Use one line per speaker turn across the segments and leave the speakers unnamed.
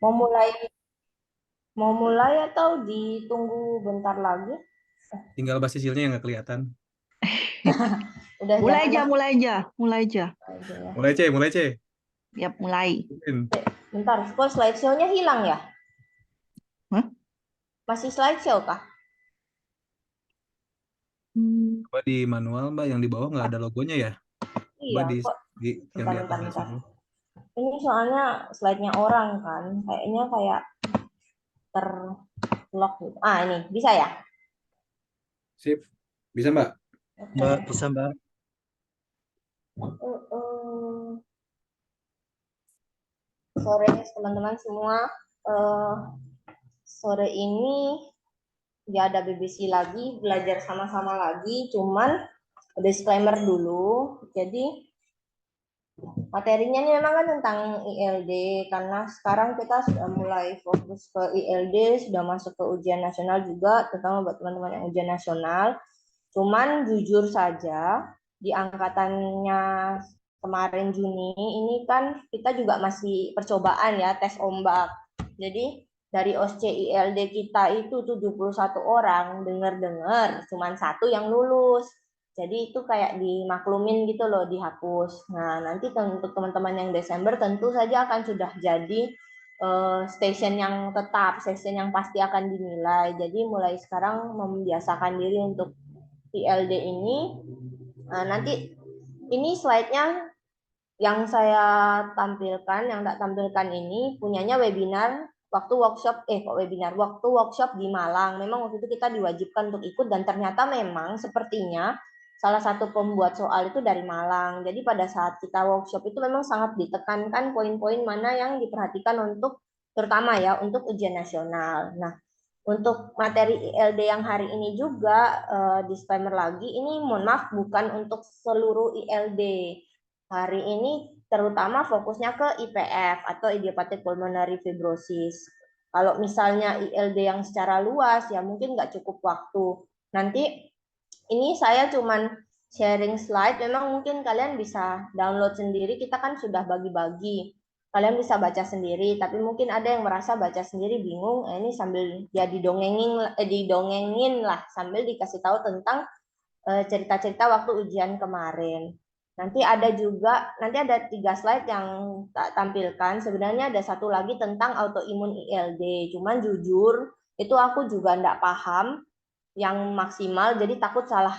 Mau mulai mau mulai atau ditunggu bentar lagi?
Tinggal bahas hasilnya yang nggak kelihatan.
Udah
Mulai
jangan
aja,
dah
mulai aja, mulai aja.
aja ya.
Mulai, C, mulai, C.
Siap mulai.
Bentar, kok slideshow-nya hilang ya?
Hah?
Masih slideshow kah?
Hmm,
Coba di manual, Mbak, yang di bawah nggak ada logonya ya? Coba
Iya, kok.
yang
Bentar,
di
bentar,
atasnya
bentar.
situ.
Ini soalnya slide-nya orang kan, kayaknya kayak terlock gitu. Ah, ini bisa ya?
Sip. Bisa, Mbak?
Mbak,
Oke.
bisa Mbak.
Sore teman-teman semua. Eh, Sore ini nggak ada BBC lagi, belajar sama-sama lagi. Cuman disclaimer dulu. Jadi materinya ini memang kan tentang ILD karena sekarang kita sudah mulai fokus ke ILD, sudah masuk ke ujian nasional juga, terutama buat teman-teman yang ujian nasional. Cuman jujur saja di angkatannya kemarin Juni ini kan kita juga masih percobaan ya, tes ombak. Jadi dari OSCE ILD kita itu 71 orang, dengar-dengar cuman satu yang lulus. Jadi itu kayak dimaklumin gitu loh, dihapus. Nah, nanti untuk teman-teman yang Desember tentu saja akan sudah jadi station yang tetap, station yang pasti akan dinilai. Jadi mulai sekarang membiasakan diri untuk ILD ini. Nah, nanti ini slide-nya yang saya tampilkan, yang tak tampilkan ini punyanya webinar waktu workshop di Malang. Memang waktu itu kita diwajibkan untuk ikut dan ternyata memang sepertinya salah satu pembuat soal itu dari Malang. Jadi pada saat kita workshop itu memang sangat ditekankan poin-poin mana yang diperhatikan untuk terutama ya untuk ujian nasional. Nah, untuk materi ILD yang hari ini juga disclaimer lagi, ini mohon maaf bukan untuk seluruh ILD. Hari ini terutama fokusnya ke IPF atau idiopathic pulmonary fibrosis. Kalau misalnya ILD yang secara luas ya mungkin nggak cukup waktu. Nanti ini saya cuman sharing slide, memang mungkin kalian bisa download sendiri, kita kan sudah bagi-bagi. Kalian bisa baca sendiri, tapi mungkin ada yang merasa baca sendiri bingung, ini sambil ya didongengin lah, sambil dikasih tahu tentang cerita-cerita waktu ujian kemarin. Nanti ada 3 slide yang tak tampilkan. Sebenarnya ada satu lagi tentang autoimun ILD. Cuman jujur itu aku juga enggak paham yang maksimal, jadi takut salah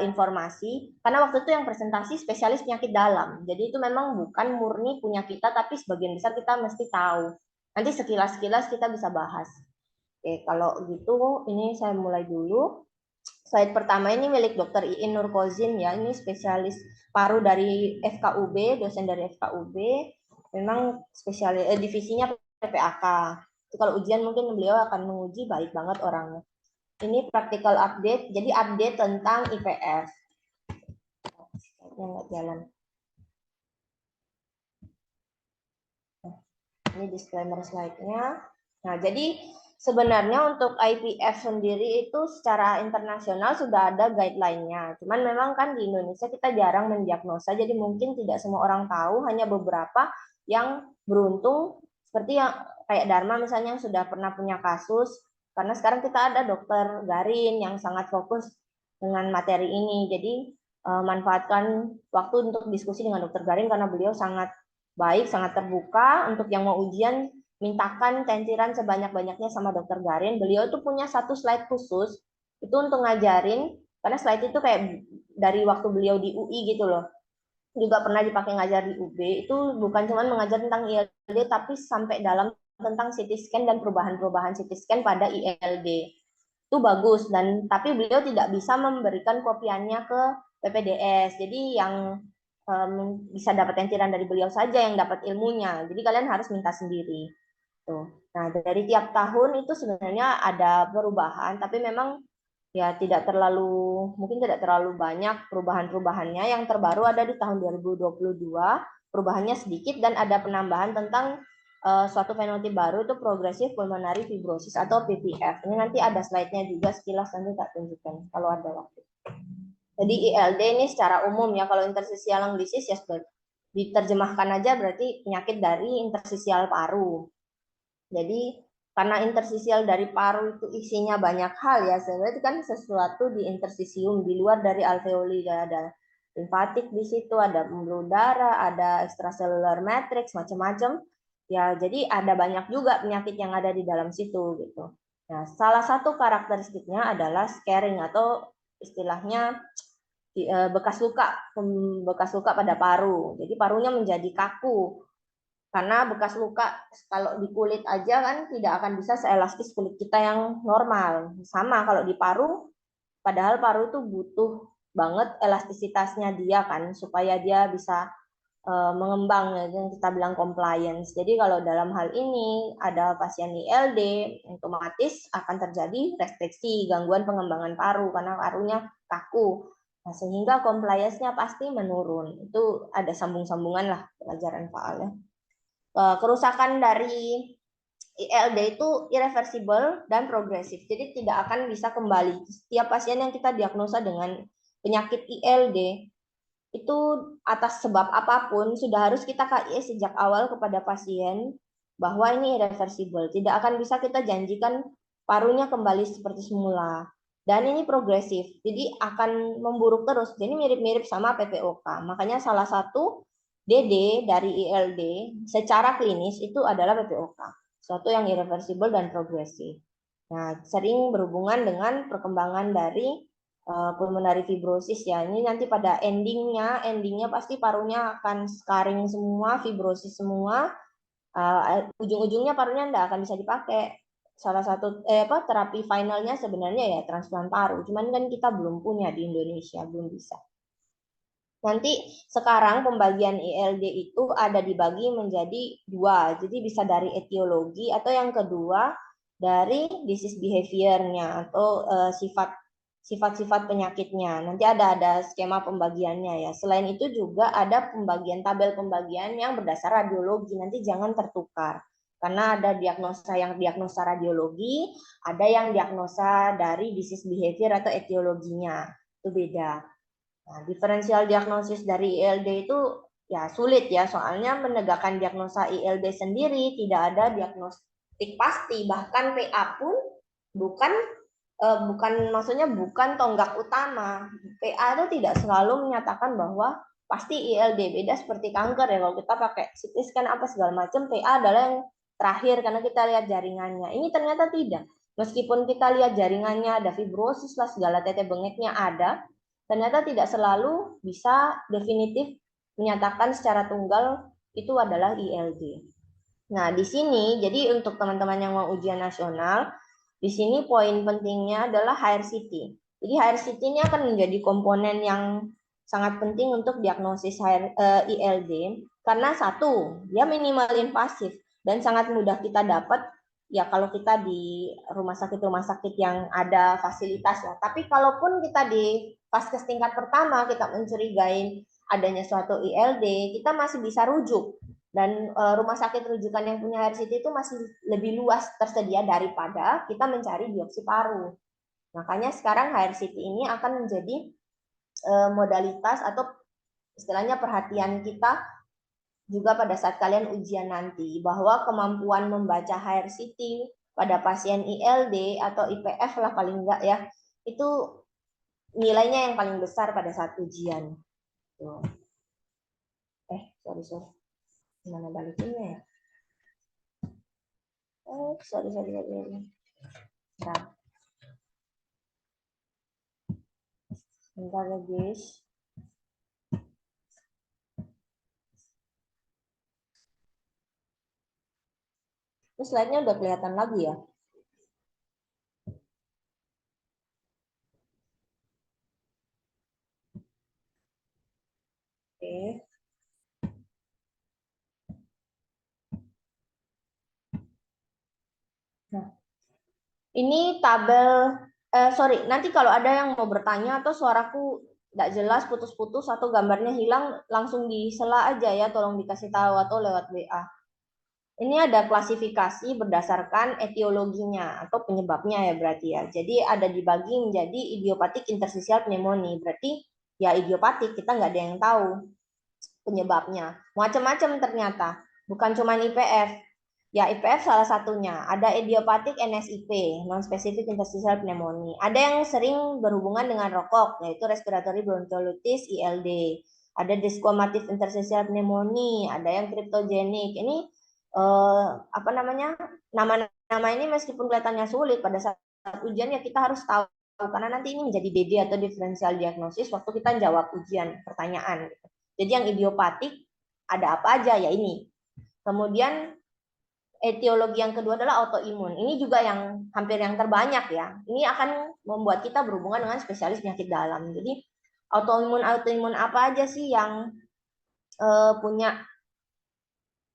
informasi. Karena waktu itu yang presentasi spesialis penyakit dalam. Jadi itu memang bukan murni punya kita, tapi sebagian besar kita mesti tahu. Nanti sekilas-sekilas kita bisa bahas. Oke, kalau gitu ini saya mulai dulu. Slide pertama ini milik Dr. Iin Nurkozin ya, ini spesialis paru dari FKUB, dosen dari FKUB. Memang divisinya PPAK. Itu kalau ujian mungkin beliau akan menguji baik banget orangnya. Ini practical update, jadi update tentang IPF. Nggak jalan. Ini disclaimer slide-nya. Nah, jadi sebenarnya untuk IPF sendiri itu secara internasional sudah ada guideline-nya. Cuman memang kan di Indonesia kita jarang mendiagnosa, jadi mungkin tidak semua orang tahu, hanya beberapa yang beruntung seperti yang kayak Dharma misalnya yang sudah pernah punya kasus. Karena sekarang kita ada dokter Garin yang sangat fokus dengan materi ini. Jadi manfaatkan waktu untuk diskusi dengan dokter Garin karena beliau sangat baik, sangat terbuka. Untuk yang mau ujian, mintakan tensiran sebanyak-banyaknya sama dokter Garin. Beliau tuh punya satu slide khusus, itu untuk ngajarin, karena slide itu kayak dari waktu beliau di UI gitu loh. Juga pernah dipakai ngajar di UB, itu bukan cuma mengajar tentang ILD, tapi sampai dalam tentang CT scan dan perubahan-perubahan CT scan pada ILD. Itu bagus, dan tapi beliau tidak bisa memberikan kopiannya ke PPDS. Jadi yang bisa dapat tensiran dari beliau saja yang dapat ilmunya. Jadi kalian harus minta sendiri. Tuh. Nah, dari tiap tahun itu sebenarnya ada perubahan, tapi memang ya mungkin tidak terlalu banyak perubahan-perubahannya. Yang terbaru ada di tahun 2022, perubahannya sedikit dan ada penambahan tentang suatu fenotip baru, itu progressive pulmonary fibrosis atau PPF. Ini nanti ada slide-nya juga, sekilas nanti tak tunjukkan kalau ada waktu. Jadi ILD ini secara umum ya, kalau interstitial lung disease ya diterjemahkan aja berarti penyakit dari interstisial paru. Jadi karena interstisial dari paru itu isinya banyak hal ya, sebenarnya itu kan sesuatu di interstisium di luar dari alveoli, ada limfatik di situ, ada pembuluh darah, ada extracellular matrix, macam-macam. Ya, jadi ada banyak juga penyakit yang ada di dalam situ gitu. Nah, salah satu karakteristiknya adalah scarring atau istilahnya bekas luka pada paru. Jadi parunya menjadi kaku. Karena bekas luka kalau di kulit aja kan tidak akan bisa seelastis kulit kita yang normal. Sama kalau di paru, padahal paru itu butuh banget elastisitasnya dia kan supaya dia bisa mengembang, yang kita bilang compliance. Jadi kalau dalam hal ini ada pasien ILD, otomatis akan terjadi restriksi, gangguan pengembangan paru karena parunya kaku. Nah, sehingga compliance-nya pasti menurun. Itu ada sambung-sambungan lah pelajaran faal ya. Kerusakan dari ILD itu irreversible dan progresif. Jadi tidak akan bisa kembali. Setiap pasien yang kita diagnosa dengan penyakit ILD itu atas sebab apapun sudah harus kita KIE sejak awal kepada pasien bahwa ini irreversible. Tidak akan bisa kita janjikan parunya kembali seperti semula. Dan ini progresif, jadi akan memburuk terus. Jadi mirip-mirip sama PPOK. Makanya salah satu DD dari ILD secara klinis itu adalah PPOK. Suatu yang irreversible dan progresif. Nah, sering berhubungan dengan perkembangan dari pulmonary fibrosis ya. Ini nanti pada endingnya pasti parunya akan scarring semua, fibrosis semua. Ujung-ujungnya parunya tidak akan bisa dipakai. Salah satu terapi finalnya sebenarnya ya transplant paru. Cuman kan kita belum punya di Indonesia, belum bisa. Nanti sekarang pembagian ILD itu ada dibagi menjadi dua. Jadi bisa dari etiologi atau yang kedua dari disease behavior-nya atau sifat-sifat penyakitnya. Nanti ada skema pembagiannya ya. Selain itu juga ada tabel pembagian yang berdasar radiologi. Nanti jangan tertukar. Karena ada diagnosa radiologi, ada yang diagnosa dari disease behavior atau etiologinya. Itu beda. Nah, diferensial diagnosis dari ILD itu ya sulit ya, soalnya menegakkan diagnosa ILD sendiri tidak ada diagnostik pasti, bahkan PA pun bukan maksudnya bukan tonggak utama. PA itu tidak selalu menyatakan bahwa pasti ILD, beda seperti kanker ya, kalau kita pakai CT scan apa segala macam, PA adalah yang terakhir karena kita lihat jaringannya. Ini ternyata tidak. Meskipun kita lihat jaringannya ada fibrosis lah segala tete bengeknya ada, ternyata tidak selalu bisa definitif menyatakan secara tunggal itu adalah ILD. Nah, di sini jadi untuk teman-teman yang mau ujian nasional, di sini poin pentingnya adalah HRCT. Jadi HRCT ini akan menjadi komponen yang sangat penting untuk diagnosis ILD karena satu, dia minimal invasif dan sangat mudah kita dapat ya kalau kita di rumah sakit yang ada fasilitas ya. Tapi kalaupun kita di vaskes tingkat pertama kita mencurigai adanya suatu ILD, kita masih bisa rujuk. Dan rumah sakit rujukan yang punya HRCT itu masih lebih luas tersedia daripada kita mencari biopsi paru. Makanya sekarang HRCT ini akan menjadi modalitas atau istilahnya perhatian kita juga pada saat kalian ujian nanti, bahwa kemampuan membaca HRCT pada pasien ILD atau IPF lah paling enggak ya, itu nilainya yang paling besar pada saat ujian. Tuh. Sorry. Gimana balikinnya ya? Sorry. Nah. Bentar ya guys. Terus slide-nya udah kelihatan lagi ya? Oke. Nah, ini tabel, nanti kalau ada yang mau bertanya atau suaraku tidak jelas, putus-putus atau gambarnya hilang, langsung disela aja ya, tolong dikasih tahu atau lewat WA. Ini ada klasifikasi berdasarkan etiologinya atau penyebabnya ya berarti ya. Jadi ada dibagi menjadi idiopatik interstisial pneumonia. Berarti ya idiopatik, kita nggak ada yang tahu. penyebabnya. Macam-macam ternyata, bukan cuma IPF. Ya, IPF salah satunya. Ada idiopatik NSIP, non-specific interstitial pneumonia. Ada yang sering berhubungan dengan rokok, yaitu respiratory bronchiolitis (ILD). Ada desquamative interstitial pneumonia, ada yang cryptogenic. Ini apa namanya? Nama-nama ini meskipun kelihatannya sulit pada saat ujian ya kita harus tahu karena nanti ini menjadi DD atau diferensial diagnosis waktu kita jawab ujian pertanyaan. Jadi yang idiopatik ada apa aja ya ini. Kemudian etiologi yang kedua adalah autoimun. Ini juga yang hampir yang terbanyak ya. Ini akan membuat kita berhubungan dengan spesialis penyakit dalam. Jadi autoimun apa aja sih yang punya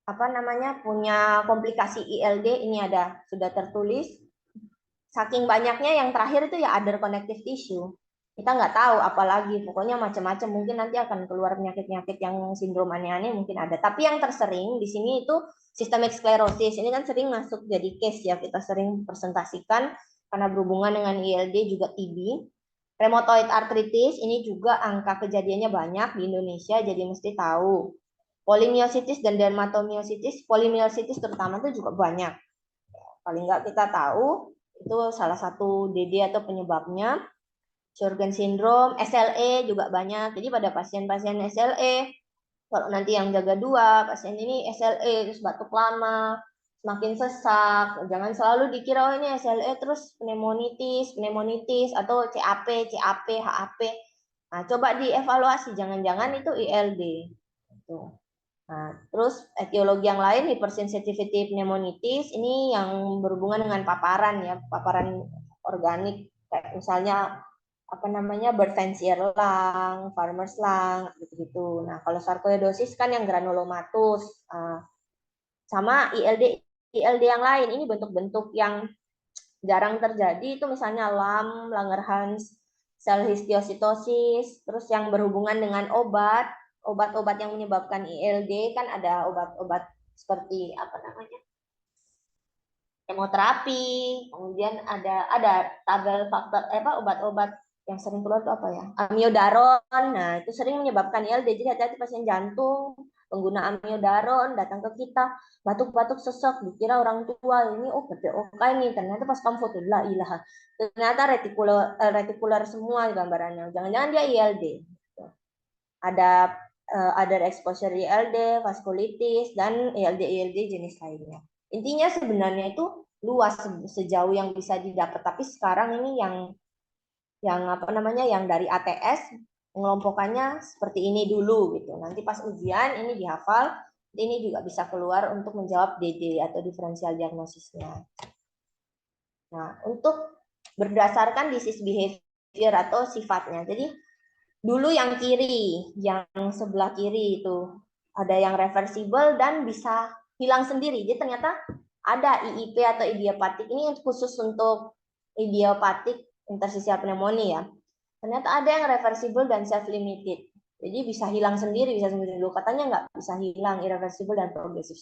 apa namanya punya komplikasi ILD? Ini ada sudah tertulis. Saking banyaknya yang terakhir itu ya other connective tissue. Kita nggak tahu apalagi, pokoknya macam-macam. Mungkin nanti akan keluar penyakit-penyakit yang sindrom aneh-aneh mungkin ada. Tapi yang tersering di sini itu systemic sclerosis. Ini kan sering masuk jadi case ya, kita sering presentasikan karena berhubungan dengan ILD juga TB. Rheumatoid arthritis ini juga angka kejadiannya banyak di Indonesia, jadi mesti tahu. Polymyositis dan dermatomyositis, polymyositis terutama itu juga banyak. Paling nggak kita tahu itu salah satu DD atau penyebabnya. Sjogren syndrome, SLE juga banyak. Jadi pada pasien-pasien SLE, kalau nanti yang jaga 2, pasien ini SLE, terus batuk lama, semakin sesak, jangan selalu dikira oh ini SLE terus pneumonitis, atau CAP, HAP. Nah, coba dievaluasi, jangan-jangan itu ILD. Nah, terus etiologi yang lain, hypersensitivity pneumonitis, ini yang berhubungan dengan paparan ya, paparan organik, kayak misalnya apa namanya bird fancier lung, farmer's lung, gitu-gitu. Nah, kalau sarkoidosis kan yang granulomatus, sama ILD yang lain, ini bentuk-bentuk yang jarang terjadi itu misalnya LAM, Langerhans, sel histiositosis, terus yang berhubungan dengan obat-obat yang menyebabkan ILD kan ada obat-obat seperti apa namanya? Kemoterapi, kemudian ada tabel faktor obat-obat yang sering keluar itu apa ya? Amiodaron. Nah, itu sering menyebabkan ILD. Jadi hati-hati pasien jantung, pengguna amiodaron datang ke kita, batuk-batuk sesek, dikira orang tua ini PPOK ini, ternyata pas kamu foto la ilaha. Ternyata retikular semua gambarannya. Jangan-jangan dia ILD. Ada other exposure ILD, vaskulitis dan ILD jenis lainnya. Intinya sebenarnya itu luas sejauh yang bisa didapat, tapi sekarang ini yang apa namanya yang dari ATS mengelompokannya seperti ini dulu gitu. Nanti pas ujian ini dihafal, ini juga bisa keluar untuk menjawab DD atau diferensial diagnosisnya. Nah, untuk berdasarkan disease behavior atau sifatnya. Jadi dulu yang kiri, yang sebelah kiri itu ada yang reversible dan bisa hilang sendiri. Jadi ternyata ada IIP atau idiopatik ini khusus untuk idiopatik interstitial pneumonia ya. Ternyata ada yang reversible dan self-limited. Jadi bisa hilang sendiri, bisa sendiri dulu. Katanya nggak bisa hilang, irreversible dan progresif.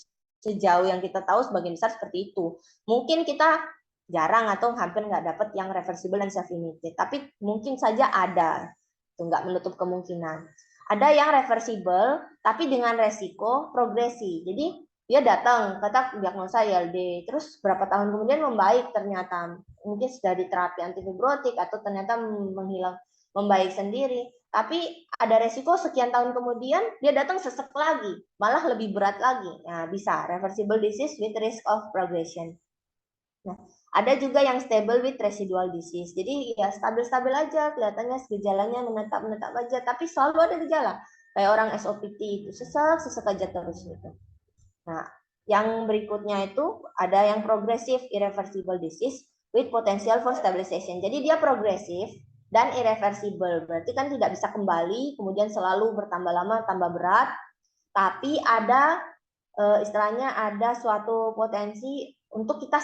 Sejauh yang kita tahu sebagian besar seperti itu. Mungkin kita jarang atau hampir nggak dapat yang reversible dan self-limited. Tapi mungkin saja ada. Itu nggak menutup kemungkinan. Ada yang reversible, tapi dengan resiko progresi. Jadi dia datang, kata diagnosa ILD, terus berapa tahun kemudian membaik ternyata. Mungkin sudah di terapi antifibrotik atau ternyata menghilang, membaik sendiri. Tapi ada resiko sekian tahun kemudian dia datang sesek lagi, malah lebih berat lagi. Nah, bisa reversible disease with risk of progression. Nah, ada juga yang stable with residual disease. Jadi ya stabil-stabil aja, kelihatannya gejalanya menetap aja, tapi selalu ada gejala. Kayak orang SOPT itu sesek aja terus gitu. Nah, yang berikutnya itu ada yang progressive irreversible disease with potential for stabilization. Jadi dia progresif dan irreversible. Berarti kan tidak bisa kembali, kemudian selalu bertambah lama, tambah berat. Tapi ada istilahnya ada suatu potensi untuk kita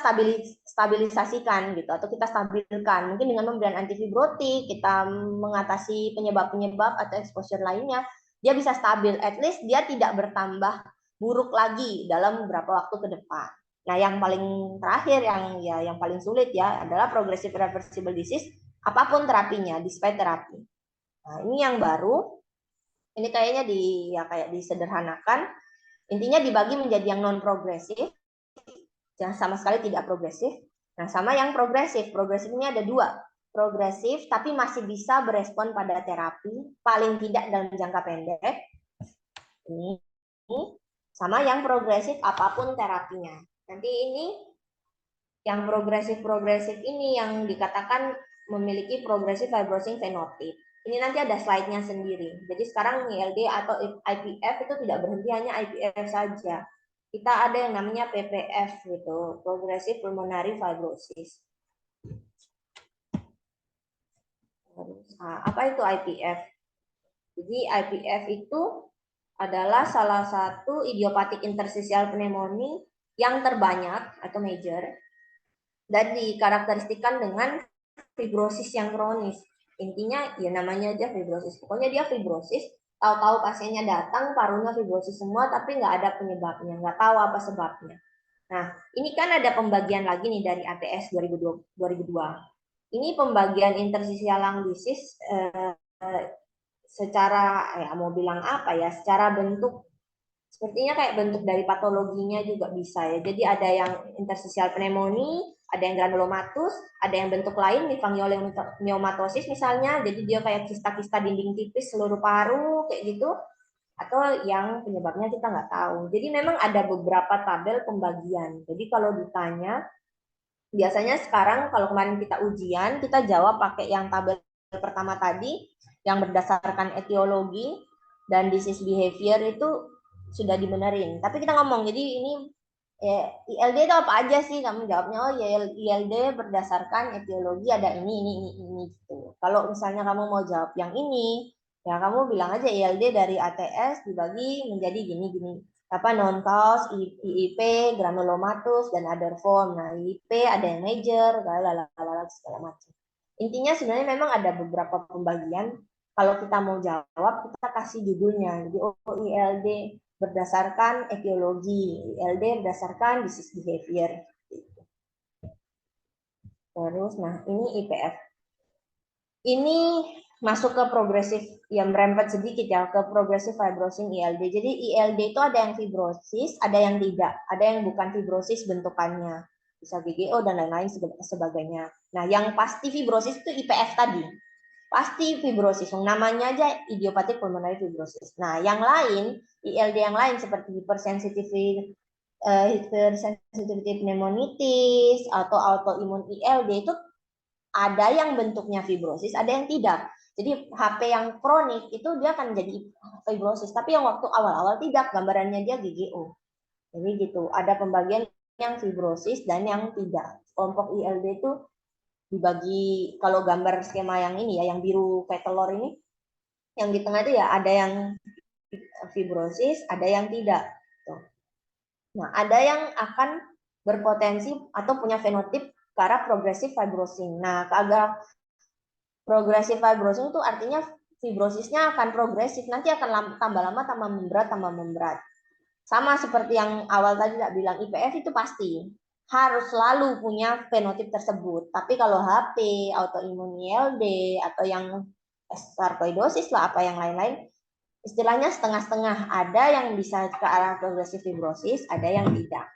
stabilisasikan gitu atau kita stabilkan. Mungkin dengan pemberian antifibrotik, kita mengatasi penyebab-penyebab atau exposure lainnya, dia bisa stabil. At least dia tidak bertambah buruk lagi dalam beberapa waktu ke depan. Nah, yang paling terakhir yang paling sulit ya adalah progressive irreversible disease apapun terapinya, despite terapi. Nah, ini yang baru Ini kayaknya kayak disederhanakan. Intinya dibagi menjadi yang non progresif, yang sama sekali tidak progresif. Nah, sama yang progresif. Progresif ini ada dua. Progresif tapi masih bisa berespon pada terapi, paling tidak dalam jangka pendek. Ini sama yang progresif apapun terapinya. Nanti ini yang progresif ini yang dikatakan memiliki progresif fibrosing phenotype. Ini nanti ada slide-nya sendiri. Jadi sekarang ILD atau IPF itu tidak berhenti hanya IPF saja. Kita ada yang namanya PPF gitu, progressive pulmonary fibrosis. Apa itu IPF? Jadi IPF itu adalah salah satu idiopathic interstitial pneumonia yang terbanyak atau major dan dikarakteristikan dengan fibrosis yang kronis. Intinya ya namanya aja fibrosis. Pokoknya dia fibrosis, tahu-tahu pasiennya datang parunya fibrosis semua tapi nggak ada penyebabnya, nggak tahu apa sebabnya. Nah, ini kan ada pembagian lagi nih dari ATS 2002. Ini pembagian interstitial lung disease secara mau bilang apa ya, secara bentuk sepertinya kayak bentuk dari patologinya juga bisa ya. Jadi ada yang interstitial pneumonia, ada yang granulomatus, ada yang bentuk lain pneumatosis misalnya. Jadi dia kayak kista-kista dinding tipis seluruh paru kayak gitu. Atau yang penyebabnya kita nggak tahu. Jadi memang ada beberapa tabel pembagian. Jadi kalau ditanya, biasanya sekarang kalau kemarin kita ujian, kita jawab pakai yang tabel pertama tadi, yang berdasarkan etiologi dan disease behavior itu sudah dibenerin. Tapi kita ngomong, jadi ini ILD itu apa aja sih? Kamu jawabnya, oh ya ILD berdasarkan etiologi ada ini gitu. Kalau misalnya kamu mau jawab yang ini, ya kamu bilang aja ILD dari ATS dibagi menjadi gini. Apa non-cause, IIP, granulomatus, dan other form. Nah, IIP ada yang major, segala macam. Intinya sebenarnya memang ada beberapa pembagian. Kalau kita mau jawab, kita kasih judulnya. Jadi, oh ILD berdasarkan etiologi, ILD berdasarkan disease behavior. Terus, nah ini IPF. Ini masuk ke progresif, yang merempet sedikit ya, ke progresif fibrosing ILD. Jadi ILD itu ada yang fibrosis, ada yang tidak. Ada yang bukan fibrosis bentukannya. Bisa GGO dan lain-lain sebagainya. Nah, yang pasti fibrosis itu IPF tadi. Pasti fibrosis, namanya aja idiopathic pulmonary fibrosis. Nah, yang lain, ILD yang lain seperti hypersensitivity pneumonitis atau autoimun ILD itu ada yang bentuknya fibrosis, ada yang tidak. Jadi HP yang kronik itu dia akan jadi fibrosis, tapi yang waktu awal-awal tidak, gambarannya dia GGO. Jadi gitu, ada pembagian yang fibrosis dan yang tidak. Kelompok ILD itu dibagi, kalau gambar skema yang ini ya, yang biru kayak telur ini, yang di tengah itu ya ada yang fibrosis, ada yang tidak. Nah, ada yang akan berpotensi atau punya fenotip ke arah progressive fibrosing. Nah, ke arah progressive fibrosing itu artinya fibrosisnya akan progresif, nanti akan tambah lama, tambah memberat. Sama seperti yang awal tadi tak bilang, IPF itu pasti harus selalu punya fenotip tersebut. Tapi kalau HP, autoimun ILD, atau yang sarkoidosis lah, apa yang lain-lain, istilahnya setengah-setengah. Ada yang bisa ke arah progresif fibrosis, ada yang tidak.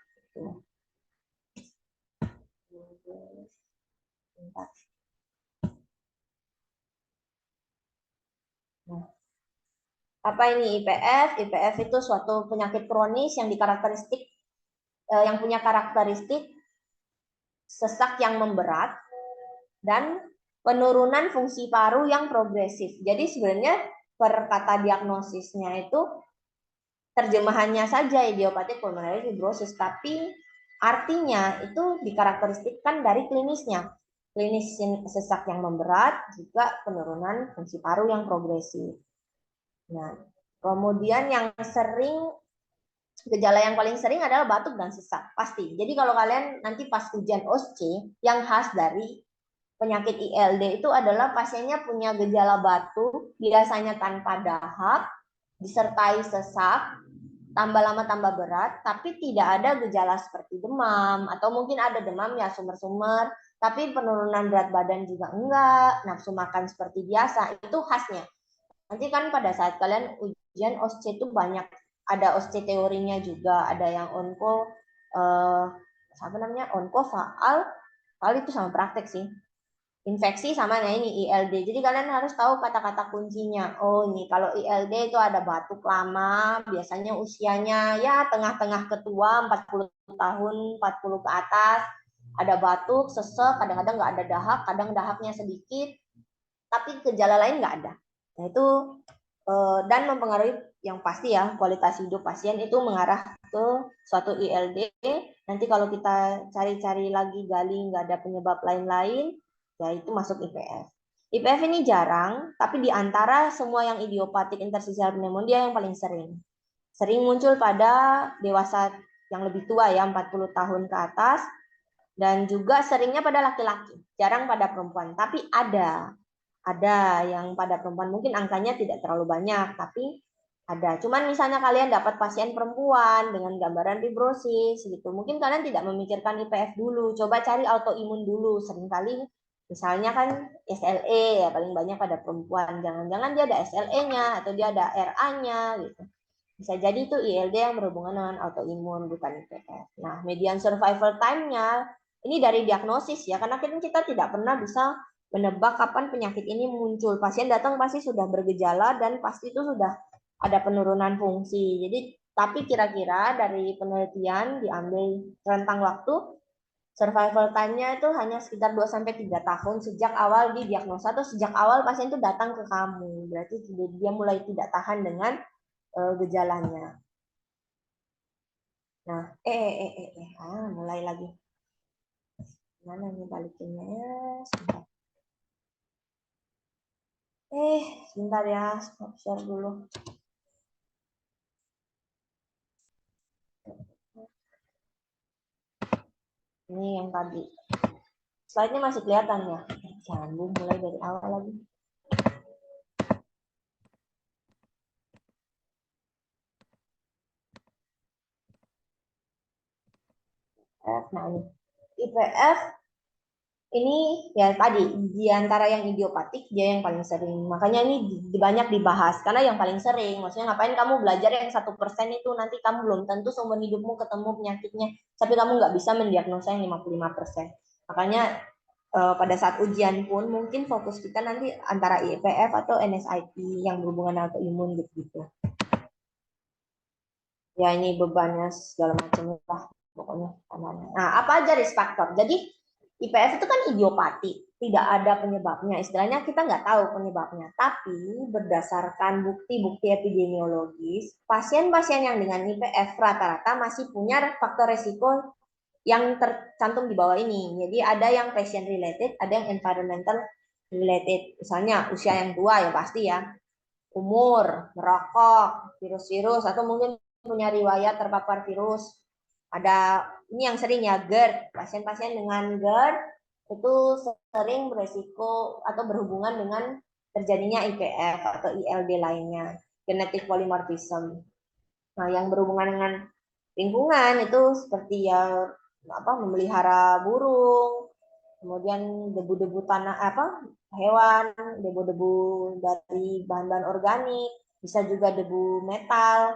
Nah, apa ini IPF? IPF itu suatu penyakit kronis yang yang punya karakteristik sesak yang memberat dan penurunan fungsi paru yang progresif. Jadi sebenarnya per kata diagnosisnya itu terjemahannya saja idiopathic pulmonary fibrosis, tapi artinya itu dikarakteristikkan dari klinisnya. Klinis sesak yang memberat juga penurunan fungsi paru yang progresif. Nah, kemudian yang gejala yang paling sering adalah batuk dan sesak, pasti. Jadi kalau kalian nanti pas ujian OSCE, yang khas dari penyakit ILD itu adalah pasiennya punya gejala batuk, biasanya tanpa dahak, disertai sesak, tambah lama tambah berat, tapi tidak ada gejala seperti demam, atau mungkin ada demam ya sumer-sumer, tapi penurunan berat badan juga enggak, nafsu makan seperti biasa, itu khasnya. Nanti kan pada saat kalian ujian OSCE itu banyak, ada OSCE teorinya juga, ada yang onko, apa namanya, onko, faal itu sama praktek sih. Infeksi sama nah ini ILD. Jadi kalian harus tahu kata-kata kuncinya. Oh ini kalau ILD itu ada batuk lama, biasanya usianya ya tengah-tengah ketua 40 tahun, 40 ke atas. Ada batuk, sesek, kadang-kadang nggak ada dahak, kadang dahaknya sedikit, tapi gejala lain nggak ada. Nah itu dan mempengaruhi yang pasti ya kualitas hidup pasien itu mengarah ke suatu ILD. Nanti kalau kita cari-cari lagi gali nggak ada penyebab lain-lain, ya itu masuk IPF. IPF ini jarang, tapi di antara semua yang idiopatik interstitial pneumonia yang paling sering. Sering muncul pada dewasa yang lebih tua ya, 40 tahun ke atas, dan juga seringnya pada laki-laki, jarang pada perempuan. Tapi ada yang pada perempuan mungkin angkanya tidak terlalu banyak, tapi ada. Cuman misalnya kalian dapat pasien perempuan dengan gambaran fibrosis gitu, mungkin kalian tidak memikirkan IPF dulu, coba cari autoimun dulu. Seringkali misalnya kan SLE ya paling banyak pada perempuan, jangan-jangan dia ada SLE-nya atau dia ada RA-nya gitu. Bisa jadi itu ILD yang berhubungan dengan autoimun bukan IPF. Nah, median survival time-nya ini dari diagnosis ya, karena kita tidak pernah bisa menebak kapan penyakit ini muncul. Pasien datang pasti sudah bergejala dan pasti itu sudah ada penurunan fungsi. Jadi, tapi kira-kira dari penelitian diambil rentang waktu, survival time-nya itu hanya sekitar 2-3 tahun sejak awal didiagnosa atau sejak awal pasien itu datang ke kamu. Berarti dia mulai tidak tahan dengan gejalanya. Nah, mulai lagi. Mana nih balikinnya? Sebentar. Sebentar ya, stop share dulu. Ini yang tadi. Slide-nya masih kelihatan ya? Sambung mulai dari awal lagi. Nah, ini. IPF ini ya tadi di antara yang idiopatik dia yang paling sering. Makanya ini banyak dibahas karena yang paling sering. Maksudnya ngapain kamu belajar yang 1% itu nanti kamu belum tentu seumur hidupmu ketemu penyakitnya, tapi kamu nggak bisa mendiagnosa yang 55%. Makanya pada saat ujian pun mungkin fokus kita nanti antara IPF atau NSIP yang berhubungan autoimun gitu. Ya ini bebannya segala macam lah pokoknya. Nah, apa aja risk factor? Jadi IPF itu kan idiopatik, tidak ada penyebabnya. Istilahnya kita nggak tahu penyebabnya. Tapi berdasarkan bukti-bukti epidemiologis, pasien-pasien yang dengan IPF rata-rata masih punya faktor resiko yang tercantum di bawah ini. Jadi ada yang patient related, ada yang environmental related. Misalnya usia yang tua ya pasti ya, umur, merokok, virus-virus, atau mungkin punya riwayat terpapar virus. Ada ini yang sering ya GERD, pasien-pasien dengan GERD itu sering beresiko atau berhubungan dengan terjadinya IPF atau ILD lainnya, genetic polymorphism. Nah, yang berhubungan dengan lingkungan itu seperti ya memelihara burung, kemudian debu-debu tanah hewan, debu-debu dari bahan-bahan organik, bisa juga debu metal,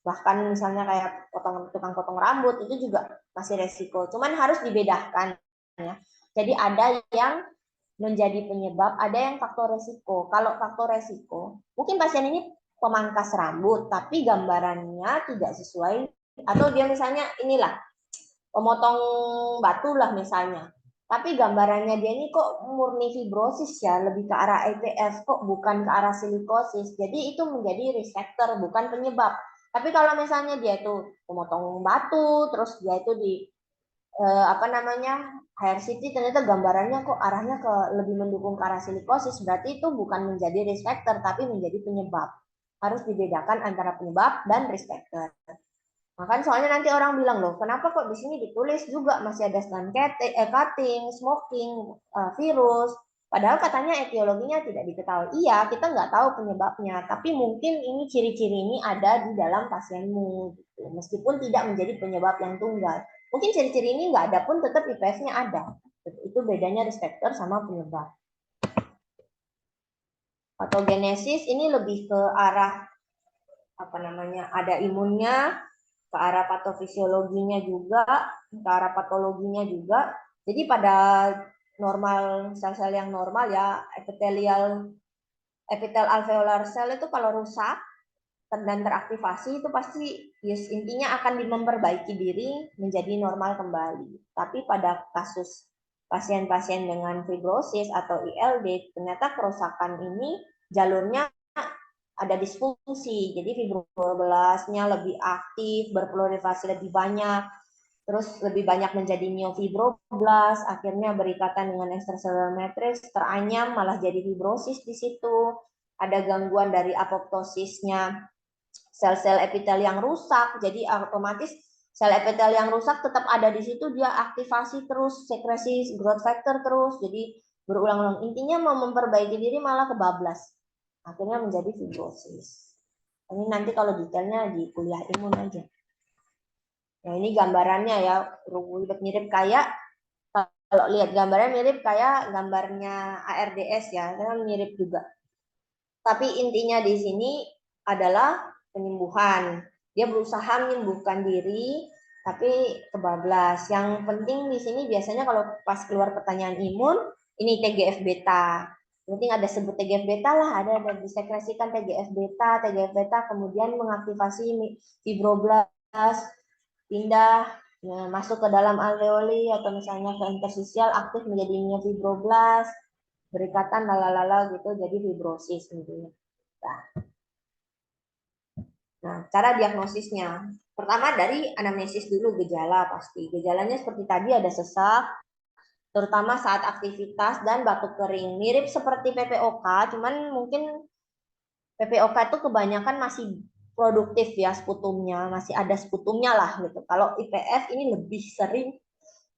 bahkan misalnya kayak tukang potong rambut itu juga masih resiko. Cuman harus dibedakan ya. Jadi ada yang menjadi penyebab, ada yang faktor resiko. Kalau faktor resiko, mungkin pasien ini pemangkas rambut, tapi gambarannya tidak sesuai, atau dia misalnya inilah pemotong batu lah misalnya. Tapi gambarannya dia ini kok murni fibrosis ya, lebih ke arah IPF kok bukan ke arah silikosis. Jadi itu menjadi risk factor, bukan penyebab. Tapi kalau misalnya dia itu pemotong batu, terus dia itu di HRCT ternyata gambarannya kok arahnya ke lebih mendukung ke arah silikosis, berarti itu bukan menjadi risk factor tapi menjadi penyebab. Harus dibedakan antara penyebab dan risk factor. Makan soalnya nanti orang bilang loh, kenapa kok di sini ditulis juga masih ada stand cutting, smoking, virus. Padahal katanya etiologinya tidak diketahui. Iya, kita nggak tahu penyebabnya, tapi mungkin ini ciri-ciri ini ada di dalam pasienmu, gitu. Meskipun tidak menjadi penyebab yang tunggal. Mungkin ciri-ciri ini nggak ada pun tetap IPF-nya ada. Itu bedanya risk factor sama penyebab. Patogenesis ini lebih ke arah apa namanya, ada imunnya, ke arah patofisiologinya juga, ke arah patologinya juga. Jadi pada normal, sel-sel yang normal ya, epitel alveolar sel itu kalau rusak dan teraktivasi itu pasti yes, intinya akan memperbaiki diri menjadi normal kembali. Tapi pada kasus pasien-pasien dengan fibrosis atau ILD, ternyata kerusakan ini jalurnya ada disfungsi. Jadi fibroblasnya lebih aktif, berproliferasi lebih banyak, terus lebih banyak menjadi miofibroblas, akhirnya berikatan dengan extracellular matrix, teranyam malah jadi fibrosis di situ. Ada gangguan dari apoptosisnya sel-sel epitel yang rusak, jadi otomatis sel epitel yang rusak tetap ada di situ, dia aktivasi terus, sekresi growth factor terus, jadi berulang-ulang. Intinya mau memperbaiki diri malah kebablas, akhirnya menjadi fibrosis. Ini nanti kalau detailnya di kuliah imun aja. Nah ini gambarannya ya, mirip kayak, kalau lihat gambarnya mirip kayak gambarnya ARDS ya, karena mirip juga. Tapi intinya di sini adalah penyembuhan. Dia berusaha menyembuhkan diri, tapi kebablas. Yang penting di sini biasanya kalau pas keluar pertanyaan imun, ini TGF beta. Penting ada sebut TGF beta lah, ada disekresikan TGF beta kemudian mengaktifasi fibroblas, pindah masuk ke dalam alveoli atau misalnya ke interstisial, aktif menjadi miofibroblas, berikatan lalalala gitu, jadi fibrosis gitu. Nah, cara diagnosisnya. Pertama dari anamnesis dulu, gejala pasti. Gejalanya seperti tadi ada sesak, terutama saat aktivitas dan batuk kering. Mirip seperti PPOK, cuman mungkin PPOK itu kebanyakan masih produktif ya sputumnya, masih ada sputumnya lah gitu. Kalau IPF ini lebih sering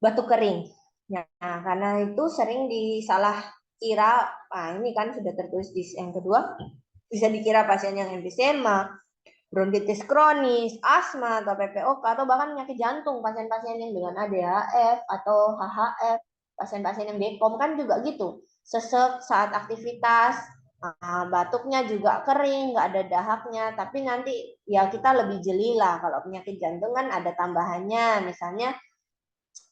batuk kering. Nah, karena itu sering disalah kira, nah ini kan sudah tertulis di yang kedua, bisa dikira pasien yang emfisema, bronkitis kronis, asma atau PPOK atau bahkan penyakit jantung, pasien-pasien yang dengan ADHF atau HHF, pasien-pasien yang BECOM kan juga gitu. Sesek saat aktivitas, batuknya juga kering, nggak ada dahaknya, tapi nanti ya kita lebih jeli lah. Kalau penyakit jantung kan ada tambahannya, misalnya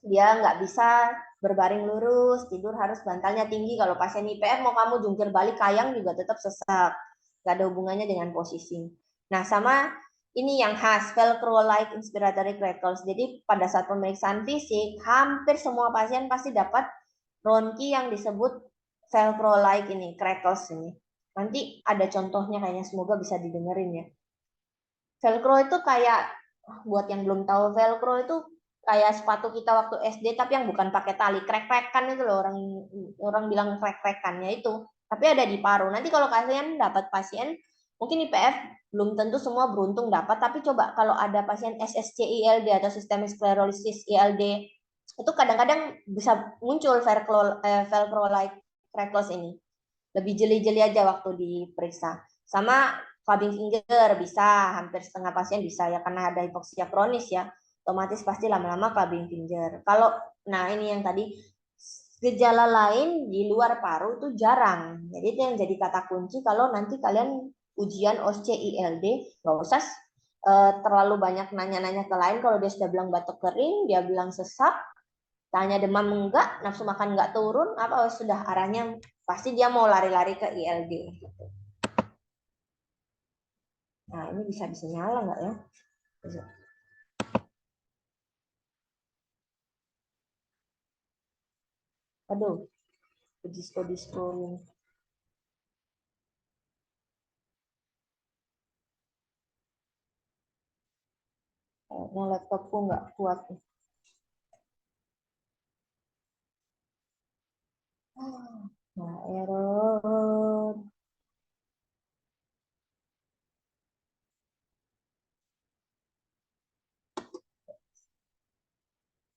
dia nggak bisa berbaring lurus, tidur harus bantalnya tinggi. Kalau pasien IPF mau kamu jungkir balik kayang juga tetap sesak, nggak ada hubungannya dengan posisi. Nah, sama ini yang khas, velcro-like inspiratory crackles. Jadi pada saat pemeriksaan fisik, hampir semua pasien pasti dapat ronki yang disebut velcro-like ini, crackles ini. Nanti ada contohnya kayaknya, semoga bisa didengerin ya. Velcro itu kayak, buat yang belum tahu, velcro itu kayak sepatu kita waktu SD, tapi yang bukan pakai tali, krek-krekan itu loh, orang bilang krek-krekannya itu. Tapi ada di paru. Nanti kalau kalian dapat pasien, mungkin IPF belum tentu semua beruntung dapat, tapi coba kalau ada pasien SSC ILD atau systemic sclerosis ILD, itu kadang-kadang bisa muncul velcro-like crackles ini. Lebih jeli-jeli aja waktu diperiksa. Sama clubbing finger bisa, hampir setengah pasien bisa ya, karena ada hipoksia kronis ya, otomatis pasti lama-lama clubbing finger. Kalau, nah ini yang tadi, gejala lain di luar paru itu jarang. Jadi itu yang jadi kata kunci kalau nanti kalian ujian OSCE ILD, nggak usah terlalu banyak nanya-nanya ke lain. Kalau dia sudah bilang batuk kering, dia bilang sesak, tanya demam enggak, nafsu makan enggak turun, apa sudah arahnya pasti dia mau lari-lari ke ILD. Nah ini bisa nyala nggak ya? Aduh, disko-disko ini. Kayaknya laptopku nggak kuat nih. Nah, error.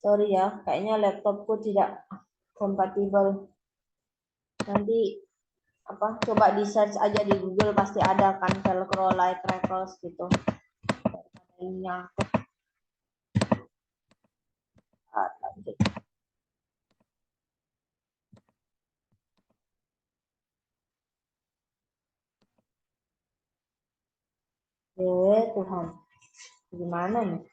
Sorry ya, kayaknya laptopku tidak kompatibel. Nanti apa? Coba di search aja di Google, pasti ada kan velcro light crackles gitu. Ini lanjut. Tuhan. Gimana nih?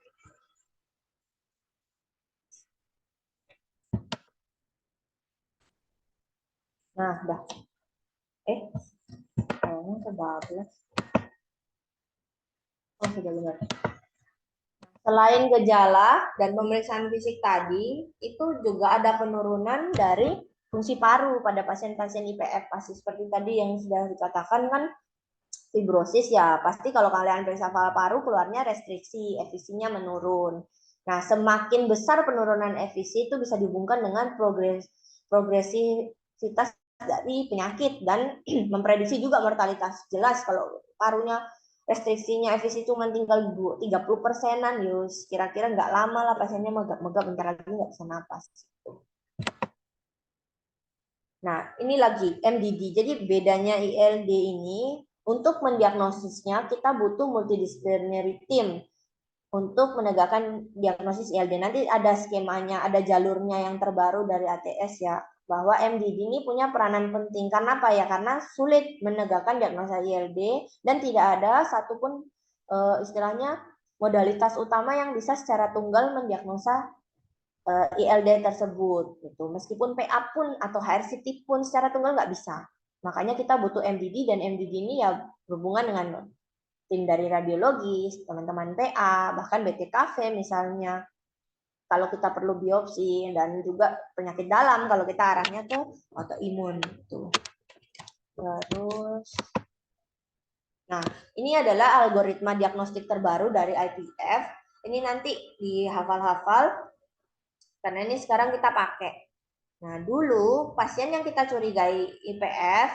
Nah, dah. Kayaknya kebablas. Oh, sudah benar. Selain gejala dan pemeriksaan fisik tadi, itu juga ada penurunan dari fungsi paru pada pasien-pasien IPF. Pasti seperti tadi yang sudah dikatakan kan, fibrosis ya, pasti kalau kalian periksa paru keluarnya restriksi, efisiennya menurun. Nah, semakin besar penurunan efisi itu bisa dihubungkan dengan progresivitas dari penyakit dan memprediksi juga mortalitas. Jelas kalau parunya restriksinya efisi cuma tinggal 30%-an, yus kira-kira nggak lama lah pasiennya megap-megap bentar lagi nggak bisa napas. Nah, ini lagi MDD. Jadi bedanya ILD ini, untuk mendiagnosisnya kita butuh multidisciplinary team untuk menegakkan diagnosis ILD. Nanti ada skemanya, ada jalurnya yang terbaru dari ATS ya, bahwa MDD ini punya peranan penting. Karena apa ya? Karena sulit menegakkan diagnosa ILD dan tidak ada satupun istilahnya modalitas utama yang bisa secara tunggal mendiagnosa ILD tersebut. Gitu. Meskipun PA pun atau HRCT pun secara tunggal nggak bisa. Makanya kita butuh MDD, dan MDD ini ya berhubungan dengan tim dari radiologis, teman-teman PA, bahkan BTKV misalnya, kalau kita perlu biopsi, dan juga penyakit dalam kalau kita arahnya ke autoimun. Gitu. Terus, nah ini adalah algoritma diagnostik terbaru dari IPF. Ini nanti dihafal-hafal, karena ini sekarang kita pakai. Nah dulu pasien yang kita curigai IPF,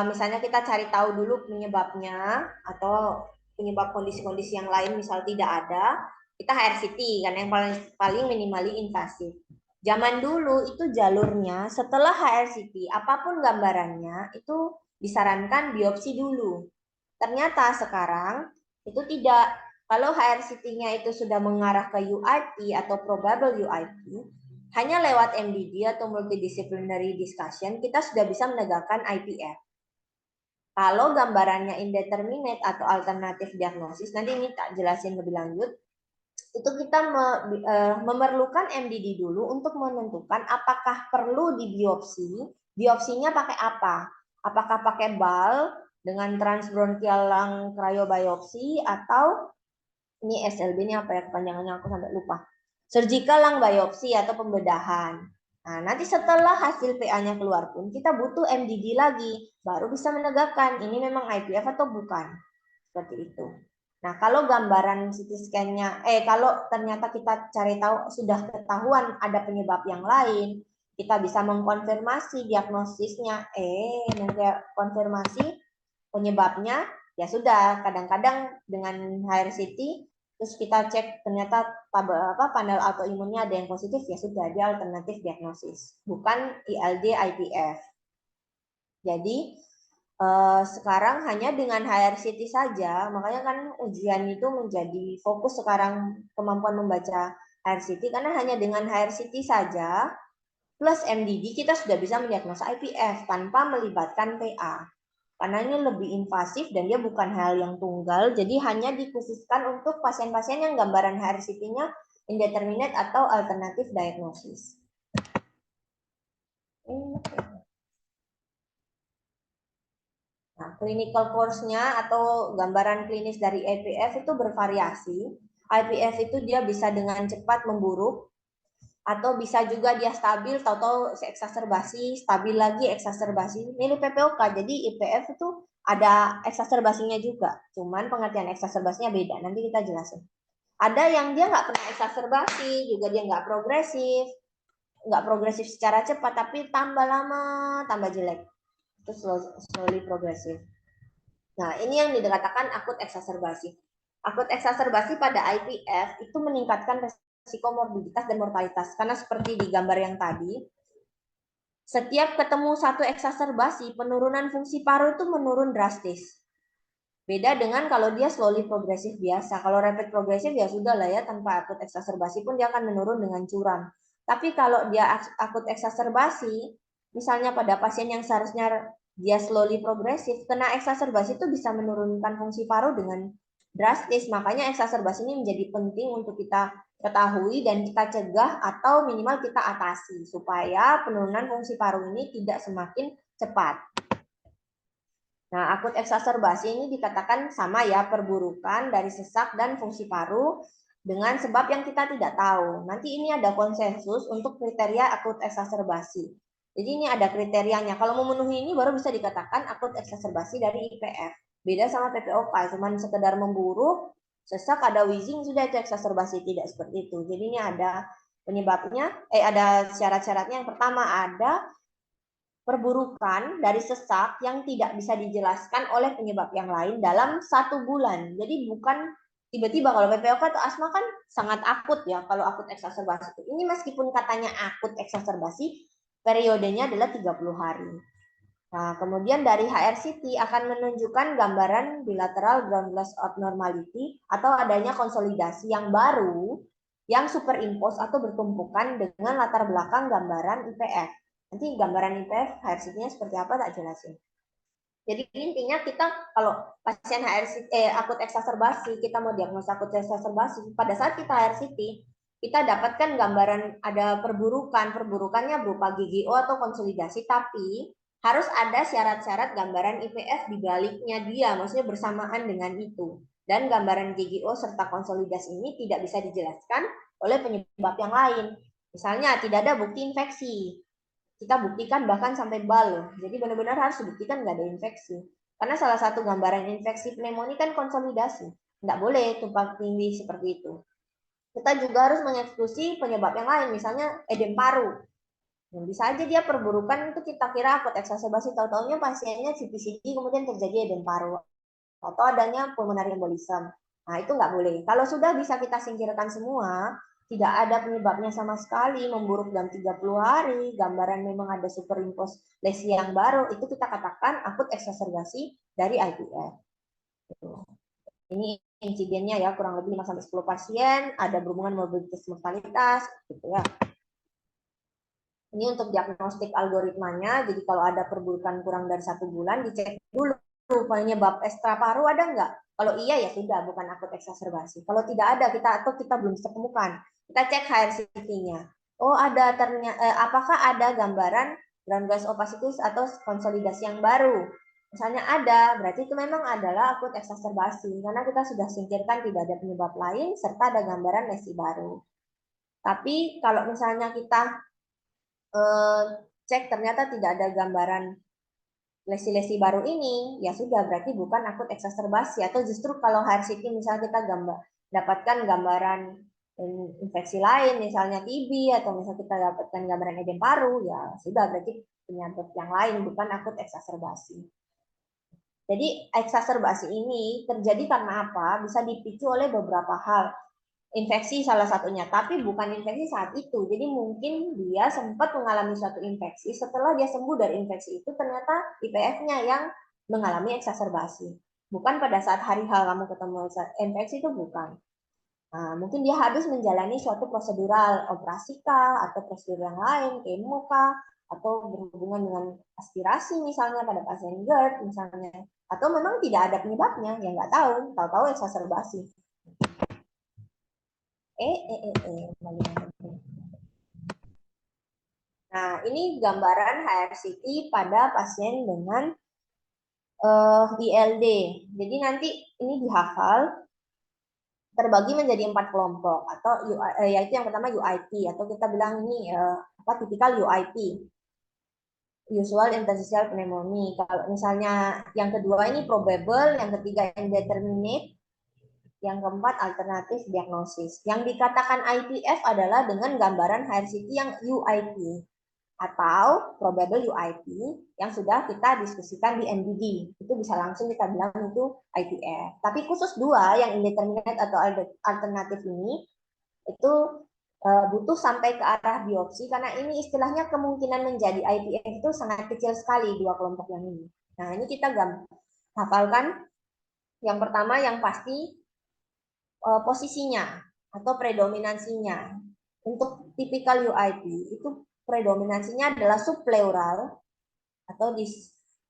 misalnya kita cari tahu dulu penyebabnya atau penyebab kondisi-kondisi yang lain misal tidak ada, kita HRCT karena yang paling minimally invasif. Zaman dulu itu jalurnya setelah HRCT apapun gambarannya itu disarankan biopsi dulu. Ternyata sekarang itu tidak. Kalau HRCT-nya itu sudah mengarah ke UIP atau probable UIP, hanya lewat MDD atau multidisciplinary discussion kita sudah bisa menegakkan IPF. Kalau gambarannya indeterminate atau alternatif diagnosis, nanti ini tak jelasin lebih lanjut, itu kita memerlukan MDD dulu untuk menentukan apakah perlu dibiopsi, biopsinya pakai apa? Apakah pakai BAL dengan transbronchial lung cryobiopsy, atau ini SLB ini apa ya kepanjangannya, aku sampai lupa. Surgical lung biopsy atau pembedahan. Nah, nanti setelah hasil PA-nya keluar pun kita butuh MDD lagi, baru bisa menegakkan ini memang IPF atau bukan. Seperti itu. Nah, kalau gambaran CT scan-nya, kalau ternyata kita cari tahu sudah ketahuan ada penyebab yang lain, kita bisa mengkonfirmasi diagnosisnya, konfirmasi penyebabnya, ya sudah. Kadang-kadang dengan HRCT terus kita cek ternyata panel autoimunnya ada yang positif, ya sudah, dia alternatif diagnosis, bukan ILD IPF. Jadi sekarang hanya dengan HRCT saja, makanya kan ujian itu menjadi fokus sekarang kemampuan membaca HRCT, karena hanya dengan HRCT saja plus MDD kita sudah bisa mendiagnosa IPF tanpa melibatkan PA. Karena ini lebih invasif dan dia bukan hal yang tunggal, jadi hanya dikhususkan untuk pasien-pasien yang gambaran HRCT-nya indeterminate atau alternatif diagnosis. Nah, clinical course-nya atau gambaran klinis dari IPF itu bervariasi. IPF itu dia bisa dengan cepat memburuk, atau bisa juga dia stabil, tahu-tahu eksaserbasi, stabil lagi eksaserbasi. Mirip PPOK, jadi IPF itu ada eksaserbasinya juga, cuman pengertian eksaserbasinya beda, nanti kita jelasin. Ada yang dia nggak pernah eksaserbasi, juga dia nggak progresif secara cepat, tapi tambah lama, tambah jelek. Itu slowly progresif. Nah, ini yang dikatakan akut eksaserbasi. Akut eksaserbasi pada IPF itu meningkatkan risiko morbiditas dan mortalitas. Karena seperti di gambar yang tadi, setiap ketemu satu eksaserbasi, penurunan fungsi paru itu menurun drastis. Beda dengan kalau dia slowly progresif biasa. Kalau rapid progresif ya sudah lah ya, tanpa akut eksaserbasi pun dia akan menurun dengan curam. Tapi kalau dia akut eksaserbasi, misalnya pada pasien yang seharusnya dia slowly progresif, kena eksaserbasi itu bisa menurunkan fungsi paru dengan drastis. Makanya eksaserbasi ini menjadi penting untuk kita ketahui dan kita cegah atau minimal kita atasi supaya penurunan fungsi paru ini tidak semakin cepat. Nah, akut eksaserbasi ini dikatakan sama ya, perburukan dari sesak dan fungsi paru dengan sebab yang kita tidak tahu. Nanti ini ada konsensus untuk kriteria akut eksaserbasi. Jadi ini ada kriterianya. Kalau memenuhi ini baru bisa dikatakan akut eksaserbasi dari IPF. Beda sama PPOK, cuman sekedar memburuk, sesak, ada wheezing, sudah itu eksaserbasi. Tidak seperti itu. Jadi ini ada penyebabnya, ada syarat-syaratnya. Yang pertama ada perburukan dari sesak yang tidak bisa dijelaskan oleh penyebab yang lain dalam 1 bulan. Jadi bukan tiba-tiba, kalau PPOK atau asma kan sangat akut ya, kalau akut eksaserbasi itu. Ini meskipun katanya akut eksaserbasi, periodenya adalah 30 hari. Nah, kemudian dari HRCT akan menunjukkan gambaran bilateral ground glass abnormality atau adanya konsolidasi yang baru yang superimpose atau bertumpukan dengan latar belakang gambaran IPF. Nanti gambaran IPF HRCT-nya seperti apa tak jelasin. Jadi intinya kita kalau pasien HRCT akut eksaserbasi, kita mau diagnosa akut eksaserbasi, pada saat kita HRCT, kita dapatkan gambaran ada perburukannya berupa GGO atau konsolidasi, tapi harus ada syarat-syarat gambaran IPF di baliknya dia, maksudnya bersamaan dengan itu. Dan gambaran GGO serta konsolidasi ini tidak bisa dijelaskan oleh penyebab yang lain. Misalnya tidak ada bukti infeksi, kita buktikan bahkan sampai bal. Jadi benar-benar harus dibuktikan nggak ada infeksi. Karena salah satu gambaran infeksi pneumonia kan konsolidasi. Nggak boleh tumpang tindih seperti itu. Kita juga harus mengeksekusi penyebab yang lain, misalnya edem paru. Yang bisa aja dia perburukan itu kita kira akut eksaserbasi, tahu-taunya pasiennya CPCD kemudian terjadi edem paru atau adanya pulmonary embolism. Nah, itu nggak boleh. Kalau sudah bisa kita singkirkan semua, tidak ada penyebabnya sama sekali, memburuk dalam 30 hari, gambaran memang ada superimpose lesi yang baru, itu kita katakan akut eksaserbasi dari IPF. Ini insidennya ya, kurang lebih 5-10 pasien, ada berhubungan morbiditas mortalitas, gitu ya. Ini untuk diagnostik algoritmanya, jadi kalau ada perburukan kurang dari 1 bulan, dicek dulu penyebab ekstra paru ada nggak? Kalau iya ya sudah, bukan akut eksaserbasi. Kalau tidak ada, kita belum bisa temukan, kita cek HRCT-nya. Oh ada, apakah ada gambaran ground glass opacitis atau konsolidasi yang baru? Misalnya ada, berarti itu memang adalah akut eksaserbasi, karena kita sudah singkirkan tidak ada penyebab lain, serta ada gambaran lesi baru. Tapi kalau misalnya kita cek ternyata tidak ada gambaran lesi-lesi baru ini, ya sudah berarti bukan akut eksaserbasi. Atau justru kalau HRCT misalnya kita dapatkan gambaran infeksi lain, misalnya TB, atau misalnya kita dapatkan gambaran edem paru, ya sudah berarti penyebab yang lain, bukan akut eksaserbasi. Jadi eksaserbasi ini terjadi karena apa? Bisa dipicu oleh beberapa hal. Infeksi salah satunya, tapi bukan infeksi saat itu. Jadi mungkin dia sempat mengalami suatu infeksi, setelah dia sembuh dari infeksi itu ternyata IPF-nya yang mengalami eksaserbasi. Bukan pada saat hari H kamu ketemu infeksi, itu bukan. Nah, mungkin dia habis menjalani suatu prosedural, operasi kah, atau prosedur yang lain, kemo kah, atau berhubungan dengan aspirasi misalnya pada pasien GERD misalnya. Atau memang tidak ada penyebabnya, ya nggak tahu, tahu-tahu eksaserbasi. Nah, ini gambaran HRCT pada pasien dengan ILD. Jadi nanti ini dihafal, terbagi menjadi 4 kelompok atau yaitu yang pertama UIP atau kita bilang ini tipikal UIP, usual interstitial pneumonia. Kalau misalnya yang kedua ini probable, yang ketiga indeterminate, yang keempat alternatif diagnosis. Yang dikatakan IPF adalah dengan gambaran HRCT yang UIP atau probable UIP yang sudah kita diskusikan di MDD. Itu bisa langsung kita bilang itu IPF. Tapi khusus dua yang indeterminate atau alternatif ini itu butuh sampai ke arah biopsi karena ini istilahnya kemungkinan menjadi IPF itu sangat kecil sekali dua kelompok yang ini. Nah, ini kita hafalkan. Yang pertama yang pasti posisinya atau predominansinya. Untuk tipikal UIP itu predominansinya adalah subpleural atau di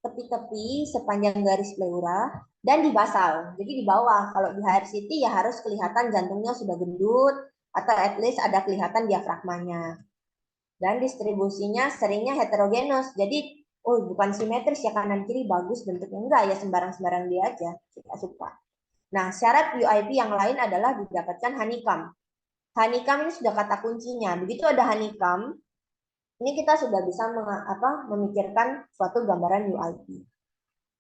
tepi-tepi sepanjang garis pleura dan di basal. Jadi di bawah. Kalau di HRCT ya harus kelihatan jantungnya sudah gendut atau at least ada kelihatan diafragmanya. Dan distribusinya seringnya heterogenos. Jadi bukan simetris ya, kanan kiri bagus bentuknya, enggak ya, sembarang-sembarang dia aja. Kita suka. Nah, syarat UIP yang lain adalah didapatkan honeycomb. Honeycomb ini sudah kata kuncinya. Begitu ada honeycomb, ini kita sudah bisa memikirkan suatu gambaran UIP.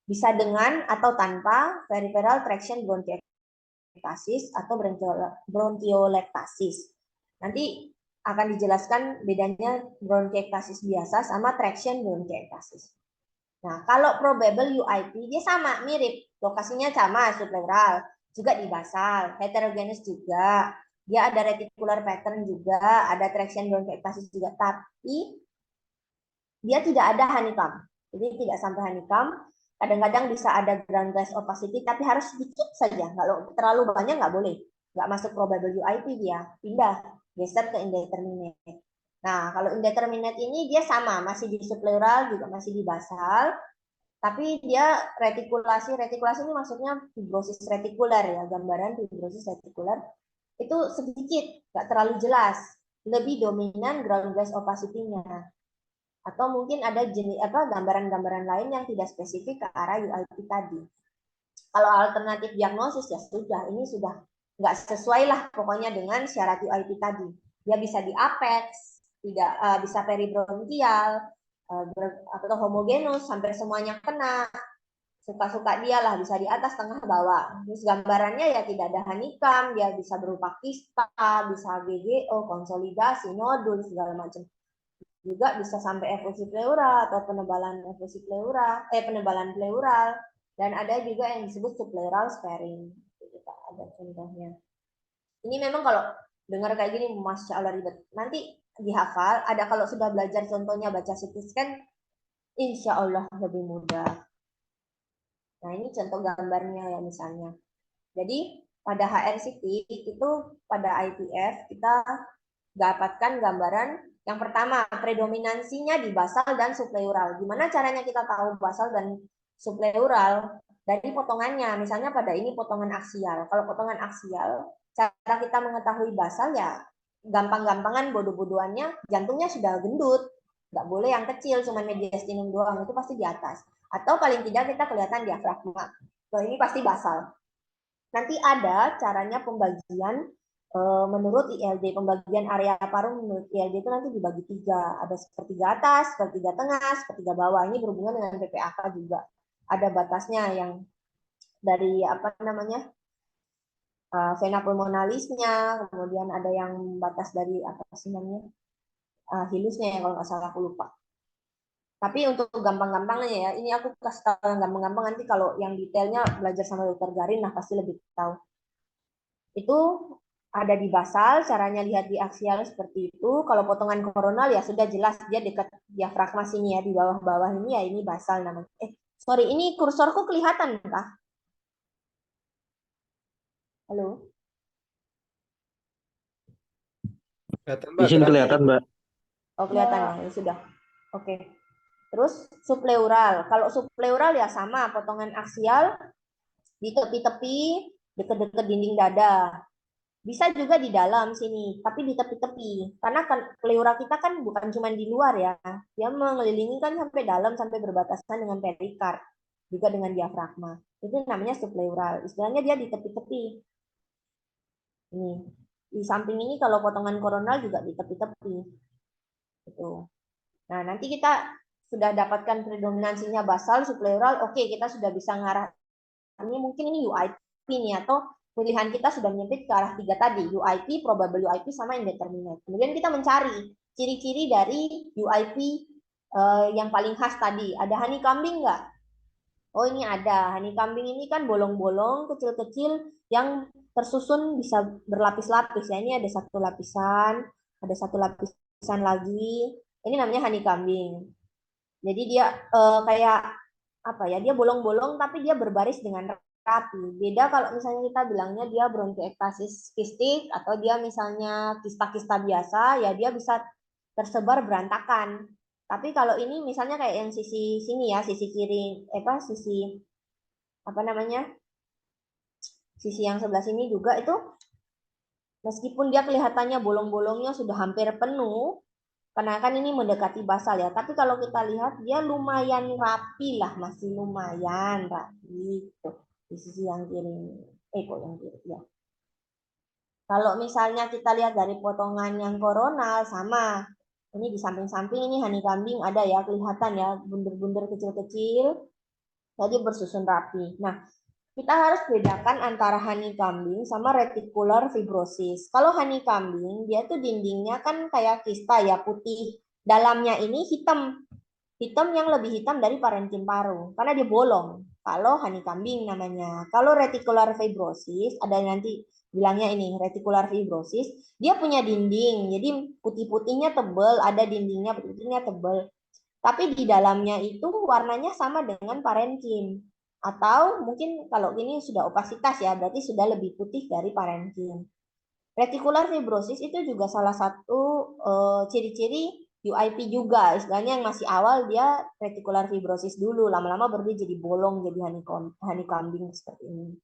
Bisa dengan atau tanpa peripheral traction bronchiectasis atau bronchiolektasis. Nanti akan dijelaskan bedanya bronchiectasis biasa sama traction bronchiectasis. Nah, kalau probable UIP dia sama, mirip. Lokasinya sama, subpleural, juga di basal, heterogenes juga. Dia ada reticular pattern juga, ada traction bronchiectasis juga, tapi dia tidak ada honeycomb. Jadi tidak sampai honeycomb. Kadang-kadang bisa ada ground glass opacity, tapi harus sedikit saja. Kalau terlalu banyak nggak boleh. Nggak masuk probable UIP dia. Pindah, geser ke indeterminate. Nah, kalau indeterminate ini dia sama, masih di subpleural, juga masih di basal. Tapi dia retikulasi ini maksudnya fibrosis retikuler ya, gambaran fibrosis retikuler itu sedikit, nggak terlalu jelas, lebih dominan ground glass opacity-nya. Atau mungkin ada jenis gambaran-gambaran lain yang tidak spesifik ke arah UIP tadi. Kalau alternatif diagnosis ya sudah, ini sudah nggak sesuai lah pokoknya dengan syarat UIP tadi. Dia bisa di apex, tidak bisa peribronchial, atau homogenus, sampai semuanya kena. Suka-suka dia lah, bisa di atas, tengah, bawah. Terus gambarannya ya tidak ada honeycomb, dia bisa berupa kista, bisa GGO, konsolidasi, nodul, segala macam. Juga bisa sampai efusi pleura atau penebalan efusi pleura, penebalan pleural, dan ada juga yang disebut subpleural sparing. Kita ada contohnya. Ini memang kalau dengar kayak gini, masya Allah ribet. Nanti dihafal, ada kalau sudah belajar contohnya baca CT scan, insya Allah lebih mudah. Nah ini contoh gambarnya ya misalnya. Jadi pada HRCT itu pada IPF kita dapatkan gambaran yang pertama, predominansinya di basal dan subpleural. Gimana caranya kita tahu basal dan subpleural? Dari potongannya. Misalnya pada ini potongan aksial. Kalau potongan aksial, cara kita mengetahui basal ya gampang-gampangan, bodoh-bodohannya, jantungnya sudah gendut. Nggak boleh yang kecil, cuma mediastinum doang. Itu pasti di atas. Atau paling tidak kita kelihatan diafragma. Nah, ini pasti basal. Nanti ada caranya pembagian menurut ILD, pembagian area paru menurut ILD itu nanti dibagi 3. Ada sepertiga atas, sepertiga tengah, sepertiga bawah. Ini berhubungan dengan PPAK juga. Ada batasnya yang dari vena pulmonalisnya, kemudian ada yang batas dari hilusnya ya kalau nggak salah, aku lupa. Tapi untuk gampang-gampangnya ya, ini aku kasih tahu yang gampang-gampang, nanti kalau yang detailnya belajar sama dokter Garin, nah pasti lebih tahu. Itu ada di basal, caranya lihat di aksial seperti itu. Kalau potongan koronal ya sudah jelas dia dekat diafragma sini ya, di bawah-bawah ini ya, ini basal namanya. Sorry, ini kursorku kelihatan kah? Halo?
Kelihatan, Mbak.
Izin kelihatan, Mbak.
Oh, kelihatan ya, ini sudah. Oke. Terus subpleural. Kalau subpleural ya sama, potongan aksial di tepi-tepi, dekat-dekat dinding dada. Bisa juga di dalam sini, tapi di tepi-tepi. Karena kan pleura kita kan bukan cuma di luar ya. Dia mengelilingi kan sampai dalam, sampai berbatasan dengan perikard. Juga dengan diafragma. Itu namanya subpleural. Istilahnya dia di tepi-tepi. Ini. Di samping ini kalau potongan koronal juga di tepi-tepi. Gitu. Nah, nanti kita sudah dapatkan predominansinya basal, subpleural. Oke, kita sudah bisa ngarah. Ini mungkin ini UIP nih, atau pilihan kita sudah menyempit ke arah 3 tadi, UIP, probable UIP, sama indeterminate. Kemudian kita mencari ciri-ciri dari UIP yang paling khas tadi. Ada honeycombing nggak? Oh ini ada. Honeycombing ini kan bolong-bolong kecil-kecil yang tersusun bisa berlapis-lapis ya. Ini ada satu lapisan lagi. Ini namanya honeycombing. Jadi dia kayak apa ya? Dia bolong-bolong tapi dia berbaris dengan rapi. Beda kalau misalnya kita bilangnya dia bronchiectasis kistik atau dia misalnya kista-kista biasa, ya dia bisa tersebar berantakan. Tapi kalau ini misalnya kayak yang sisi sini ya, sisi kiri, sisi apa namanya, sisi yang sebelah sini juga itu, meskipun dia kelihatannya bolong-bolongnya sudah hampir penuh, karena kan ini mendekati basal ya. Tapi kalau kita lihat dia lumayan rapi lah, masih lumayan rapi tuh di sisi yang kiri. Kok yang kiri ya. Kalau misalnya kita lihat dari potongan yang koronal sama. Ini di samping-samping ini honeycombing ada ya, kelihatan ya bunder-bunder kecil-kecil. Jadi bersusun rapi. Nah, kita harus bedakan antara honeycombing sama reticular fibrosis. Kalau honeycombing, dia tuh dindingnya kan kayak kista ya, putih. Dalamnya ini hitam. Hitam yang lebih hitam dari parenkim paru. Karena dia bolong. Kalau honeycombing namanya. Kalau reticular fibrosis, ada nanti bilangnya ini, reticular fibrosis, dia punya dinding. Jadi putih-putihnya tebal, ada dindingnya putih-putihnya tebal. Tapi di dalamnya itu warnanya sama dengan parenkim. Atau mungkin kalau ini sudah opasitas ya, berarti sudah lebih putih dari parenkim. Reticular fibrosis itu juga salah satu ciri-ciri UIP juga. Istilahnya yang masih awal dia reticular fibrosis dulu, lama-lama baru dia jadi bolong, jadi honeycombing seperti ini.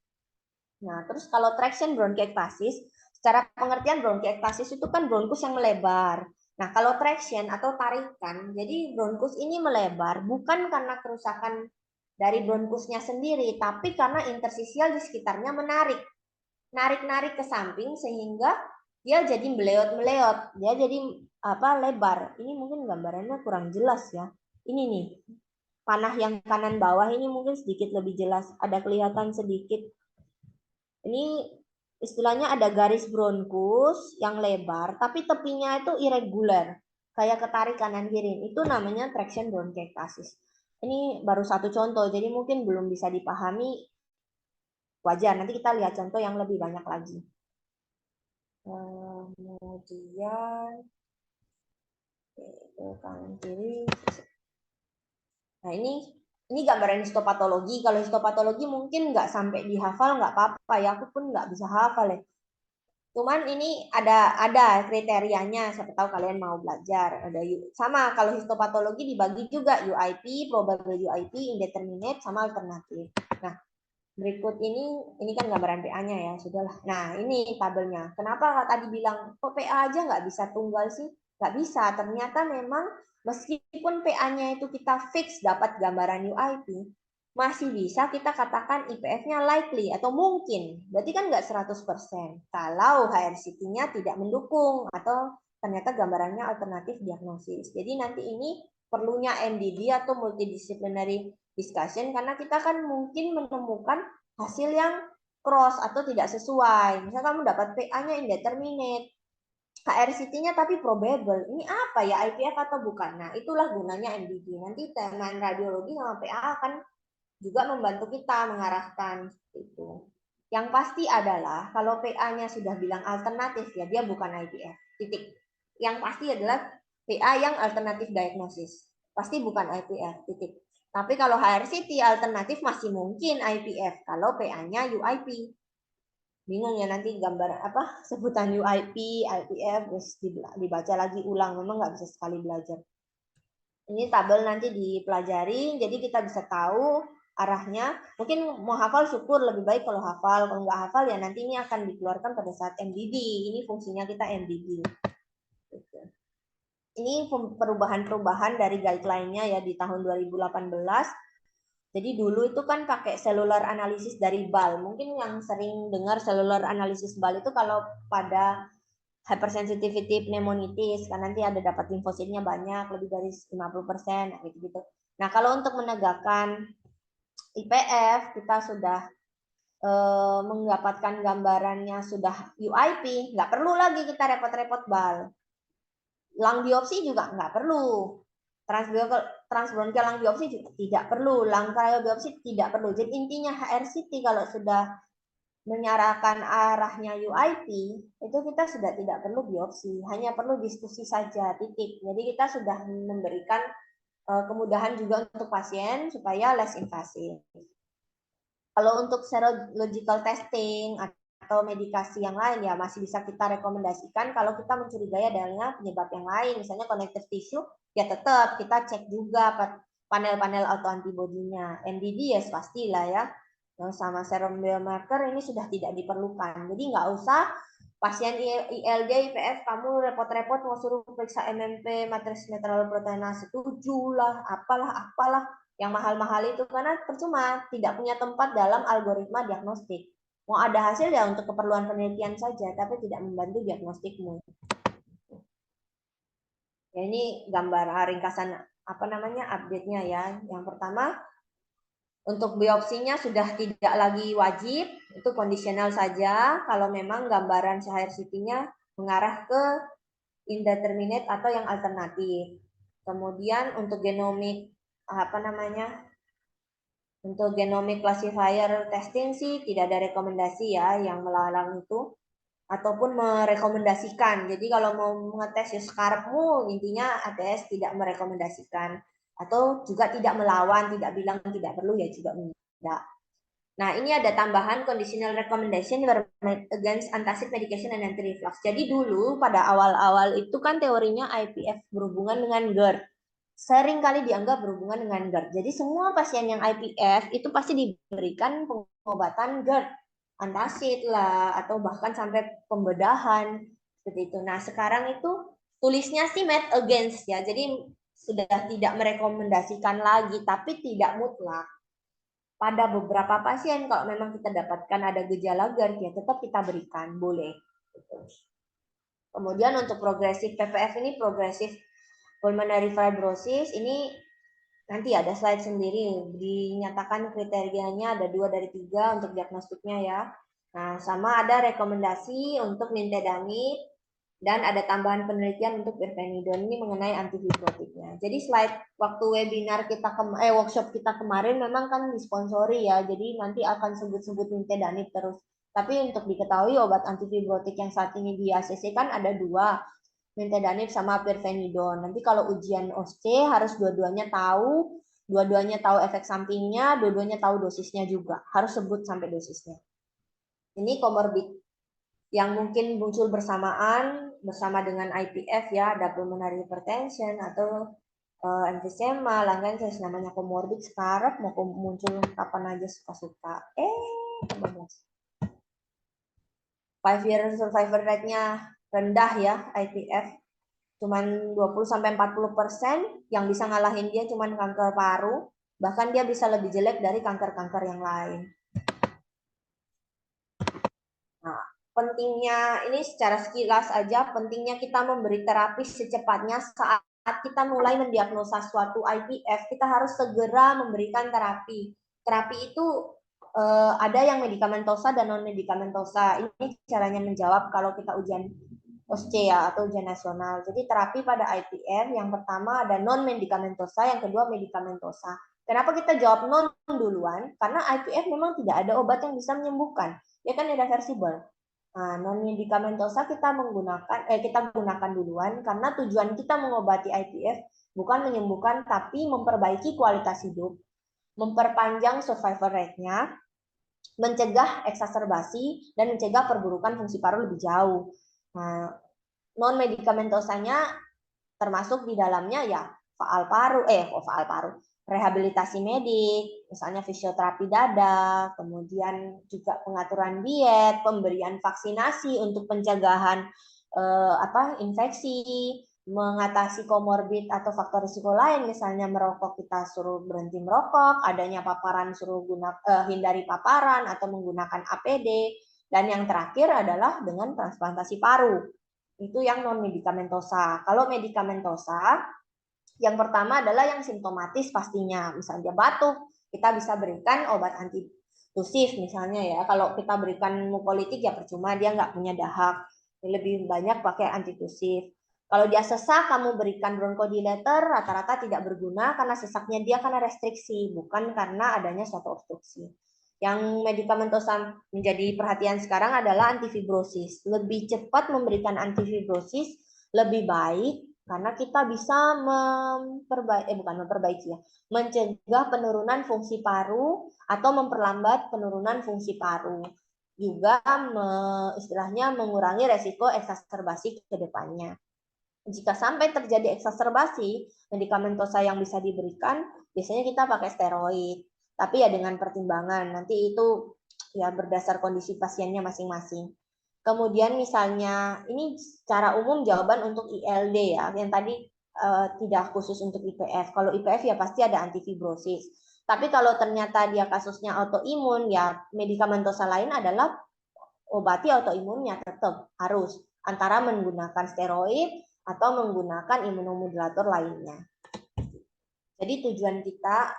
Nah, terus kalau traction bronkiektasis, secara pengertian bronkiektasis itu kan bronkus yang melebar. Nah, kalau traction atau tarikan, jadi bronkus ini melebar bukan karena kerusakan dari bronkusnya sendiri, tapi karena interstisial di sekitarnya menarik. Narik-narik ke samping sehingga dia jadi meleot-meleot. Dia jadi lebar. Ini mungkin gambarannya kurang jelas ya. Ini nih, panah yang kanan bawah ini mungkin sedikit lebih jelas. Ada kelihatan sedikit. Ini istilahnya ada garis bronkus yang lebar, tapi tepinya itu irregular, kayak ketarik kanan kiri. Itu namanya traction bronchiectasis. Ini baru satu contoh, jadi mungkin belum bisa dipahami. Wajar, nanti kita lihat contoh yang lebih banyak lagi. Kemudian kanan kiri. Nah ini gambaran histopatologi. Kalau histopatologi mungkin nggak sampai dihafal, nggak apa-apa ya. Aku pun nggak bisa hafal ya. Cuman ini ada kriterianya, siapa tahu kalian mau belajar. Ada sama kalau histopatologi dibagi juga UIP, probable UIP, indeterminate sama alternatif. Nah, berikut ini kan gambaran PA-nya ya, sudahlah. Nah, ini tabelnya. Kenapa tadi bilang kok PA aja nggak bisa tunggal sih? Nggak bisa. Ternyata memang meskipun PA-nya itu kita fix dapat gambaran UIP, masih bisa kita katakan IPF-nya likely atau mungkin. Berarti kan nggak 100%. Kalau HRCT-nya tidak mendukung atau ternyata gambarannya alternatif diagnosis. Jadi nanti ini perlunya MDD atau multidisciplinary discussion karena kita kan mungkin menemukan hasil yang cross atau tidak sesuai. Misal kamu dapat PA-nya indeterminate, HRCT-nya tapi probable. Ini apa ya, IPF atau bukan? Nah, itulah gunanya MDD. Nanti teman radiologi sama PA akan juga membantu kita mengarahkan itu. Yang pasti adalah kalau PA-nya sudah bilang alternatif ya dia bukan IPF. Titik. Yang pasti adalah PA yang alternatif diagnosis. Pasti bukan IPF. Titik. Tapi kalau HRCT alternatif masih mungkin IPF kalau PA-nya UIP. Bingung ya nanti gambar sebutan UIP, IPF terus dibaca lagi ulang. Memang nggak bisa sekali belajar. Ini tabel nanti dipelajari, jadi kita bisa tahu arahnya. Mungkin mau hafal syukur, lebih baik kalau hafal. Kalau nggak hafal ya nanti ini akan dikeluarkan pada saat MDD. Ini fungsinya kita MDD. Ini perubahan-perubahan dari guideline-nya ya di tahun 2018. Jadi dulu itu kan pakai cellular analysis dari BAL. Mungkin yang sering dengar cellular analysis BAL itu kalau pada hypersensitivity pneumonitis, kan nanti ada dapat limfositnya banyak, lebih dari 50%, gitu-gitu. Nah, kalau untuk menegakkan IPF, kita sudah mendapatkan gambarannya sudah UIP, nggak perlu lagi kita repot-repot BAL. Lung biopsi juga nggak perlu. Transbronchial lung biopsi juga tidak perlu. Lung cryobiopsi tidak perlu. Jadi intinya HRCT kalau sudah menyarahkan arahnya UIP, itu kita sudah tidak perlu biopsi, hanya perlu diskusi saja, titik. Jadi kita sudah memberikan kemudahan juga untuk pasien supaya less invasif. Kalau untuk serological testing atau medikasi yang lain ya masih bisa kita rekomendasikan kalau kita mencurigai adanya penyebab yang lain, misalnya connective tissue, ya tetap kita cek juga panel-panel autoantibodinya. NDD ya pastilah ya, yang sama serum biomarker ini sudah tidak diperlukan. Jadi nggak usah pasien ILD, IPF kamu repot-repot mau suruh periksa MMP, matriks metalloproteinase 7 lah, apalah yang mahal-mahal itu karena percuma, tidak punya tempat dalam algoritma diagnostik. Mau ada hasil ya untuk keperluan penelitian saja, tapi tidak membantu diagnostikmu. Ya, ini gambar ringkasan update-nya ya. Yang pertama, untuk biopsinya sudah tidak lagi wajib, itu kondisional saja kalau memang gambaran CT-nya mengarah ke indeterminate atau yang alternatif. Kemudian untuk genomic untuk genomic classifier testing sih tidak ada rekomendasi ya yang melarang itu ataupun merekomendasikan. Jadi kalau mau mengetes ya sekarangmu intinya ATS tidak merekomendasikan atau juga tidak melawan, tidak bilang tidak perlu ya juga tidak. Nah, ini ada tambahan conditional recommendation against antacid medication and anti-reflux. Jadi dulu pada awal-awal itu kan teorinya IPF berhubungan dengan GERD. Sering kali dianggap berhubungan dengan GERD. Jadi semua pasien yang IPF itu pasti diberikan pengobatan GERD. Antacid lah, atau bahkan sampai pembedahan. Seperti itu. Nah, sekarang itu tulisnya sih med against ya. Jadi sudah tidak merekomendasikan lagi, tapi tidak mutlak. Pada beberapa pasien kalau memang kita dapatkan ada gejala GERD ya tetap kita berikan, boleh. Kemudian untuk progresif PPF ini progresif pulmonary fibrosis ini nanti ada slide sendiri dinyatakan kriterianya ada 2 dari 3 untuk diagnostiknya ya. Nah, sama ada rekomendasi untuk nintedanib dan ada tambahan penelitian untuk pirfenidone ini mengenai antifibrotiknya. Jadi slide waktu webinar kita workshop kita kemarin memang kan disponsori ya. Jadi nanti akan sebut-sebut nintedanib terus. Tapi untuk diketahui obat antifibrotik yang saat ini di ACC kan ada 2, nintedanib sama pirfenidone. Nanti kalau ujian OSCE harus dua-duanya tahu efek sampingnya, dua-duanya tahu dosisnya juga. Harus sebut sampai dosisnya. Ini komorbid yang mungkin muncul bersamaan bersama dengan IPF ya, ada pulmonary hypertension atau emphysema, langganan namanya komorbid sekarang mau muncul kapan aja suka-suka. 5-year survivor rate-nya rendah ya IPF. Cuman 20-40%, yang bisa ngalahin dia cuman kanker paru, bahkan dia bisa lebih jelek dari kanker-kanker yang lain. Nah, pentingnya ini secara sekilas aja, pentingnya kita memberi terapi secepatnya saat kita mulai mendiagnosa suatu IPF, kita harus segera memberikan terapi. Terapi itu ada yang medikamentosa dan non medikamentosa. Ini caranya menjawab kalau kita ujian OSCE ya, atau ujian nasional. Jadi terapi pada IPF yang pertama ada non medikamentosa, yang kedua medikamentosa. Kenapa kita jawab non duluan? Karena IPF memang tidak ada obat yang bisa menyembuhkan. Ya kan irreversible. Nah, non medikamentosa kita gunakan duluan karena tujuan kita mengobati IPF bukan menyembuhkan tapi memperbaiki kualitas hidup, memperpanjang survival rate-nya, mencegah eksaserbasi dan mencegah perburukan fungsi paru lebih jauh. Nah, non medikamentosanya termasuk di dalamnya ya faal paru, rehabilitasi medik, misalnya fisioterapi dada, kemudian juga pengaturan diet, pemberian vaksinasi untuk pencegahan infeksi, mengatasi komorbid atau faktor risiko lain, misalnya merokok kita suruh berhenti merokok, adanya paparan suruh hindari paparan atau menggunakan APD, dan yang terakhir adalah dengan transplantasi paru. Itu yang non medikamentosa. Kalau medikamentosa, yang pertama adalah yang simptomatis pastinya, misalnya batuk, kita bisa berikan obat antitusif misalnya ya. Kalau kita berikan mukolytik ya percuma, dia nggak punya dahak. Lebih banyak pakai antitusif. Kalau dia sesak, kamu berikan bronchodilator, rata-rata tidak berguna karena sesaknya dia karena restriksi, bukan karena adanya suatu obstruksi. Yang medikamentosa menjadi perhatian sekarang adalah antifibrosis. Lebih cepat memberikan antifibrosis lebih baik karena kita bisa mencegah penurunan fungsi paru atau memperlambat penurunan fungsi paru. juga istilahnya mengurangi resiko eksaserbasi ke depannya. Jika sampai terjadi eksaserbasi, medikamentosa yang bisa diberikan biasanya kita pakai steroid, tapi ya dengan pertimbangan. Nanti itu ya berdasar kondisi pasiennya masing-masing. Kemudian misalnya ini secara umum jawaban untuk ILD ya, yang tadi tidak khusus untuk IPF. Kalau IPF ya pasti ada antifibrosis. Tapi kalau ternyata dia kasusnya autoimun, ya medikamentosa lain adalah obati autoimunnya tetap harus antara menggunakan steroid atau menggunakan imunomodulator lainnya. Jadi tujuan kita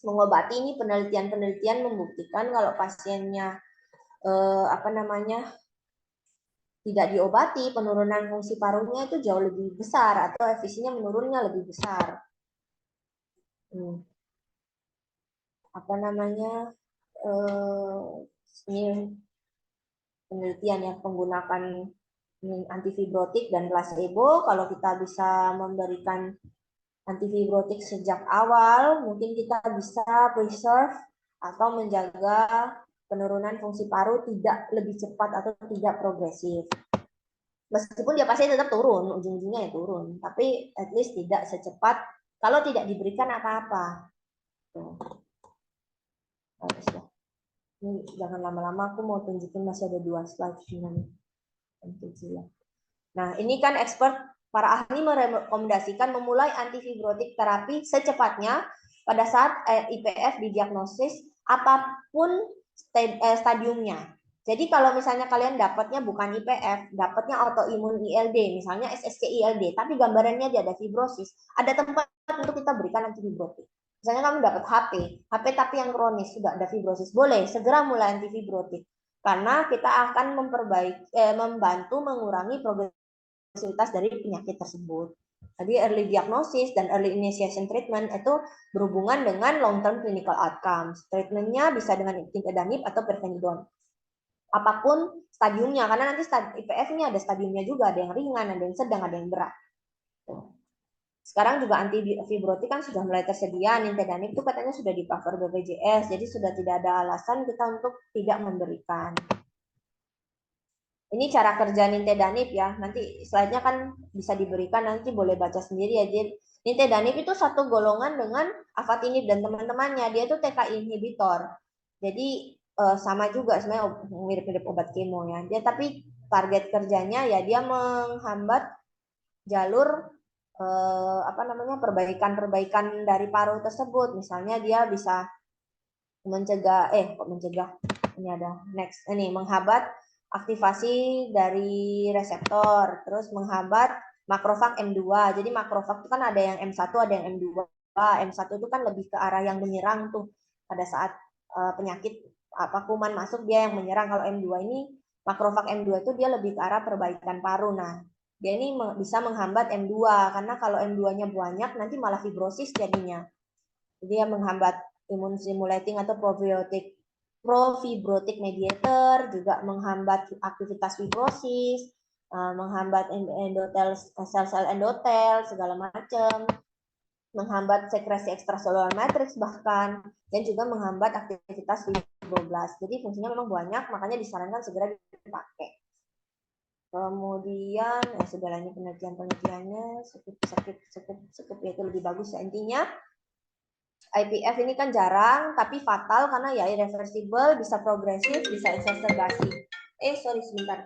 mengobati ini penelitian-penelitian membuktikan kalau pasiennya tidak diobati, penurunan fungsi parunya itu jauh lebih besar atau efisiennya menurunnya lebih besar. Ini penelitian yang menggunakan antifibrotik dan placebo. Kalau kita bisa memberikan antifibrotik sejak awal, mungkin kita bisa preserve atau menjaga penurunan fungsi paru tidak lebih cepat atau tidak progresif. Meskipun dia pasti tetap turun, ujung-ujungnya ya turun, tapi at least tidak secepat kalau tidak diberikan apa-apa. Ini jangan lama-lama, aku mau tunjukin masih ada 2 slide sebenarnya. Nah, ini kan expert para ahli merekomendasikan memulai antifibrotik terapi secepatnya pada saat IPF didiagnosis apapun stadiumnya. Jadi kalau misalnya kalian dapatnya bukan IPF, dapatnya autoimun ILD, misalnya SSC ILD, tapi gambarannya dia ada fibrosis, ada tempat untuk kita berikan antifibrotik. Misalnya kamu dapat HP tapi yang kronis sudah ada fibrosis, boleh segera mulai antifibrotik karena kita akan membantu mengurangi progresivitas dari penyakit tersebut. Jadi early diagnosis dan early initiation treatment itu berhubungan dengan long term clinical outcomes. Treatmentnya bisa dengan nintedanib atau pirfenidone. Apapun stadiumnya, karena nanti IPF ini ada stadiumnya juga, ada yang ringan, ada yang sedang, ada yang berat. Sekarang juga antifibrotik kan sudah mulai tersedia, nintedanib itu katanya sudah di cover BPJS, jadi sudah tidak ada alasan kita untuk tidak memberikan. Ini cara kerja nintedanib ya, nanti slide-nya kan bisa diberikan, nanti boleh baca sendiri ya. Jadi nintedanib itu satu golongan dengan afatinib dan teman-temannya, dia itu TKI inhibitor. Jadi sama juga sebenarnya mirip-mirip obat kemo ya. Dia tapi target kerjanya ya dia menghambat jalur perbaikan dari paru tersebut. Misalnya dia bisa mencegah ini ada next ini menghambat aktivasi dari reseptor, terus menghambat makrofag M2. Jadi makrofag itu kan ada yang M1, ada yang M2. M1 itu kan lebih ke arah yang menyerang tuh pada saat penyakit kuman masuk dia yang menyerang. Kalau M2 ini makrofag M2 itu dia lebih ke arah perbaikan paru. Nah, dia ini bisa menghambat M2 karena kalau M2-nya banyak nanti malah fibrosis jadinya. Jadi dia menghambat imun stimulating atau profibrotic mediator, juga menghambat aktivitas fibrosis, menghambat endotel, sel-sel endotel segala macam, menghambat sekresi ekstraselular matrix bahkan, dan juga menghambat aktivitas fibroblast. Jadi fungsinya memang banyak, makanya disarankan segera dipakai. Kemudian sudah lanjut penelitiannya, skip ya, itu lebih bagus ya. Intinya IPF ini kan jarang tapi fatal karena ya irreversible, bisa progresif, bisa exacerbasi. Sorry sebentar.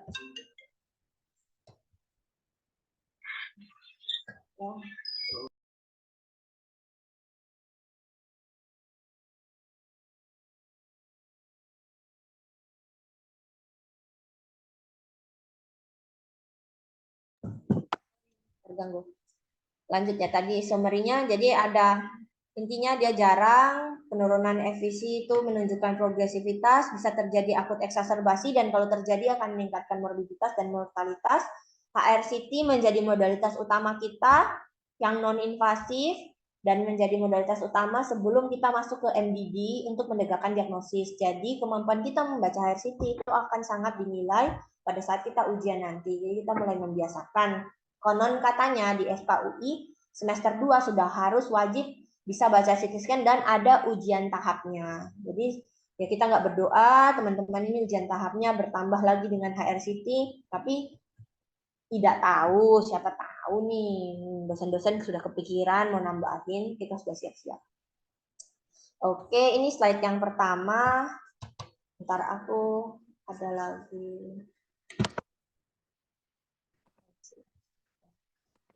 Ya. Terganggu. Lanjut ya, tadi summary-nya, jadi ada intinya dia jarang, penurunan efisi itu menunjukkan progresivitas, bisa terjadi akut eksaserbasi, dan kalau terjadi akan meningkatkan morbiditas dan mortalitas. HRCT menjadi modalitas utama kita yang non-invasif dan menjadi modalitas utama sebelum kita masuk ke MDD untuk menegakkan diagnosis. Jadi kemampuan kita membaca HRCT itu akan sangat dinilai pada saat kita ujian nanti. Jadi kita mulai membiasakan. Konon katanya di FKUI semester 2 sudah harus wajib bisa baca CT scan dan ada ujian tahapnya. Jadi Ya kita nggak berdoa, teman-teman ini ujian tahapnya bertambah lagi dengan HRCT, tapi tidak tahu, siapa tahu nih dosen-dosen sudah kepikiran mau nambahin, kita sudah siap-siap. Oke, ini slide yang pertama. Ntar aku ada lagi.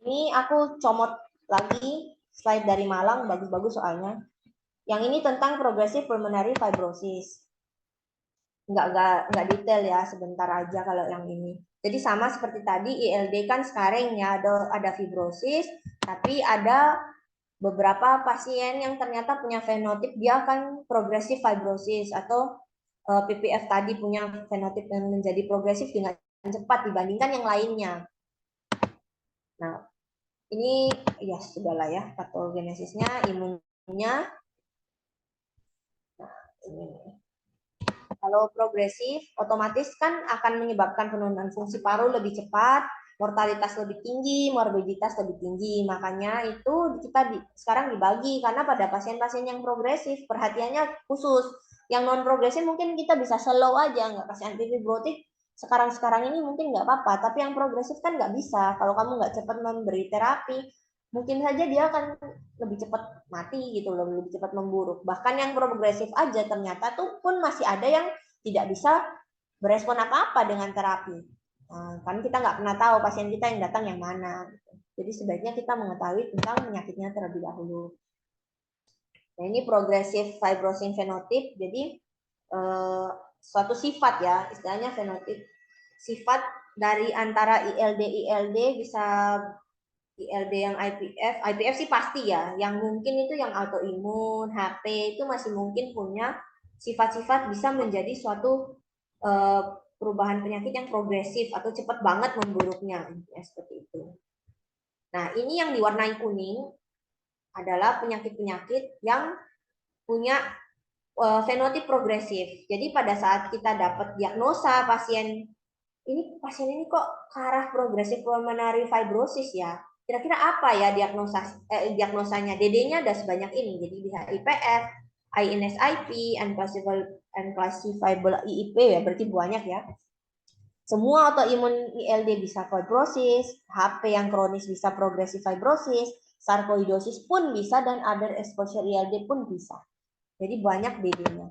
Ini aku comot lagi slide dari Malang, bagus-bagus soalnya. Yang ini tentang progressive pulmonary fibrosis. Nggak detail ya, sebentar aja kalau yang ini. Jadi sama seperti tadi, ILD kan sekarang ya ada fibrosis, tapi ada beberapa pasien yang ternyata punya fenotip dia akan progressive fibrosis atau PPF tadi punya fenotip yang menjadi progresif dengan cepat dibandingkan yang lainnya. Nah, ini ya sudahlah ya, patogenesisnya, imunnya. Nah, ini. Kalau progresif, otomatis kan akan menyebabkan penurunan fungsi paru lebih cepat, mortalitas lebih tinggi, morbiditas lebih tinggi. Makanya itu kita sekarang dibagi, karena pada pasien-pasien yang progresif, perhatiannya khusus. Yang non-progresif mungkin kita bisa slow aja, nggak kasih antifibrotik, sekarang-sekarang ini mungkin nggak apa-apa, tapi yang progresif kan nggak bisa. Kalau kamu nggak cepat memberi terapi, mungkin saja dia akan lebih cepat mati gitu loh, lebih cepat memburuk. Bahkan yang progresif aja ternyata tuh pun masih ada yang tidak bisa berespon apa-apa dengan terapi. Nah, kan kita nggak pernah tahu pasien kita yang datang yang mana. Jadi sebaiknya kita mengetahui tentang penyakitnya terlebih dahulu. Nah, ini progresif fibrosis fenotip. Jadi suatu sifat ya, istilahnya fenotip. Sifat dari antara ILD bisa ILD yang IPF sih pasti ya. Yang mungkin itu yang autoimun, HP itu masih mungkin punya sifat-sifat bisa menjadi suatu perubahan penyakit yang progresif atau cepat banget memburuknya, ya, seperti itu. Nah, ini yang diwarnai kuning adalah penyakit-penyakit yang punya fenotip progresif. Jadi pada saat kita dapat diagnosa pasien ini kok ke arah progresif pulmonary fibrosis ya. Kira-kira apa ya diagnosanya? DD-nya ada sebanyak ini. Jadi bisa IPF, INSIP, unclassifiable IIP ya, berarti banyak ya. Semua autoimun ILD bisa fibrosis, HP yang kronis bisa progresif fibrosis, sarkoidosis pun bisa, dan other exposure ILD pun bisa. Jadi banyak DD-nya.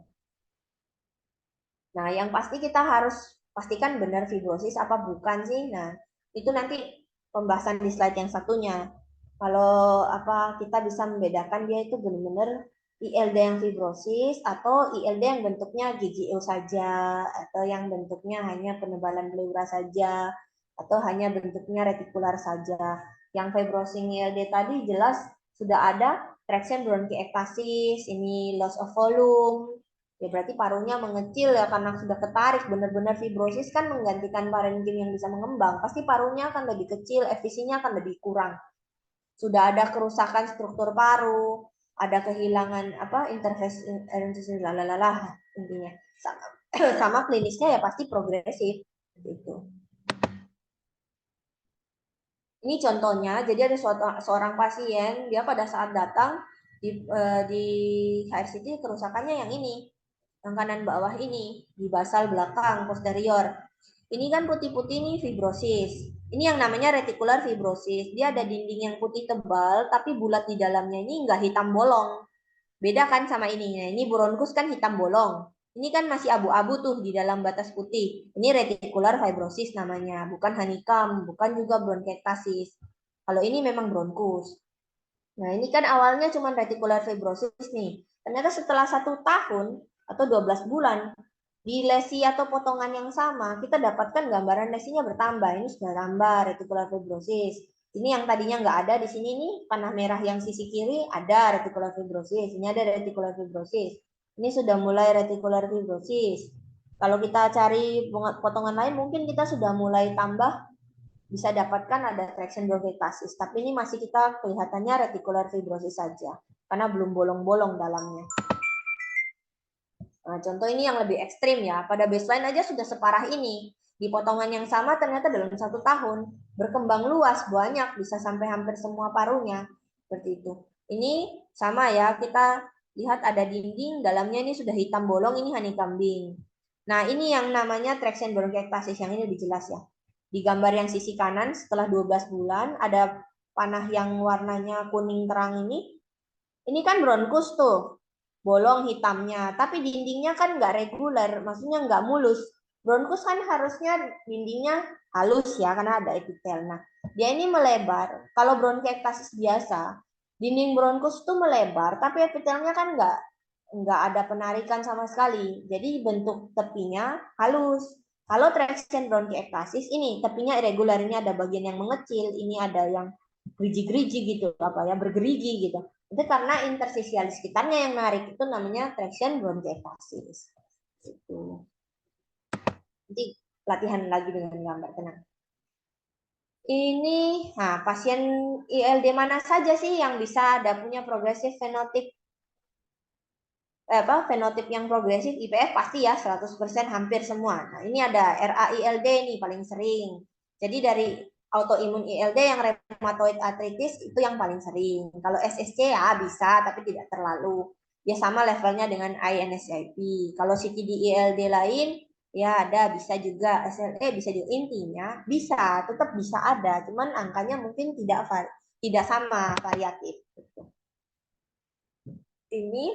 Nah, yang pasti kita harus pastikan benar fibrosis apa bukan sih. Nah, itu nanti pembahasan di slide yang satunya. Kalau kita bisa membedakan dia itu benar-benar ILD yang fibrosis atau ILD yang bentuknya GGO saja, atau yang bentuknya hanya penebalan pleura saja, atau hanya bentuknya retikular saja. Yang fibrosis ILD tadi jelas sudah ada traction bronchiectasis, ini loss of volume, ya berarti parunya mengecil ya karena sudah ketarik. Benar-benar fibrosis kan menggantikan parenkim yang bisa mengembang, pasti parunya akan lebih kecil, efisiennya akan lebih kurang. Sudah ada kerusakan struktur paru, ada kehilangan intervensi lalalalah intinya. Sama klinisnya ya pasti progresif gitu. Ini contohnya, jadi ada seorang pasien, dia pada saat datang di HRCT kerusakannya yang ini, yang kanan bawah ini, di basal belakang posterior. Ini kan putih-putih nih fibrosis. Ini yang namanya retikular fibrosis. Dia ada dinding yang putih tebal, tapi bulat di dalamnya ini nggak hitam bolong. Beda kan sama ini. Nah, ini bronkus kan hitam bolong. Ini kan masih abu-abu tuh di dalam batas putih. Ini retikular fibrosis namanya, bukan honeycomb, bukan juga bronkiectasis. Kalau ini memang bronkus. Nah, ini kan awalnya cuma retikular fibrosis nih. Ternyata setelah 1 tahun atau 12 bulan, di lesi atau potongan yang sama, kita dapatkan gambaran lesinya bertambah. Ini sudah tambah retikular fibrosis. Ini yang tadinya nggak ada di sini nih, panah merah yang sisi kiri ada retikular fibrosis. Ini ada retikular fibrosis. Ini sudah mulai retikular fibrosis. Kalau kita cari potongan lain, mungkin kita sudah mulai tambah, bisa dapatkan ada traction bronchiectasis. Tapi ini masih kita kelihatannya retikular fibrosis saja, karena belum bolong-bolong dalamnya. Nah, contoh ini yang lebih ekstrim ya. Pada baseline aja sudah separah ini. Di potongan yang sama ternyata dalam 1 tahun berkembang luas, banyak, bisa sampai hampir semua parunya. Seperti itu. Ini sama ya, kita Lihat ada dinding, dalamnya ini sudah hitam bolong, ini honeycombing. Nah, ini yang namanya traction bronchiectasis, yang ini lebih jelas ya. Di gambar yang sisi kanan setelah 12 bulan, ada panah yang warnanya kuning terang ini kan bronkus tuh, bolong hitamnya, tapi dindingnya kan nggak reguler, maksudnya nggak mulus. Bronkus kan harusnya dindingnya halus ya, karena ada epitel. Nah, dia ini melebar. Kalau bronkiektasis biasa, dinding bronkus tuh melebar, tapi epitelnya kan nggak ada penarikan sama sekali. Jadi bentuk tepinya halus. Kalau traction bronkiektasis ini tepinya irregular, ini ada bagian yang mengecil, ini ada yang gerigi-gerigi gitu, apa ya, bergerigi gitu. Itu karena interstisial di sekitarnya yang narik, itu namanya traction bronchiectasis. Itu. Nanti latihan lagi dengan gambar, tenang. Ini, nah pasien ILD mana saja sih yang bisa ada punya progresif fenotip fenotip yang progresif IPF pasti ya 100% hampir semua. Nah, ini ada RAILD nih paling sering. Jadi dari autoimun ILD yang rheumatoid arthritis itu yang paling sering. Kalau SSC ya bisa tapi tidak terlalu. Ya sama levelnya dengan INSIP. Kalau CTD ILD lain ya ada bisa juga SLE bisa juga, intinya bisa tetap bisa ada, cuman angkanya mungkin tidak sama variatif. Ini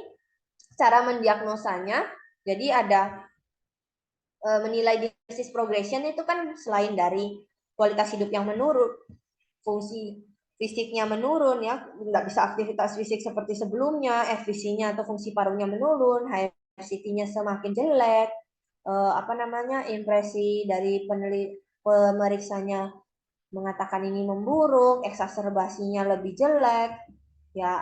cara mendiagnosanya, jadi ada menilai disease progression itu kan selain dari kualitas hidup yang menurun, fungsi fisiknya menurun ya, nggak bisa aktivitas fisik seperti sebelumnya, FVC-nya atau fungsi parunya menurun, HRCT-nya semakin jelek, impresi dari pemeriksanya mengatakan ini memburuk, eksaserbasinya lebih jelek, ya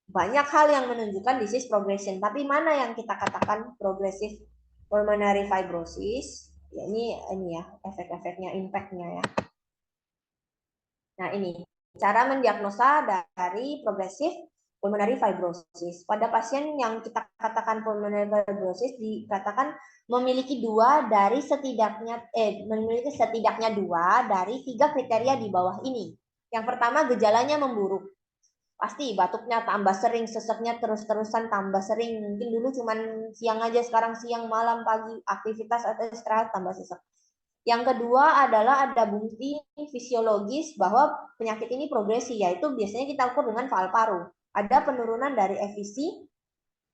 banyak hal yang menunjukkan disease progression. Tapi mana yang kita katakan progressive pulmonary fibrosis? Ya ini ya efek-efeknya, impact-nya ya. Nah ini cara mendiagnosa dari progressive pulmonary fibrosis. Pada pasien yang kita katakan pulmonary fibrosis dikatakan memiliki memiliki setidaknya 2 dari 3 kriteria di bawah ini. Yang pertama gejalanya memburuk. Pasti batuknya tambah sering, seseknya terus-terusan tambah sering. Mungkin dulu cuman siang aja, sekarang siang, malam, pagi, aktivitas atau istirahat tambah sesek. Yang kedua adalah ada bukti fisiologis bahwa penyakit ini progresi, yaitu biasanya kita ukur dengan fal paru. Ada penurunan dari FVC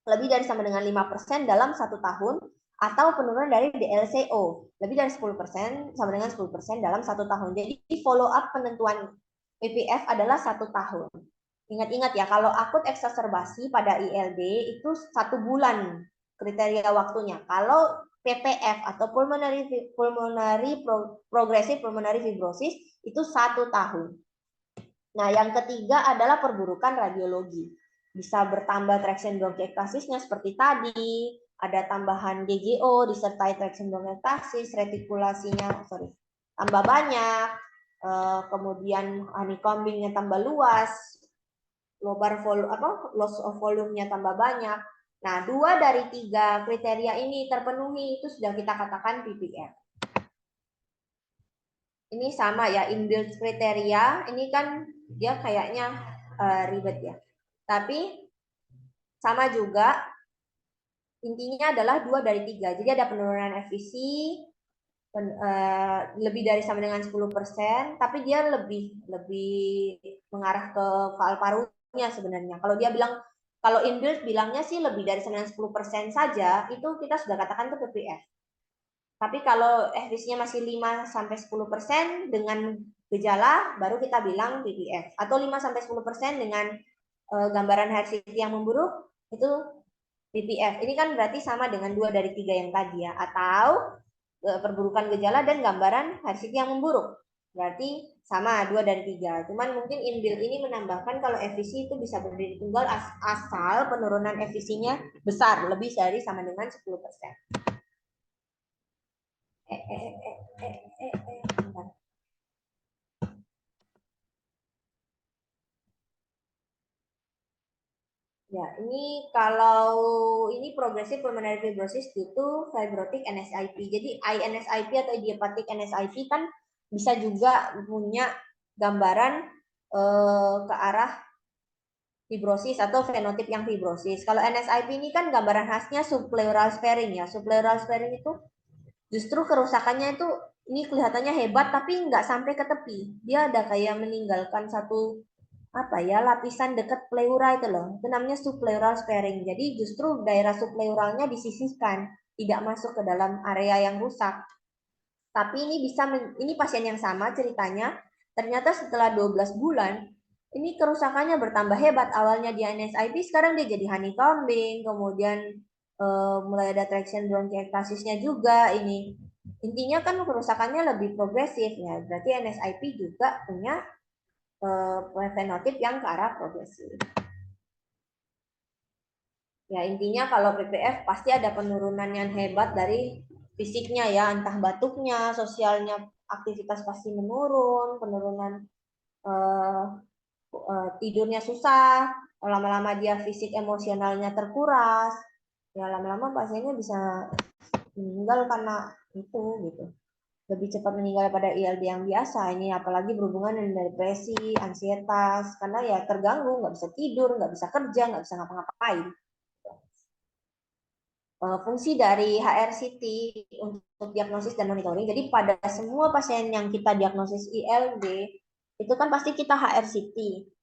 lebih dari sama dengan 5% dalam 1 tahun, atau penurunan dari DLCO lebih dari 10% sama dengan 10% dalam 1 tahun. Jadi follow up penentuan PPF adalah 1 tahun. Ingat-ingat ya, kalau akut eksaserbasi pada ILD itu 1 bulan kriteria waktunya. Kalau PPF atau progressive pulmonary fibrosis itu 1 tahun. Nah, yang ketiga adalah perburukan radiologi. Bisa bertambah traction bronchiectasisnya seperti tadi, ada tambahan GGO disertai traction bronchiectasis, retikulasinya tambah banyak, kemudian honeycombingnya tambah luas, loss of volume-nya tambah banyak. Nah, 2 dari 3 kriteria ini terpenuhi, itu sudah kita katakan PPF. Ini sama ya, inbuilt kriteria, ini kan dia kayaknya ribet ya. Tapi sama juga, intinya adalah 2 dari 3. Jadi ada penurunan FVC, lebih dari sama dengan 10%, tapi dia lebih mengarah ke fal parunya sebenarnya. Kalau dia bilang, kalau inbuilt bilangnya sih lebih dari sama dengan 10% saja, itu kita sudah katakan itu PPF. Tapi kalau FVC-nya masih 5-10% dengan gejala, baru kita bilang PPF. Atau 5-10% dengan gambaran HRCT yang memburuk, itu PPF. Ini kan berarti sama dengan 2 dari 3 yang tadi ya. Atau perburukan gejala dan gambaran HRCT yang memburuk. Berarti sama 2 dari 3. Cuman mungkin inbuilt ini menambahkan kalau FVC itu bisa berdiri tunggal asal penurunan FVC-nya besar, lebih dari sama dengan 10%. Ya, ini kalau ini progresif pulmonary fibrosis itu fibrotic NSIP. Jadi INSIP atau idiopathic NSIP kan bisa juga punya gambaran ke arah fibrosis atau fenotip yang fibrosis. Kalau NSIP ini kan gambaran khasnya subpleural sparing ya. Subpleural sparing itu justru kerusakannya itu ini kelihatannya hebat tapi nggak sampai ke tepi. Dia ada kayak meninggalkan satu apa ya lapisan dekat pleura itu loh. Itu namanya subpleural sparing. Jadi justru daerah subpleuralnya disisihkan, tidak masuk ke dalam area yang rusak. Tapi ini ini pasien yang sama ceritanya. Ternyata setelah 12 bulan ini kerusakannya bertambah hebat. Awalnya dia NSIP, sekarang dia jadi honeycombing, kemudian mulai ada traction bronchiectasisnya juga. Ini intinya kan kerusakannya lebih progresif ya. Berarti NSIP juga punya fenotip yang ke arah progresif. Ya intinya kalau PPF pasti ada penurunan yang hebat dari fisiknya ya, entah batuknya, sosialnya, aktivitas pasti menurun, penurunan tidurnya susah, lama-lama dia fisik emosionalnya terkuras, ya lama-lama pasiennya bisa meninggal karena itu gitu. Lebih cepat meninggal pada ILD yang biasa ini, apalagi berhubungan dengan depresi, ansietas, karena ya terganggu, nggak bisa tidur, nggak bisa kerja, nggak bisa ngapa-ngapain. Fungsi dari HRCT untuk diagnosis dan monitoring. Jadi pada semua pasien yang kita diagnosis ILD itu kan pasti kita HRCT.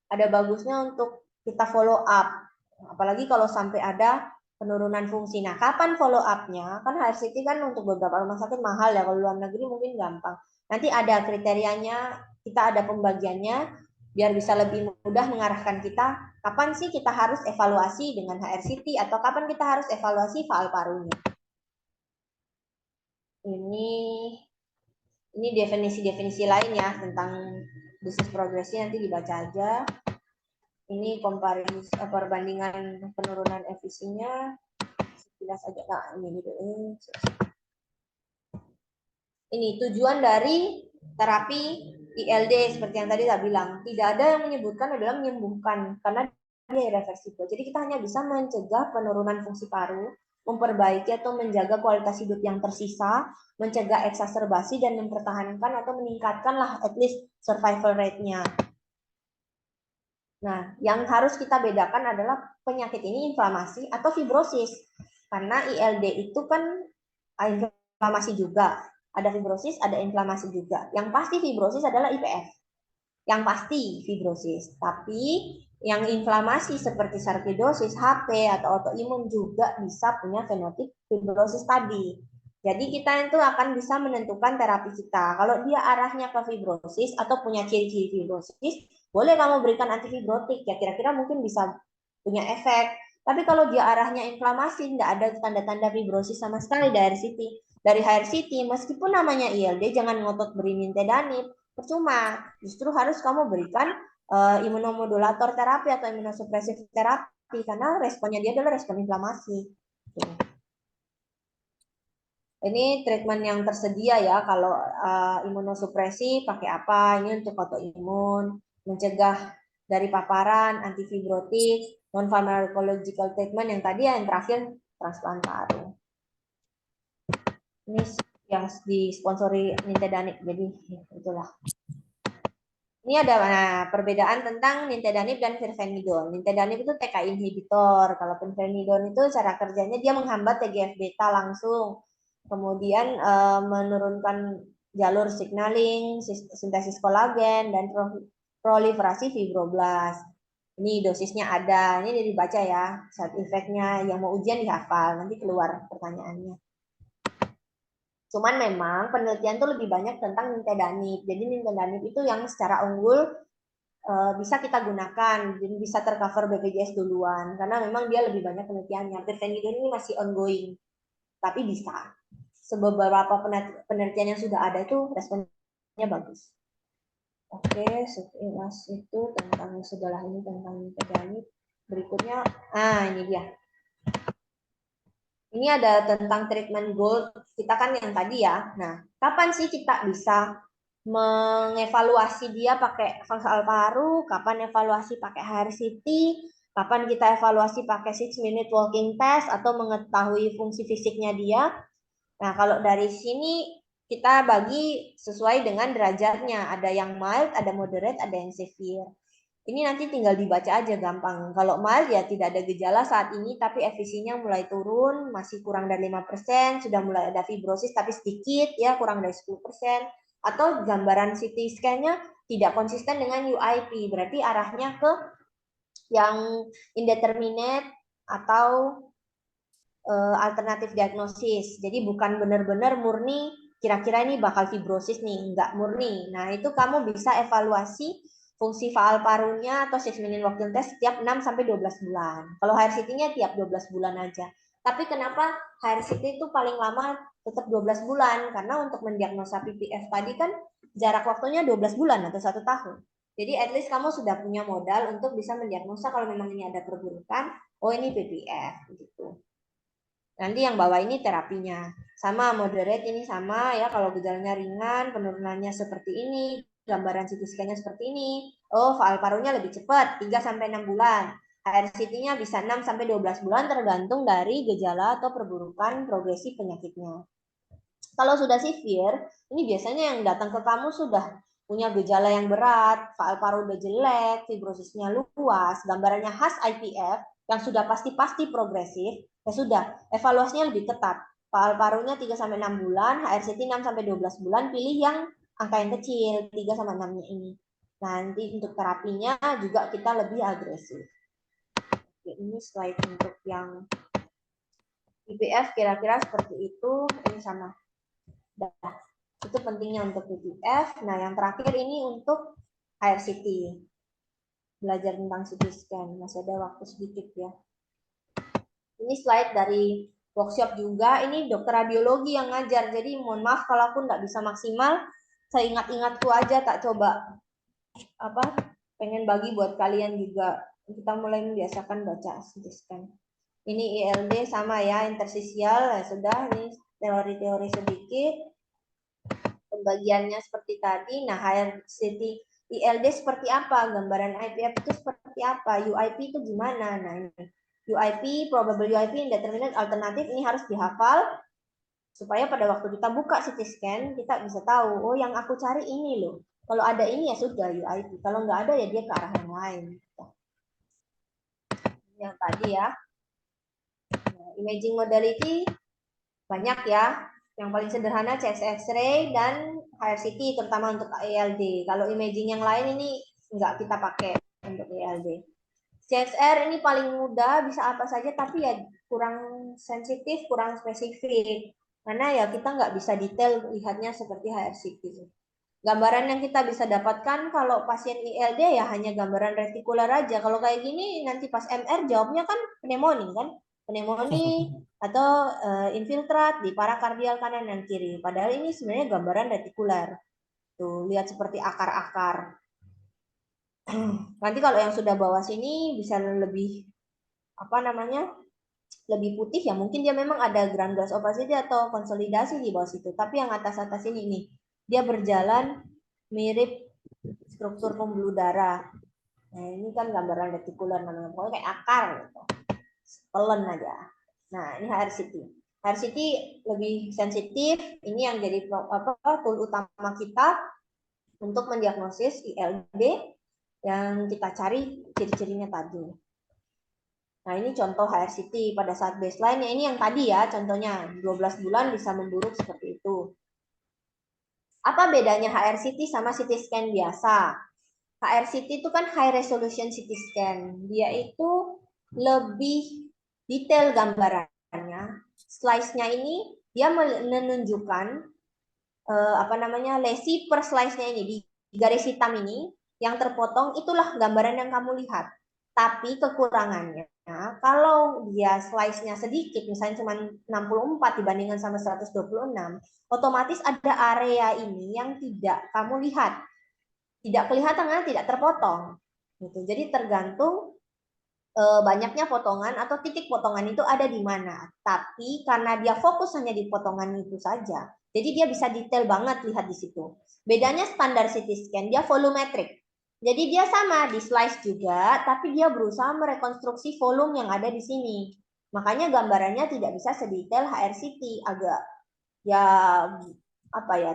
Ada bagusnya untuk kita follow up. Apalagi kalau sampai ada penurunan fungsi. Nah, kapan follow up-nya? Kan HRCT kan untuk beberapa rumah sakit mahal ya. Kalau luar negeri mungkin gampang. Nanti ada kriterianya, kita ada pembagiannya biar bisa lebih mudah mengarahkan kita kapan sih kita harus evaluasi dengan HRCT atau kapan kita harus evaluasi faal parunya. Ini definisi-definisi lain ya tentang disease progresi, nanti dibaca aja. Ini perbandingan penurunan efisiennya sekilas aja. Nah, ini gitu. Ini tujuan dari terapi ILD seperti yang tadi saya bilang, tidak ada yang menyebutkan adalah menyembuhkan karena dia irreversibel. Jadi kita hanya bisa mencegah penurunan fungsi paru, memperbaiki atau menjaga kualitas hidup yang tersisa, mencegah eksaserbasi dan mempertahankan atau meningkatkanlah at least survival rate-nya. Nah, yang harus kita bedakan adalah penyakit ini inflamasi atau fibrosis. Karena ILD itu kan inflamasi juga. Ada fibrosis, ada inflamasi juga. Yang pasti fibrosis adalah IPF. Yang pasti fibrosis. Tapi yang inflamasi seperti sarkoidosis, HP, atau autoimun juga bisa punya fenotip fibrosis tadi. Jadi kita itu akan bisa menentukan terapi kita. Kalau dia arahnya ke fibrosis atau punya ciri-ciri fibrosis, boleh kamu berikan antifibrotik. Ya kira-kira mungkin bisa punya efek. Tapi kalau dia arahnya inflamasi, tidak ada tanda-tanda fibrosis sama sekali dari HRCT. Dari HRCT, meskipun namanya ILD, jangan ngotot beri nintedanib. Percuma, justru harus kamu berikan imunomodulator terapi atau imunosupresif terapi karena responnya dia adalah respon inflamasi. Ini treatment yang tersedia ya. Kalau imunosupresi pakai apa? Ini untuk autoimun, mencegah dari paparan, antifibrotik, non pharmacological treatment yang tadi yang terakhir transplant paru. Ini yang disponsori nintedanib, jadi itulah. Ini ada perbedaan tentang nintedanib dan pirfenidone. Nintedanib itu TK inhibitor. Kalau pirfenidone itu cara kerjanya dia menghambat TGF beta langsung. Kemudian menurunkan jalur signaling, sintesis kolagen, dan proliferasi fibroblast. Ini dosisnya ada. Ini dibaca ya. Side effect-nya yang mau ujian dihafal. Nanti keluar pertanyaannya. Cuman memang penelitian itu lebih banyak tentang nintedanib. Jadi nintedanib itu yang secara unggul bisa kita gunakan, jadi bisa tercover BPJS duluan. Karena memang dia lebih banyak penelitiannya. Pirfenidone ini masih ongoing, tapi bisa. Beberapa penelitian yang sudah ada itu responnya bagus. Oke, sekilas itu tentang setelah ini tentang nintedanib. Berikutnya, ini dia. Ini ada tentang treatment goal kita kan yang tadi ya. Nah, kapan sih kita bisa mengevaluasi dia pakai faal paru, kapan evaluasi pakai HRCT, kapan kita evaluasi pakai 6-minute walking test atau mengetahui fungsi fisiknya dia. Nah, kalau dari sini kita bagi sesuai dengan derajatnya. Ada yang mild, ada moderate, ada yang severe. Ini nanti tinggal dibaca aja gampang. Kalau mild ya tidak ada gejala saat ini, tapi efisiennya mulai turun, masih kurang dari 5%, sudah mulai ada fibrosis tapi sedikit ya, kurang dari 10%. Atau gambaran CT scan-nya tidak konsisten dengan UIP, berarti arahnya ke yang indeterminate atau alternatif diagnosis. Jadi bukan benar-benar murni kira-kira ini bakal fibrosis nih, enggak murni. Nah, itu kamu bisa evaluasi fungsi faal parunya atau 6-minute walk test setiap 6 sampai 12 bulan. Kalau HRCT-nya tiap 12 bulan aja. Tapi kenapa HRCT itu paling lama tetap 12 bulan? Karena untuk mendiagnosa PPF tadi kan jarak waktunya 12 bulan atau 1 tahun. Jadi at least kamu sudah punya modal untuk bisa mendiagnosa kalau memang ini ada perburukan, oh ini PPF gitu. Nanti yang bawah ini terapinya. Sama moderate ini sama ya, kalau gejalanya ringan, penurunannya seperti ini, gambaran CT scan-nya seperti ini. Oh, faal parunya lebih cepat, 3 sampai 6 bulan. HRCT-nya bisa 6 sampai 12 bulan tergantung dari gejala atau perburukan progresi penyakitnya. Kalau sudah severe, ini biasanya yang datang ke kamu sudah punya gejala yang berat, faal paru udah jelek, fibrosisnya luas, gambarannya khas IPF, yang sudah pasti-pasti progresif, ya sudah, evaluasinya lebih ketat. Faal parunya 3 sampai 6 bulan, HRCT 6 sampai 12 bulan, pilih yang angka yang kecil, 3 sampai 6-nya ini. Nanti untuk terapinya juga kita lebih agresif. Oke, ini slide untuk yang IPF kira-kira seperti itu, ini sama. Dah, itu pentingnya untuk PPF. Nah, yang terakhir ini untuk HRCT. Belajar tentang CT scan. Masih ada waktu sedikit ya. Ini slide dari workshop juga. Ini dokter radiologi yang ngajar. Jadi mohon maaf kalau aku nggak bisa maksimal. Saya ingat-ingatku aja, tak coba pengen bagi buat kalian juga. Kita mulai membiasakan baca CT scan. Ini ILD sama ya, intersisial. Ya sudah, ini teori-teori sedikit. Pembagiannya seperti tadi. Nah, HRCT ILD seperti apa? Gambaran IPF itu seperti apa? UIP itu gimana? Nah, ini UIP, probable UIP, indeterminate alternatif, ini harus dihafal supaya pada waktu kita buka CT scan, kita bisa tahu, oh yang aku cari ini loh. Kalau ada ini ya sudah UIP. Kalau nggak ada ya dia ke arah yang lain. Yang tadi ya. Nah, imaging modality banyak ya. Yang paling sederhana chest X-ray dan HRCT terutama untuk ELD. Kalau imaging yang lain ini nggak kita pakai untuk ELD. CSR ini paling mudah, bisa apa saja, tapi ya kurang sensitif, kurang spesifik. Karena ya kita nggak bisa detail lihatnya seperti HRCT. Gambaran yang kita bisa dapatkan kalau pasien ILD ya hanya gambaran retikular aja. Kalau kayak gini nanti pas MR jawabnya kan pneumonia kan? Pneumonia atau infiltrat di parakardial kanan dan kiri. Padahal ini sebenarnya gambaran retikular. Tuh, lihat seperti akar-akar. Nanti kalau yang sudah bawah sini bisa lebih lebih putih ya, mungkin dia memang ada granular opacity atau konsolidasi di bawah situ. Tapi yang atas-atas ini nih, dia berjalan mirip struktur pembuluh darah. Nah, ini kan gambaran retikular namanya, pokoknya kayak akar gitu. Pelen aja. Nah, ini HRCT. HRCT lebih sensitif, ini yang jadi tool utama kita untuk mendiagnosis ILD yang kita cari ciri-cirinya tadi. Nah, ini contoh HRCT pada saat baseline. Ini yang tadi ya, contohnya 12 bulan bisa memburuk seperti itu. Apa bedanya HRCT sama CT scan biasa? HRCT itu kan high resolution CT scan. Dia itu lebih detail gambarannya. Slice-nya ini dia menunjukkan lesi per slice-nya ini di garis hitam ini yang terpotong, itulah gambaran yang kamu lihat. Tapi kekurangannya, kalau dia slice-nya sedikit, misalnya cuma 64 dibandingkan sama 126, otomatis ada area ini yang tidak kamu lihat. Tidak kelihatan karena tidak terpotong. Gitu. Jadi tergantung banyaknya potongan atau titik potongan itu ada di mana. Tapi karena dia fokus hanya di potongan itu saja, jadi dia bisa detail banget lihat di situ. Bedanya standar CT scan, dia volumetric. Jadi dia sama di slice juga, tapi dia berusaha merekonstruksi volume yang ada di sini. Makanya gambarannya tidak bisa sedetail HRCT, agak ya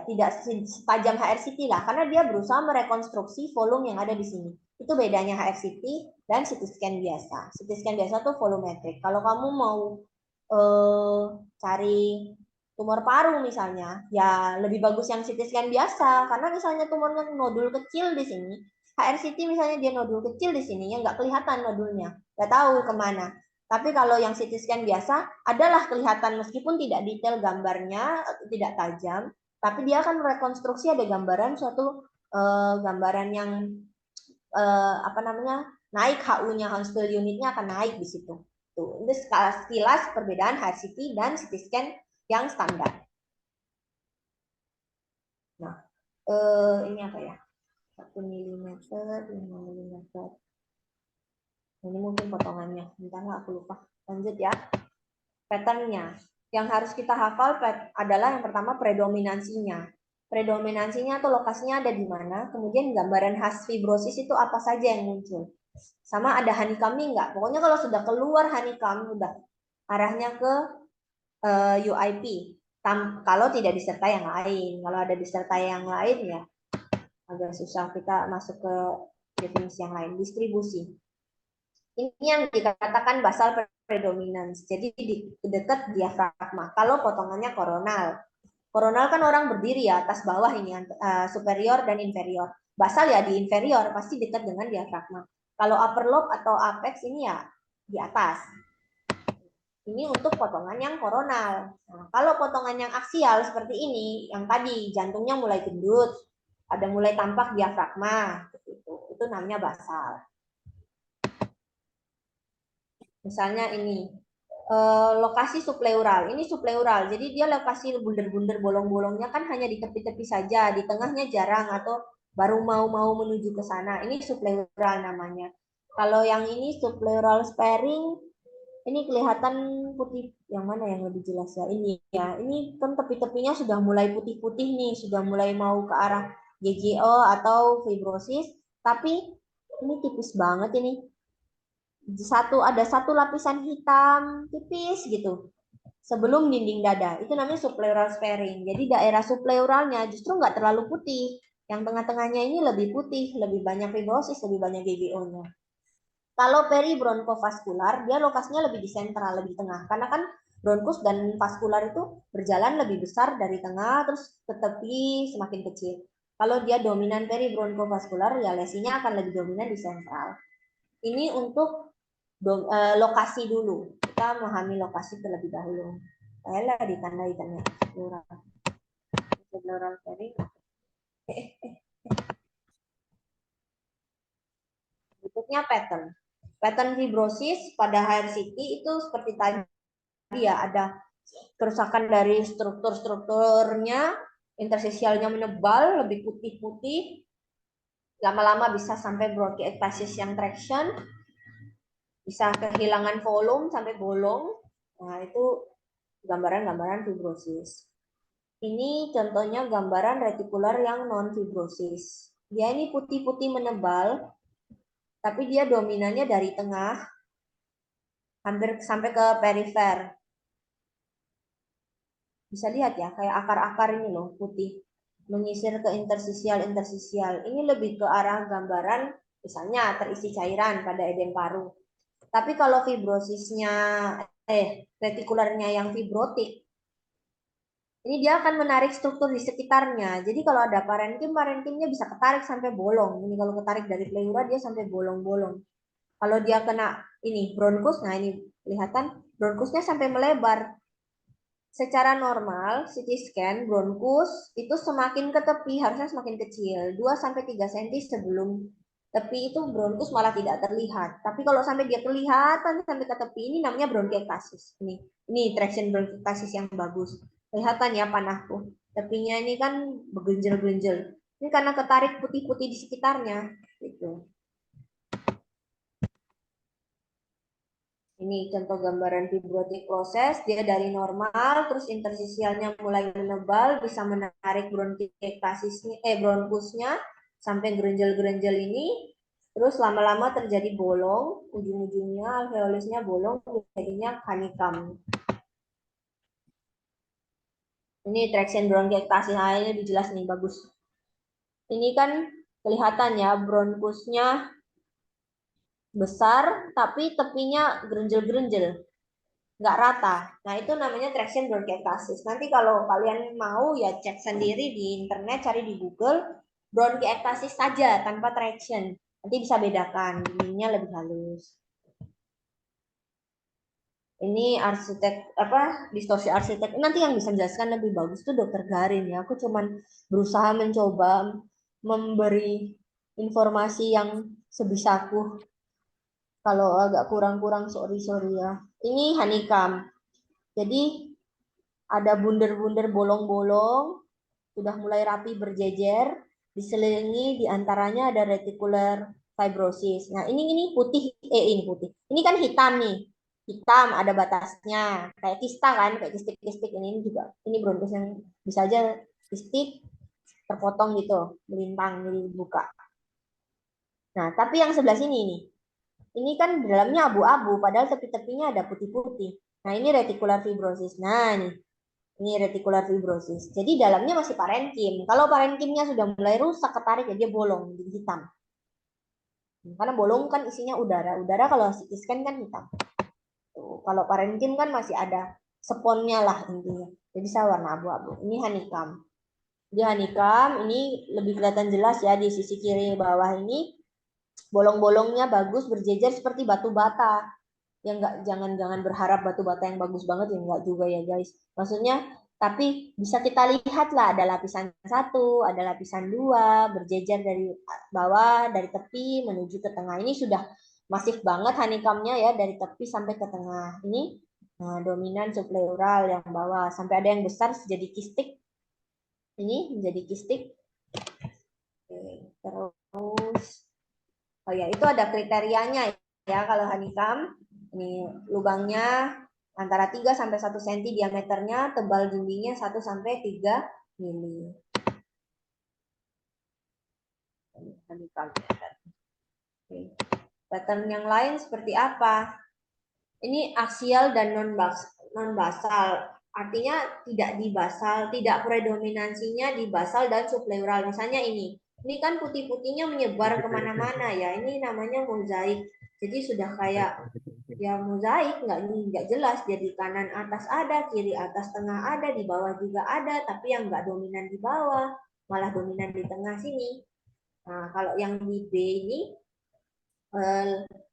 tidak setajam HRCT lah, karena dia berusaha merekonstruksi volume yang ada di sini. Itu bedanya HRCT dan CT scan biasa. CT scan biasa tuh volumetrik. Kalau kamu mau cari tumor paru misalnya, ya lebih bagus yang CT scan biasa. Karena misalnya tumornya nodul kecil di sini, HRCT misalnya dia nodul kecil di sini, ya nggak kelihatan nodulnya, nggak tahu kemana. Tapi kalau yang CT scan biasa, adalah kelihatan meskipun tidak detail gambarnya, tidak tajam, tapi dia akan merekonstruksi ada gambaran suatu gambaran yang apa namanya naik HU-nya, Hounsfield unitnya akan naik di situ. Tuh, ini sekilas perbedaan HRCT dan CT scan yang standar. Nah, ini apa ya? 1 mm, 5 mm. Ini mungkin potongannya. Bentar, aku lupa. Lanjut ya. Patternnya. Yang harus kita hafal adalah yang pertama predominansinya. Predominansinya atau lokasinya ada di mana. Kemudian gambaran khas fibrosis itu apa saja yang muncul. Sama ada honeycomb enggak. Pokoknya kalau sudah keluar honeycomb, udah arahnya ke UIP. Kalau tidak disertai yang lain. Kalau ada disertai yang lain ya agak susah kita masuk ke definisi yang lain. Distribusi. Ini yang dikatakan basal predominans. Jadi di dekat diafragma. Kalau potongannya koronal. Koronal kan orang berdiri ya, atas bawah ini, superior dan inferior. Basal ya di inferior, pasti dekat dengan diafragma. Kalau upper lobe atau apex ini ya di atas. Ini untuk potongan yang koronal. Nah, kalau potongan yang aksial seperti ini, yang tadi jantungnya mulai gendut, ada mulai tampak diafragma, itu namanya basal. Misalnya ini lokasi supleural. Ini supleural. Jadi dia lokasi bunder-bunder bolong-bolongnya kan hanya di tepi-tepi saja, di tengahnya jarang atau baru mau menuju ke sana. Ini supleural namanya. Kalau yang ini supleural sparing, ini kelihatan putih. Yang mana yang lebih jelas ya? Ini ya. Ini kan tepi-tepinya sudah mulai putih-putih nih, sudah mulai mau ke arah GGO atau fibrosis, tapi ini tipis banget ini. Ada satu lapisan hitam tipis gitu sebelum dinding dada. Itu namanya subpleural sparing. Jadi daerah subpleuralnya justru nggak terlalu putih. Yang tengah-tengahnya ini lebih putih, lebih banyak fibrosis, lebih banyak GGO-nya. Kalau peribronkofaskular, dia lokasinya lebih di sentral, lebih tengah. Karena kan bronkus dan vaskular itu berjalan lebih besar dari tengah, terus ke tepi semakin kecil. Kalau dia dominan peribronkofaskular, ya lesinya akan lebih dominan di sentral. Ini untuk lokasi dulu. Kita memahami lokasi terlebih dahulu. Saya ditandai tanya plural sharing. Berikutnya pattern. Pattern fibrosis pada HRCT itu seperti tadi ya, ada kerusakan dari strukturnya, interstisialnya menebal, lebih putih-putih, lama-lama bisa sampai bronchiectasis yang traction, bisa kehilangan volume sampai bolong. Nah, itu gambaran-gambaran fibrosis. Ini contohnya gambaran retikular yang non-fibrosis. Dia ini putih-putih menebal, tapi dia dominannya dari tengah, hampir sampai ke perifer. Bisa lihat ya, kayak akar-akar ini loh, putih. Menyisir ke interstisial-interstisial. Ini lebih ke arah gambaran, misalnya terisi cairan pada edem paru. Tapi kalau fibrosisnya, retikularnya yang fibrotik, ini dia akan menarik struktur di sekitarnya. Jadi kalau ada parenkim-parenkimnya bisa ketarik sampai bolong. Ini kalau ketarik dari pleura dia sampai bolong-bolong. Kalau dia kena ini bronkus, nah ini kelihatan bronkusnya sampai melebar. Secara normal CT scan bronkus itu semakin ke tepi harusnya semakin kecil, 2-3 cm sebelum tepi itu bronkus malah tidak terlihat. Tapi kalau sampai dia kelihatan sampai ke tepi, ini namanya bronkiektasis. Ini traction bronkiektasis yang bagus. Kelihatan ya panahku. Tepinya ini kan bergenjel-genjel. Ini karena ketarik putih-putih di sekitarnya. Gitu. Ini contoh gambaran fibrotik proses. Dia dari normal, terus interstisialnya mulai menebal, bisa menarik bronkiektasisnya, bronkusnya sampai gerenjel-gerenjel ini. Terus lama-lama terjadi bolong, ujung-ujungnya alveolusnya bolong, jadinya honeycomb. Ini traction bronkiektasis, nah ini lebih jelas nih, bagus. Ini kan kelihatan ya bronkusnya besar tapi tepinya gerenjel-gerenjel, nggak rata. Nah, itu namanya traction bronchiectasis. Nanti kalau kalian mau ya cek sendiri di internet, cari di Google bronchiectasis saja tanpa traction. Nanti bisa bedakan, ininya lebih halus. Ini arsitek apa distorsi arsitek. Nanti yang bisa menjelaskan lebih bagus tuh Dokter Garin ya. Aku cuman berusaha mencoba memberi informasi yang sebisaku. Kalau agak kurang-kurang sorry ya. Ini honeycomb. Jadi ada bunder-bunder bolong-bolong, sudah mulai rapi berjejer, diselilingi diantaranya ada reticular fibrosis. Nah ini putih, ini putih. Ini kan hitam nih, hitam ada batasnya, kayak kista kan, kayak kistik-kistik ini juga. Ini bronkus yang bisa aja kistik terpotong gitu, melintang, jadi buka. Nah tapi yang sebelah sini nih, ini kan dalamnya abu-abu, padahal tepi-tepinya ada putih-putih. Nah ini reticular fibrosis. Nah ini reticular fibrosis. Jadi dalamnya masih parenkim. Kalau parenkimnya sudah mulai rusak, ketarik ya dia bolong, jadi hitam. Karena bolong kan isinya udara. Udara kalau CT scan kan hitam. Tuh, kalau parenkim kan masih ada sponnya lah intinya. Jadi bisa warna abu-abu. Ini honeycomb. Di honeycomb ini lebih kelihatan jelas ya di sisi kiri bawah ini bolong-bolongnya bagus berjejer seperti batu bata. Ya enggak, jangan berharap batu bata yang bagus banget ya enggak juga ya guys. Maksudnya tapi bisa kita lihat lah ada lapisan 1, ada lapisan 2 berjejer dari bawah dari tepi menuju ke tengah. Ini sudah masif banget honeycombnya ya dari tepi sampai ke tengah. Ini dominan subpleural yang bawah sampai ada yang besar jadi kistik. Ini menjadi kistik. Oke, terus oh ya itu ada kriterianya ya kalau honeycomb. Ini lubangnya antara 3 sampai 1 cm diameternya, tebal dindingnya 1 sampai 3 mili. Pattern yang lain seperti apa? Ini aksial dan non basal. Artinya tidak di basal, tidak predominansinya di basal dan subpleural. Misalnya ini kan putih-putihnya menyebar kemana-mana ya. Ini namanya mozaik. Jadi sudah kayak ya mozaik nggak jelas, jadi kanan atas ada, kiri atas tengah ada, di bawah juga ada, tapi yang nggak dominan di bawah malah dominan di tengah sini. Nah kalau yang di B ini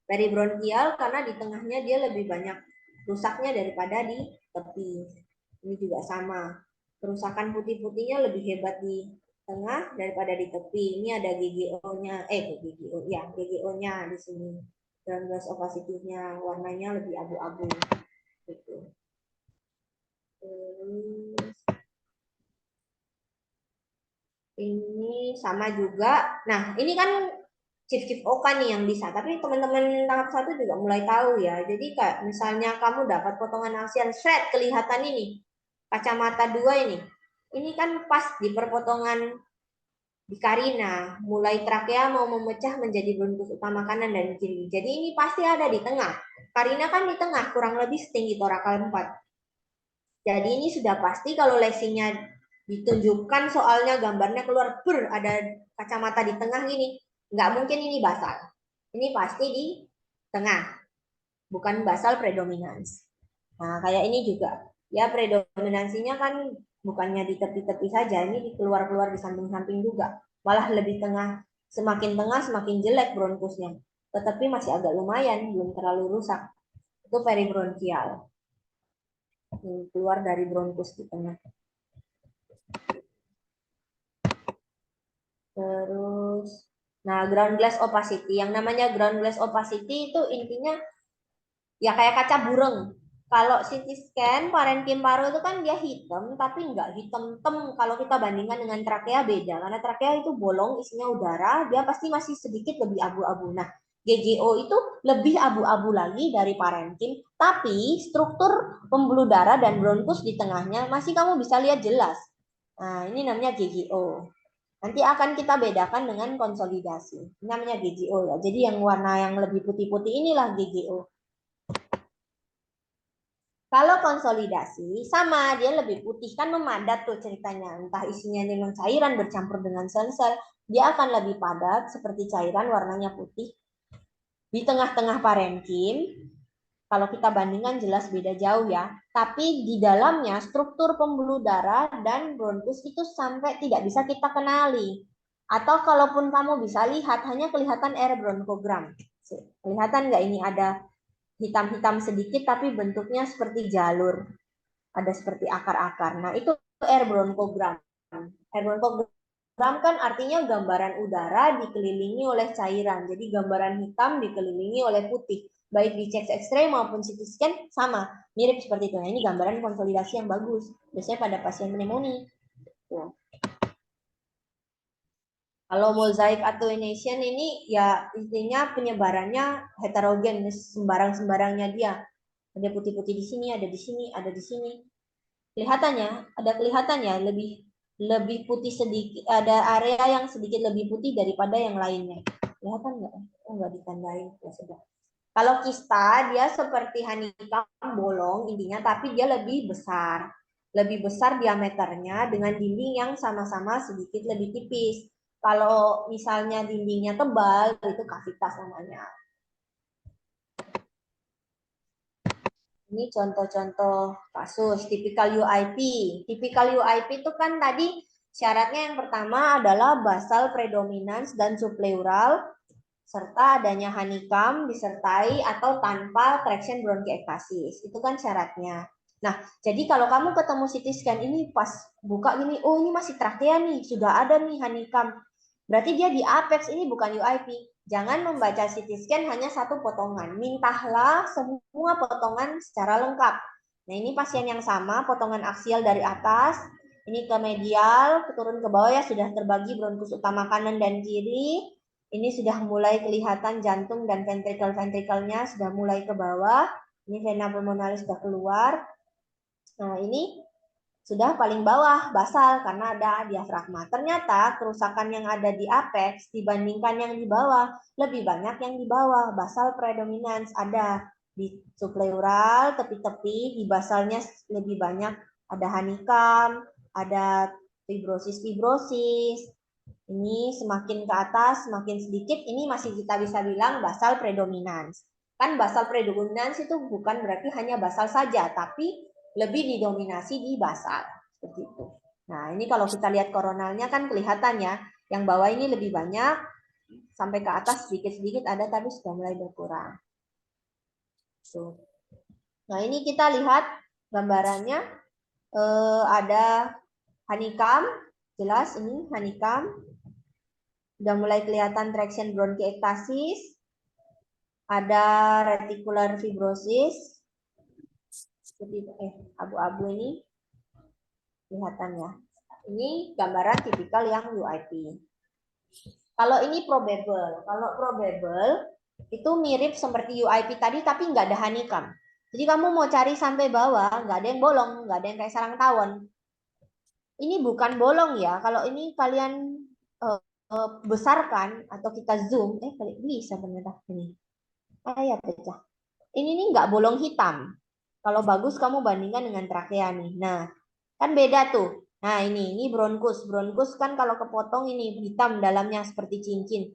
peribronkial karena di tengahnya dia lebih banyak rusaknya daripada di tepi. Ini juga sama, kerusakan putih-putihnya lebih hebat di tengah daripada di tepi. Ini ada GGO-nya, GGO ya, GGO-nya di sini. Ground glass opacity-nya warnanya lebih abu-abu gitu. Terus ini sama juga. Nah, ini kan Chief Oka nih yang bisa, tapi teman-teman tahap 1 juga mulai tahu ya. Jadi kayak misalnya kamu dapat potongan ASEAN shred kelihatan ini kacamata 2 ini. Ini kan pas di perpotongan di Karina, mulai trakea mau memecah menjadi bronkus utama kanan dan kiri. Jadi ini pasti ada di tengah. Karina kan di tengah, kurang lebih setinggi torakal 4. Jadi ini sudah pasti kalau lesinya ditunjukkan soalnya gambarnya keluar ada kacamata di tengah gini. Nggak mungkin ini basal. Ini pasti di tengah, bukan basal predominans. Nah, kayak ini juga. Ya, predominansinya kan bukannya di tepi-tepi saja, ini di keluar-keluar di samping-samping juga. Malah lebih tengah, semakin jelek bronkusnya. Tetapi masih agak lumayan, belum terlalu rusak. Itu peribronkial. Keluar dari bronkus di tengah. Terus, nah ground glass opacity. Yang namanya ground glass opacity itu intinya ya kayak kaca burung. Kalau CT scan parenkim paru itu kan dia hitam, tapi nggak hitam tem. Kalau kita bandingkan dengan trakea beda, karena trakea itu bolong isinya udara, dia pasti masih sedikit lebih abu-abu. Nah, GGO itu lebih abu-abu lagi dari parenkim, tapi struktur pembuluh darah dan bronkus di tengahnya masih kamu bisa lihat jelas. Nah, ini namanya GGO. Nanti akan kita bedakan dengan konsolidasi. Ini namanya GGO ya. Jadi yang warna yang lebih putih-putih inilah GGO. Kalau konsolidasi sama dia lebih putih kan memadat tuh ceritanya. Entah isinya memang cairan bercampur dengan sel-sel, dia akan lebih padat seperti cairan warnanya putih. Di tengah-tengah parenkim, kalau kita bandingkan jelas beda jauh ya. Tapi di dalamnya struktur pembuluh darah dan bronkus itu sampai tidak bisa kita kenali. Atau kalaupun kamu bisa lihat, hanya kelihatan air bronkogram. Kelihatan nggak ini ada hitam-hitam sedikit tapi bentuknya seperti jalur. Ada seperti akar-akar. Nah itu air bronkogram. Air bronkogram kan artinya gambaran udara dikelilingi oleh cairan. Jadi gambaran hitam dikelilingi oleh putih baik di chest X-ray maupun CT scan sama, mirip seperti itu. Nah, ini gambaran konsolidasi yang bagus, biasanya pada pasien pneumonia. Tuh. Kalau mosaic attenuation ini ya intinya penyebarannya heterogen, sembarang-sembarangnya dia. Ada putih-putih di sini, ada di sini, ada di sini. Kelihatannya lebih putih sedikit, ada area yang sedikit lebih putih daripada yang lainnya. Kelihatan nggak? Oh, nggak ditandai, ya sudah. Kalau kista dia seperti honeycomb bolong intinya, tapi dia lebih besar diameternya dengan dinding yang sama-sama sedikit lebih tipis. Kalau misalnya dindingnya tebal itu kavitas namanya. Ini contoh-contoh kasus tipikal UIP. Tipikal UIP itu kan tadi syaratnya yang pertama adalah basal predominans dan subpleural serta adanya honeycomb disertai atau tanpa traction bronkiektasis. Itu kan syaratnya. Nah, jadi kalau kamu ketemu CT scan ini pas buka gini, oh ini masih trakea nih, sudah ada nih honeycomb. Berarti dia di apex, ini bukan UIP. Jangan membaca CT scan hanya satu potongan. Mintahlah semua potongan secara lengkap. Nah, ini pasien yang sama, potongan aksial dari atas, ini ke medial, turun ke bawah ya, sudah terbagi bronkus utama kanan dan kiri. Ini sudah mulai kelihatan jantung dan ventrikel-ventrikelnya sudah mulai ke bawah. Ini vena pulmonalis sudah keluar. Nah, ini sudah paling bawah basal karena ada diafragma. Ternyata kerusakan yang ada di apex dibandingkan yang di bawah lebih banyak yang di bawah. Basal predominans ada di subpleural, tepi-tepi, di basalnya lebih banyak ada honeycomb, ada fibrosis. Ini semakin ke atas, semakin sedikit, ini masih kita bisa bilang basal predominans. Kan basal predominans itu bukan berarti hanya basal saja, tapi lebih didominasi di basal. Seperti itu. Nah, ini kalau kita lihat koronalnya kan kelihatan ya, yang bawah ini lebih banyak, sampai ke atas sedikit-sedikit ada, tapi sudah mulai berkurang. Tuh. Nah, ini kita lihat gambarannya, ada honeycomb, jelas ini honeycomb. Sudah mulai kelihatan traction bronkiektasis, ada reticular fibrosis, seperti abu-abu ini kelihatan ya. Ini gambaran tipikal yang UIP. Kalau ini probable, itu mirip seperti UIP tadi tapi nggak ada honeycomb. Jadi kamu mau cari sampai bawah, nggak ada yang bolong, nggak ada yang kayak sarang tawon. Ini bukan bolong ya, kalau ini kalian besarkan atau kita zoom, bisa ternyata ini. Ya pecah. Ini nih nggak bolong hitam. Kalau bagus kamu bandingkan dengan trakea nih. Nah, kan beda tuh. Nah, ini bronkus. Bronkus kan kalau kepotong ini hitam dalamnya seperti cincin.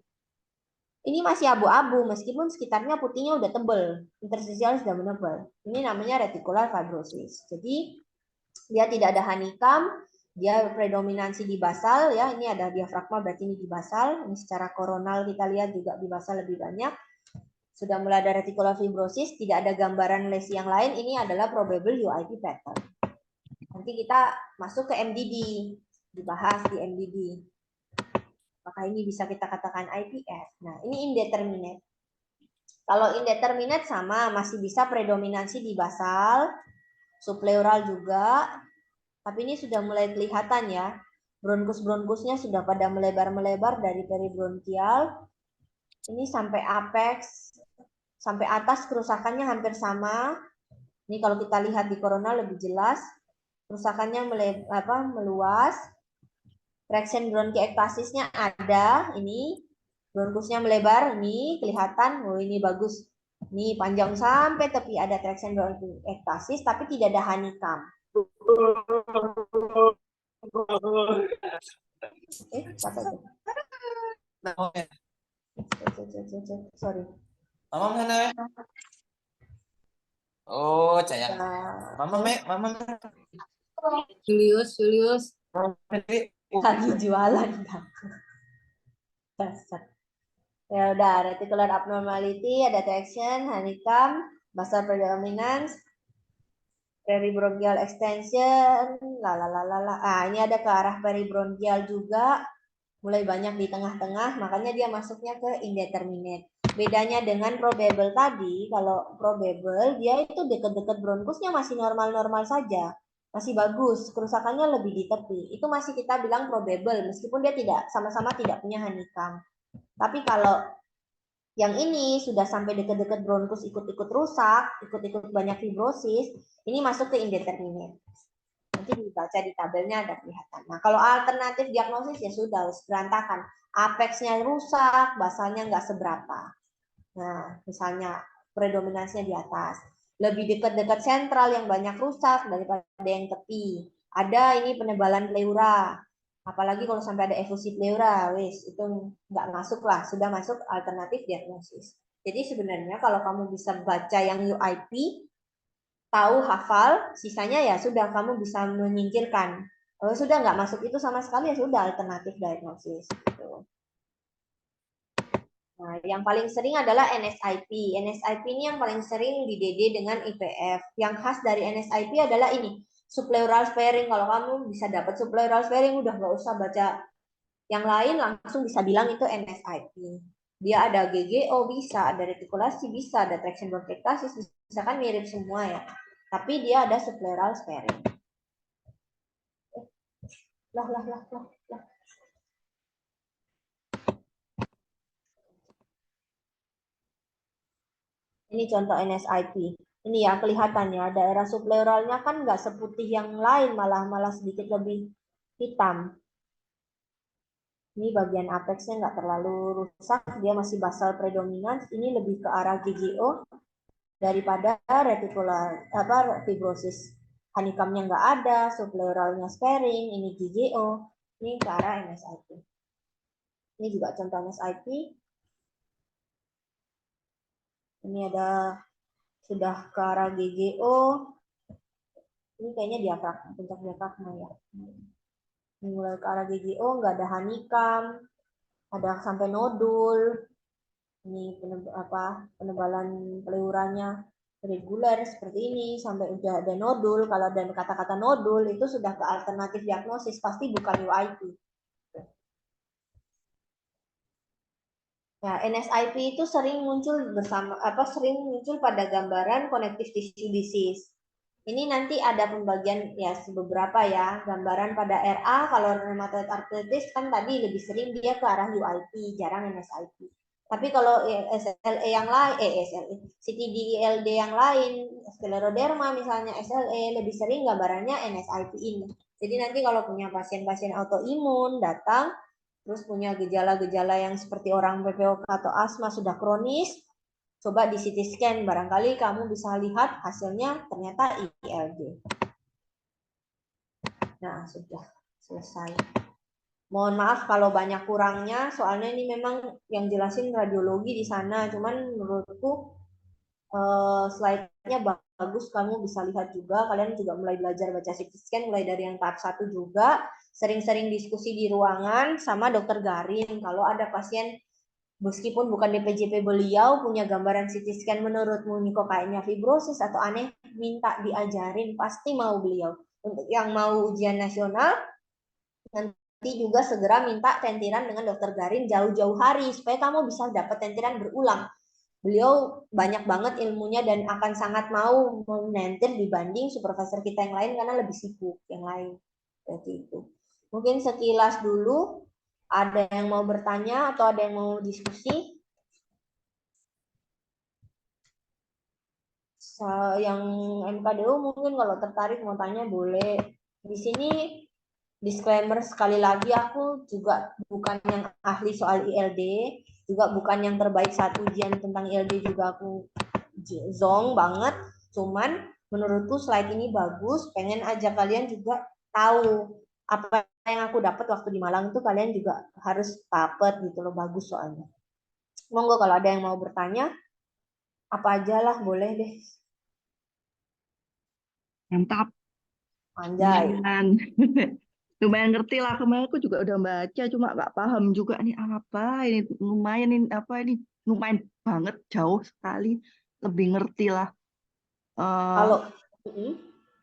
Ini masih abu-abu meskipun sekitarnya putihnya udah tebel. Interstisial sudah menebal. Ini namanya reticular fibrosis. Jadi dia tidak ada honeycomb, dia predominansi di basal ya. Ini ada diafragma berarti ini di basal. Ini secara koronal kita lihat juga di basal lebih banyak. Sudah mulai ada reticular fibrosis, tidak ada gambaran lesi yang lain, ini adalah probable UIP pattern. Nanti kita masuk ke MDD, dibahas di MDD. Apakah ini bisa kita katakan IPF? Nah, ini indeterminate. Kalau indeterminate sama, masih bisa predominansi di basal, subpleural juga, tapi ini sudah mulai kelihatan ya. Bronkus-bronkusnya sudah pada melebar-melebar dari peribronkial. Ini sampai apex, sampai atas kerusakannya hampir sama. Ini kalau kita lihat di corona lebih jelas, kerusakannya meluas. Traction bronkiektasisnya ada, ini bronkusnya melebar, ini kelihatan, oh ini bagus. Ini panjang sampai tepi ada traction bronkiektasis, tapi tidak ada honeycomb. Siapa itu? Sorry.
Mama mana? Oh, sayang.
Nah,
Mama me, mama me.
Julius.
lagi jualan. Dasar. Ya udah, reticular abnormality, ada traction, honeycomb, basal predominance, peribronchial extension, lalalala. Ah, ini ada ke arah peribronchial juga, mulai banyak di tengah-tengah, makanya dia masuknya ke indeterminate. Bedanya dengan probable tadi, kalau probable dia itu dekat-dekat bronkusnya masih normal-normal saja, masih bagus, kerusakannya lebih di tepi. Itu masih kita bilang probable, meskipun dia tidak sama-sama tidak punya honeycomb. Tapi kalau yang ini sudah sampai dekat-dekat bronkus ikut-ikut rusak, ikut-ikut banyak fibrosis, ini masuk ke indeterminate. Nanti dibaca di tabelnya ada kelihatan. Nah, kalau alternatif diagnosis ya sudah berantakan. Apexnya rusak, basalnya nggak seberapa. Nah, misalnya predominansinya di atas. Lebih dekat-dekat sentral yang banyak rusak daripada yang tepi. Ada ini penebalan pleura. Apalagi kalau sampai ada efusi pleura, wis itu nggak masuk lah, sudah masuk alternatif diagnosis. Jadi sebenarnya kalau kamu bisa baca yang UIP, tahu hafal, sisanya ya sudah kamu bisa menyingkirkan. Kalau sudah nggak masuk itu sama sekali ya sudah alternatif diagnosis. Gitu. Nah, yang paling sering adalah NSIP. NSIP ini yang paling sering di DD dengan IPF. Yang khas dari NSIP adalah ini, subpleural sparing. Kalau kamu bisa dapat subpleural sparing, udah nggak usah baca yang lain, langsung bisa bilang itu NSIP. Dia ada GGO bisa, ada retikulasi bisa, ada traction bronchiectasis bisa, kan mirip semua ya. Tapi dia ada subpleural sparing. Lah. Ini contoh NSIP. Ini ya kelihatannya daerah subpleuralnya kan nggak seputih yang lain, malah sedikit lebih hitam. Ini bagian apexnya nggak terlalu rusak, dia masih basal predominan. Ini lebih ke arah GGO daripada retikular fibrosis. Honeycombnya nggak ada, subpleuralnya sparing, ini GGO, ini ke arah NSIP. Ini juga contoh NSIP. Ini ada sudah ke arah GGO. Ini kayaknya diafragma, puncak diafragma ya. Ini mulai ke arah GGO, nggak ada honeycomb, ada sampai nodul. Ini penebalan pleuranya reguler seperti ini, sampai udah ada nodul. Kalau ada kata-kata nodul itu sudah ke alternatif diagnosis, pasti bukan UIP. Nah, NSIP itu sering muncul pada gambaran connective tissue disease. Ini nanti ada pembagian ya beberapa ya, gambaran pada RA. Kalau rheumatoid arthritis kan tadi lebih sering dia ke arah UIP, jarang NSIP. Tapi kalau SLE yang lain, CTD-ILD yang lain, skleroderma misalnya SLE, lebih sering gambarannya NSIP ini. Jadi nanti kalau punya pasien-pasien autoimun datang, terus punya gejala-gejala yang seperti orang PPOK atau asma sudah kronis, coba di CT scan, barangkali kamu bisa lihat hasilnya ternyata ILD. Nah, sudah selesai. Mohon maaf kalau banyak kurangnya, soalnya ini memang yang jelasin radiologi di sana, cuman menurutku slide-nya bagus, kamu bisa lihat juga, kalian juga mulai belajar baca CT scan, mulai dari yang tahap 1 juga, sering-sering diskusi di ruangan sama dokter Garin, kalau ada pasien meskipun bukan DPJP beliau punya gambaran CT scan menurutmu ini kok kayaknya fibrosis atau aneh, minta diajarin, pasti mau beliau. Untuk yang mau ujian nasional, nanti juga segera minta tentiran dengan dokter Garin jauh-jauh hari supaya kamu bisa dapat tentiran berulang. Beliau banyak banget ilmunya dan akan sangat mau menentir dibanding supervisor kita yang lain karena lebih sibuk yang lain. Seperti itu. Mungkin sekilas dulu. Ada yang mau bertanya atau ada yang mau diskusi? Yang MKDU mungkin kalau tertarik mau tanya boleh. Di sini disclaimer sekali lagi, aku juga bukan yang ahli soal ILD, juga bukan yang terbaik saat ujian tentang ILD juga aku zong banget. Cuman menurutku slide ini bagus, pengen ajak kalian juga tahu apa yang aku dapat waktu di Malang itu kalian juga harus dapat gitu loh, bagus soalnya. Monggo kalau ada yang mau bertanya. Apa aja lah, boleh deh.
Mantap.
Anjay.
Lumayan. Lumayan ngerti lah. Kemarin aku juga udah baca, cuma nggak paham juga nih apa ini. Lumayan ini apa ini. Lumayan banget, jauh sekali. Lebih ngerti lah. Eh,
Kalau Mm-mm.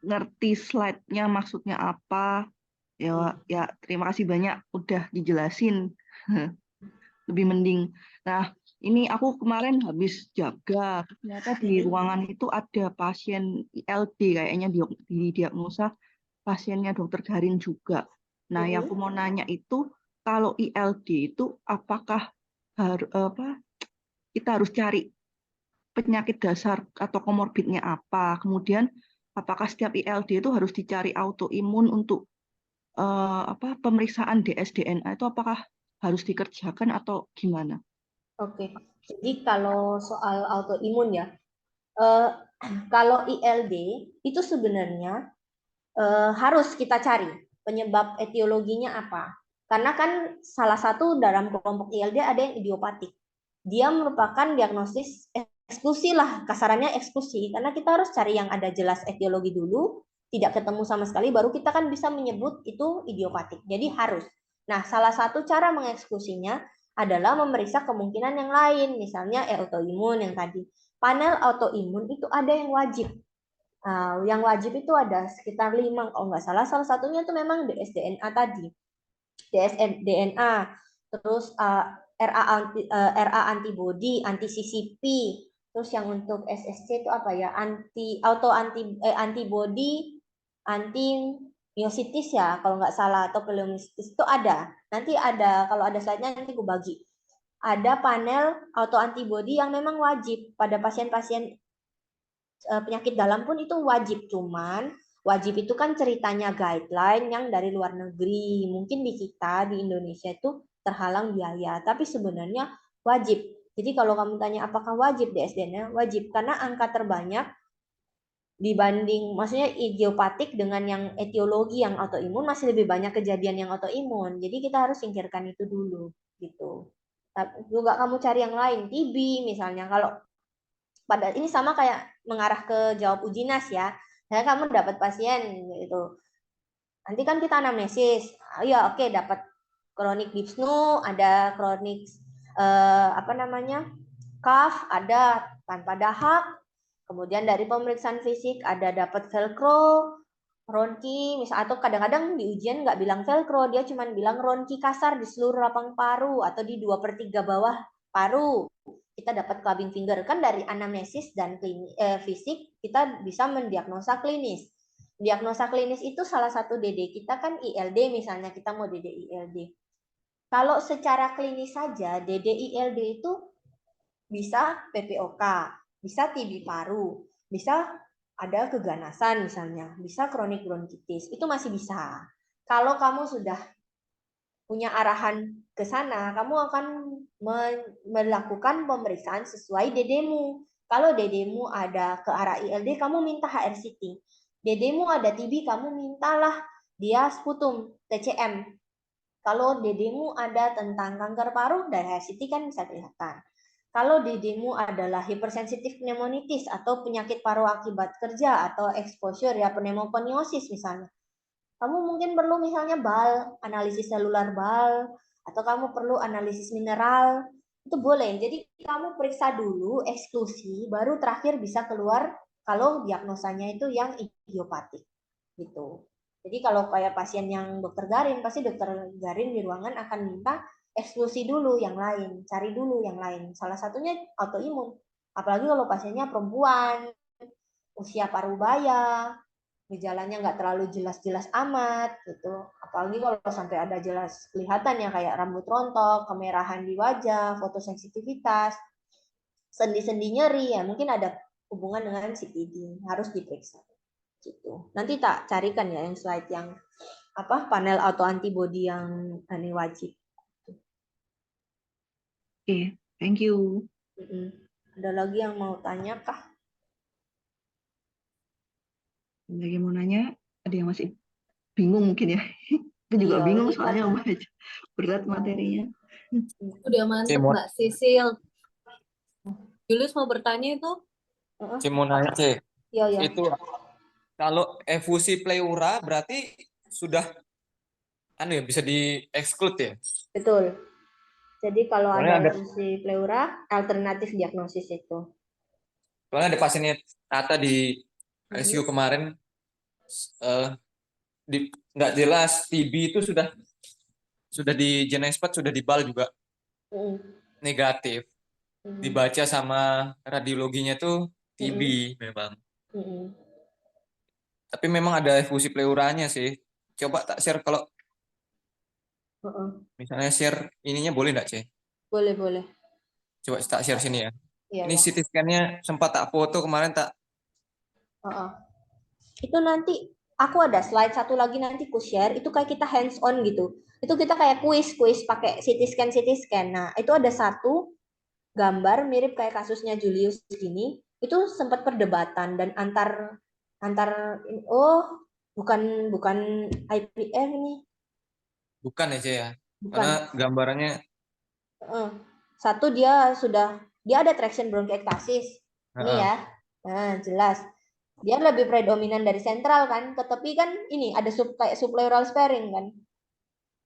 ngerti slide-nya maksudnya apa. Ya, terima kasih banyak udah dijelasin. Lebih mending. Nah, ini aku kemarin habis jaga. Ternyata di ruangan itu ada pasien ILD kayaknya didiagnosa pasiennya dokter Garin juga. Nah, yang aku
Mm-mm.
mau nanya itu kalau ILD itu apakah kita harus cari penyakit dasar atau komorbidnya apa? Kemudian apakah setiap ILD itu harus dicari autoimun untuk pemeriksaan dsDNA itu apakah harus dikerjakan atau gimana?
Oke. Jadi kalau soal autoimun ya, eh, kalau ILD itu sebenarnya harus kita cari penyebab etiologinya apa. Karena kan salah satu dalam kelompok ILD ada yang idiopatik. Dia merupakan diagnosis eksklusi lah, kasarannya eksklusi. Karena kita harus cari yang ada jelas etiologi dulu, tidak ketemu sama sekali, baru kita kan bisa menyebut itu idiopatik. Jadi harus. Nah, salah satu cara mengeksklusinya adalah memeriksa kemungkinan yang lain, misalnya autoimun yang tadi. Panel autoimun itu ada yang wajib. Yang wajib itu ada sekitar 5 kalau nggak salah. Salah satunya itu memang dsDNA tadi. dsDNA, terus RA antibody, anti CCP, terus yang untuk SSC itu apa ya? Antibody anti myositis ya kalau nggak salah, atau poliomyelitis itu ada. Nanti ada, kalau ada slide-nya nanti gue bagi. Ada panel autoantibody yang memang wajib pada pasien-pasien penyakit dalam pun itu wajib, cuman wajib itu kan ceritanya guideline yang dari luar negeri. Mungkin di kita di Indonesia itu terhalang biaya, tapi sebenarnya wajib. Jadi kalau kamu tanya apakah wajib DSD-nya, wajib karena angka terbanyak dibanding, maksudnya idiopatik dengan yang etiologi yang autoimun masih lebih banyak kejadian yang autoimun. Jadi kita harus singkirkan itu dulu gitu. Tapi juga kamu cari yang lain, TB misalnya. Kalau pada ini sama kayak mengarah ke jawab uji nas ya. Saya kamu dapat pasien gitu. Nanti kan kita anamnesis. Ya oke, dapat kronik dyspnu, ada kronik apa namanya? Cough, ada tanpa dahak. Kemudian dari pemeriksaan fisik ada dapat velcro, ronki, misal, atau kadang-kadang di ujian nggak bilang velcro, dia cuma bilang ronki kasar di seluruh lapang paru atau di 2/3 bawah paru. Kita dapat clubbing finger kan dari anamnesis dan fisik kita bisa mendiagnosa klinis. Diagnosa klinis itu salah satu DD kita kan ILD, misalnya kita mau DD ILD. Kalau secara klinis saja DD ILD itu bisa PPOK, bisa TB paru, bisa ada keganasan misalnya, bisa kronik bronkitis, itu masih bisa. Kalau kamu sudah punya arahan ke sana, kamu akan melakukan pemeriksaan sesuai DD-mu. Kalau DD-mu ada ke arah ILD, kamu minta HRCT. DD-mu ada TB, kamu mintalah dia sputum, TCM. Kalau DD-mu ada tentang kanker paru, dari HRCT kan bisa kelihatan. Kalau DD-mu adalah hipersensitif pneumonitis atau penyakit paru akibat kerja atau exposure ya pneumokoniosis misalnya, kamu mungkin perlu misalnya BAL, analisis selular BAL, atau kamu perlu analisis mineral, itu boleh. Jadi kamu periksa dulu eksklusi, baru terakhir bisa keluar kalau diagnosanya itu yang idiopatik gitu. Jadi kalau kayak pasien yang dokter Garin, pasti dokter Garin di ruangan akan minta eksklusi dulu yang lain, cari dulu yang lain. Salah satunya autoimun. Apalagi kalau pasiennya perempuan, usia parubaya, gejalanya nggak terlalu jelas-jelas amat gitu. Apalagi kalau sampai ada jelas kelihatan ya kayak rambut rontok, kemerahan di wajah, fotosensitivitas, sendi-sendi nyeri ya mungkin ada hubungan dengan CTD, harus diperiksa gitu. Nanti tak carikan ya yang slide yang apa panel autoantibody yang ini wajib.
Oke, thank you.
Ada lagi yang mau tanya kah?
Ada lagi mau nanya? Ada yang masih bingung mungkin ya? Aku juga
Iya,
bingung
ini kan
soalnya baca berat materinya.
Udah masuk
mau
Mbak Sisil. Julius mau bertanya itu?
C mau nanya C.
Iya, iya.
Itu kalau efusi pleura berarti sudah anu ya bisa di exclude ya.
Betul. Jadi kalau
Soalnya
ada
ada
efusi pleura, alternatif diagnosis itu.
soalnya ada pasiennya Tata di ICU kemarin eh, nggak jelas TB itu sudah di Genexpert sudah di BAL juga
Mm,
negatif.
mm,
Dibaca sama radiologinya tuh TB
mm,
memang.
mm.
Tapi memang ada efusi pleuranya sih. Coba tak share kalau
Heeh.
misalnya share ininya boleh nggak, C?
Boleh, boleh.
Coba tak share sini ya.
Iya,
Ini
ya.
CT scan-nya sempat tak foto kemarin tak.
Heeh. Itu nanti aku ada slide satu lagi nanti ku share, itu kayak kita hands on gitu. Itu kita kayak kuis pakai CT scan. Nah, itu ada satu gambar mirip kayak kasusnya Julius gini, itu sempat perdebatan dan antar antar oh, bukan bukan IPF ini,
Bukan ya, C ya. Karena
bukan.
gambarannya
Satu dia ada traction bronkiektasis. Ini
heeh.
ya. Nah, jelas. Dia lebih predominan dari sentral kan, tetapi kan ini ada kayak subpleural sparing kan.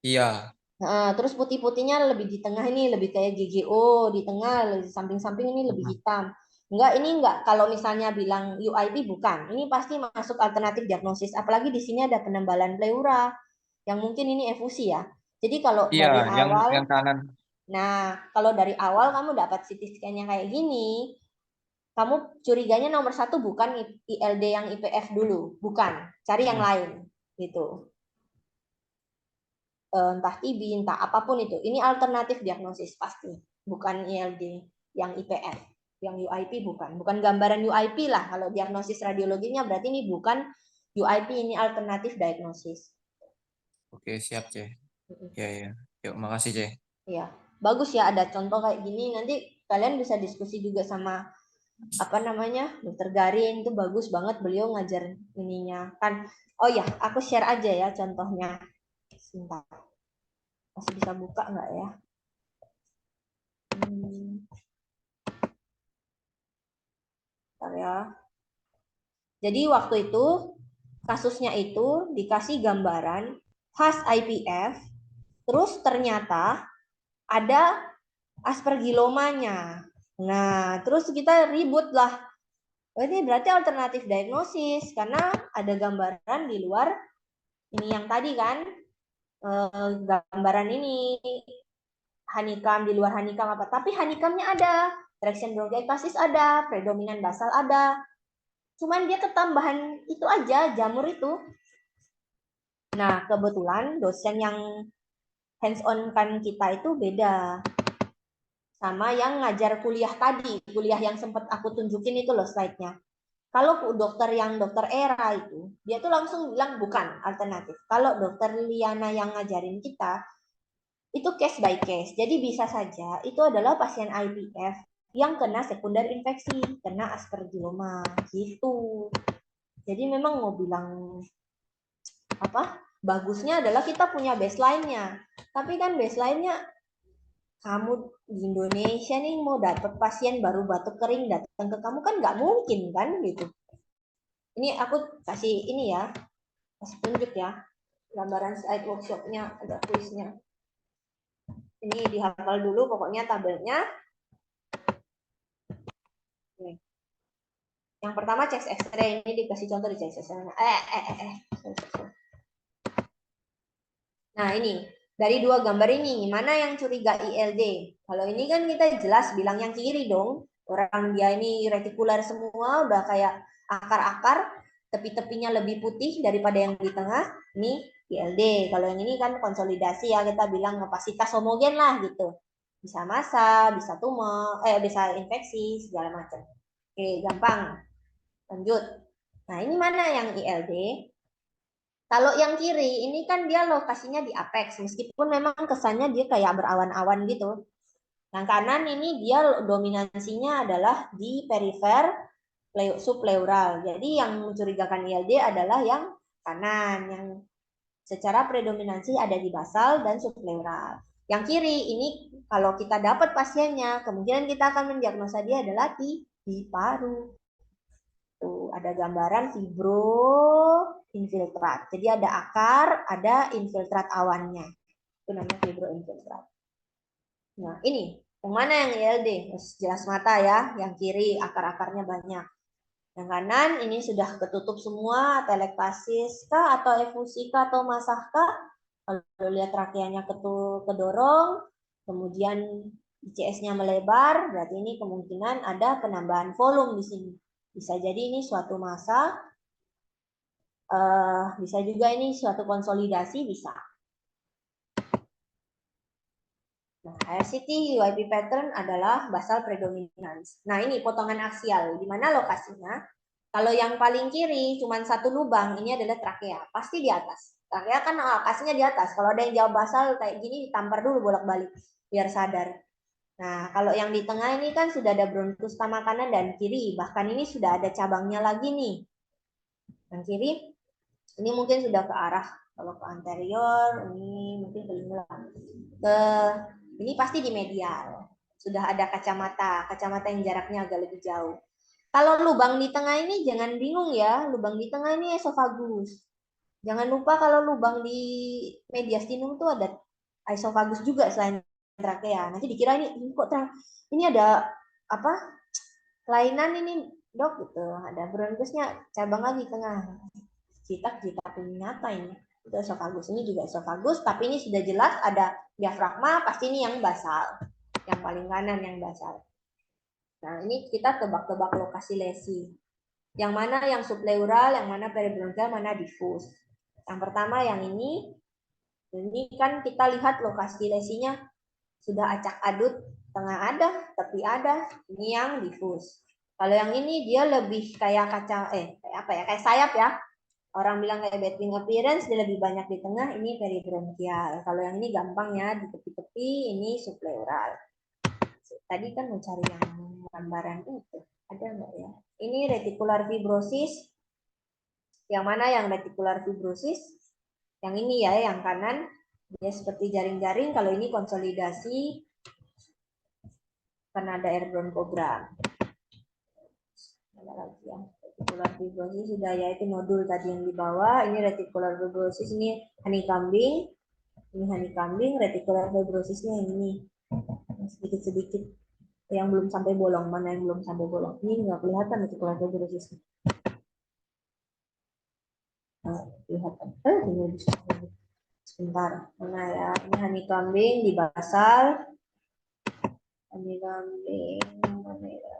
Iya.
Nah, terus putih-putihnya lebih di tengah ini lebih kayak GGO di tengah, samping-samping ini lebih
Heeh.
hitam. Enggak. Kalau misalnya bilang UIP bukan. Ini pasti masuk alternatif diagnosis. Apalagi di sini ada penembalan pleura yang mungkin ini efusi ya. Jadi kalau
Iya,
dari
yang
awal,
kanan.
kalau dari awal kamu dapat CT scan-nya kayak gini, kamu curiganya nomor satu bukan ILD yang IPF dulu, bukan. Cari yang lain gitu. Entah TB, entah apapun itu. Ini alternatif diagnosis pasti, bukan ILD yang IPF, yang UIP bukan. Bukan gambaran UIP lah kalau diagnosis radiologinya berarti ini bukan UIP, ini alternatif diagnosis.
Oke, siap, C. Iya, iya. Yuk, makasih, C.
Ya, bagus ya ada contoh kayak gini. Nanti kalian bisa diskusi juga sama Dokter Garin itu bagus banget beliau ngajar ininya kan. Oh ya, aku share aja ya contohnya. Sebentar. Masih bisa buka nggak ya? Bentar ya. Jadi waktu itu kasusnya itu dikasih gambaran khas IPF, terus ternyata ada aspergillomanya. Nah, terus kita ribut lah. Oh, ini berarti alternatif diagnosis karena ada gambaran di luar ini yang tadi kan, gambaran ini honeycomb di luar honeycomb apa? Tapi honeycombnya ada, traction bronchiectasis ada, predominan basal ada. Cuman dia ketambahan itu aja, jamur itu. Nah, kebetulan dosen yang hands on kan kita itu beda sama yang ngajar kuliah tadi, kuliah yang sempat aku tunjukin itu loh slide-nya. Kalau dokter Era itu, dia tuh langsung bilang bukan alternatif. Kalau dokter Liana yang ngajarin kita, itu case by case. Jadi bisa saja itu adalah pasien IPF yang kena sekunder infeksi, kena aspergilloma gitu. Jadi memang mau bilang bagusnya adalah kita punya baseline-nya. Tapi kan baseline-nya kamu di Indonesia nih mau dapet pasien baru batuk kering datang ke kamu kan nggak mungkin kan gitu. Ini aku kasih ini ya, kasih tunjuk ya, gambaran slide workshopnya, ada kuisnya. Ini dihafal dulu pokoknya tabelnya. Nih. Yang pertama chest X-ray, ini dikasih contoh di chest X-ray. Nah ini dari dua gambar ini mana yang curiga ILD? Kalau ini kan kita jelas bilang yang kiri dong. Orang dia ini retikular semua, udah kayak akar-akar, tepi-tepinya lebih putih daripada yang di tengah. Ini ILD. Kalau yang ini kan konsolidasi ya, kita bilang kapasitas homogen lah gitu. Bisa massa, bisa tumor, bisa infeksi segala macam. Oke, gampang. Lanjut. Nah, ini mana yang ILD? Kalau yang kiri ini kan dia lokasinya di apex, meskipun memang kesannya dia kayak berawan-awan gitu. Yang kanan ini dia dominansinya adalah di perifer subpleural. Jadi yang mencurigakan ILD adalah yang kanan, yang secara predominansi ada di basal dan subpleural. Yang kiri ini kalau kita dapat pasiennya, kemungkinan kita akan mendiagnosa dia adalah di paru. Tuh, ada gambaran fibroinfiltrat. Jadi ada akar, ada infiltrat awannya. Itu namanya fibroinfiltrat. Nah, ini yang mana yang ILD? Jelas mata ya, yang kiri akar-akarnya banyak. Yang kanan ini sudah ketutup semua, telektasis kah atau efusi kah atau masah kah? Kalau lihat trakeanya kedorong, kemudian ICS-nya melebar, berarti ini kemungkinan ada penambahan volume di sini. Bisa jadi ini suatu masa, bisa juga ini suatu konsolidasi, bisa. Nah, RCT UIP pattern adalah basal predominans. Nah, ini potongan aksial. Di mana lokasinya? Kalau yang paling kiri cuma satu lubang, ini adalah trakea. Pasti di atas. Trakea kan lokasinya di atas. Kalau ada yang jauh basal kayak gini, ditampar dulu bolak-balik biar sadar. Nah, kalau yang di tengah ini kan sudah ada bronkus utama kanan dan kiri. Bahkan ini sudah ada cabangnya lagi nih. Yang kiri, ini mungkin sudah ke arah. Kalau ke anterior, ini mungkin ke ini pasti di medial. Sudah ada kacamata yang jaraknya agak lebih jauh. Kalau lubang di tengah ini jangan bingung ya, lubang di tengah ini esofagus. Jangan lupa kalau lubang di mediastinum tuh ada esofagus juga selain trakea. Nanti dikira ini kok ini ada apa? Kelainan ini dok gitu. Ada bronkusnya cabang lagi tengah. Citak ini nyata ini. Itu esofagus, ini juga esofagus, tapi ini sudah jelas ada diafragma, pasti ini yang basal, yang paling kanan yang basal. Nah, ini kita tebak-tebak lokasi lesi. Yang mana yang subleural, yang mana peribronchial, mana difus. Yang pertama yang ini kan kita lihat lokasi lesinya sudah acak adut, tengah ada, tepi ada, ini yang difus. Kalau yang ini dia lebih kayak kayak sayap ya. Orang bilang kayak batwing appearance, dia lebih banyak di tengah, ini peribronchial. Kalau yang ini gampang ya, di tepi-tepi, ini subleural. Tadi kan mau cari yang gambaran itu, ada nggak ya? Ini reticular fibrosis. Yang mana yang reticular fibrosis? Yang ini ya, yang kanan. Dia seperti jaring-jaring, kalau ini konsolidasi, karena ada air bronchogram. Ada lagi ya. Reticular fibrosis sudah ya, itu nodul tadi yang di bawah. Ini reticular fibrosis, ini honeycombing. Ini honeycombing, reticular fibrosisnya yang ini. Sedikit-sedikit yang belum sampai bolong. Mana yang belum sampai bolong? Ini nggak kelihatan reticular fibrosisnya. Nah, kelihatan. Ini bisa. Sebentar. Mana ya? Ini honeycombing di basal. Honeycombing. Mana ya?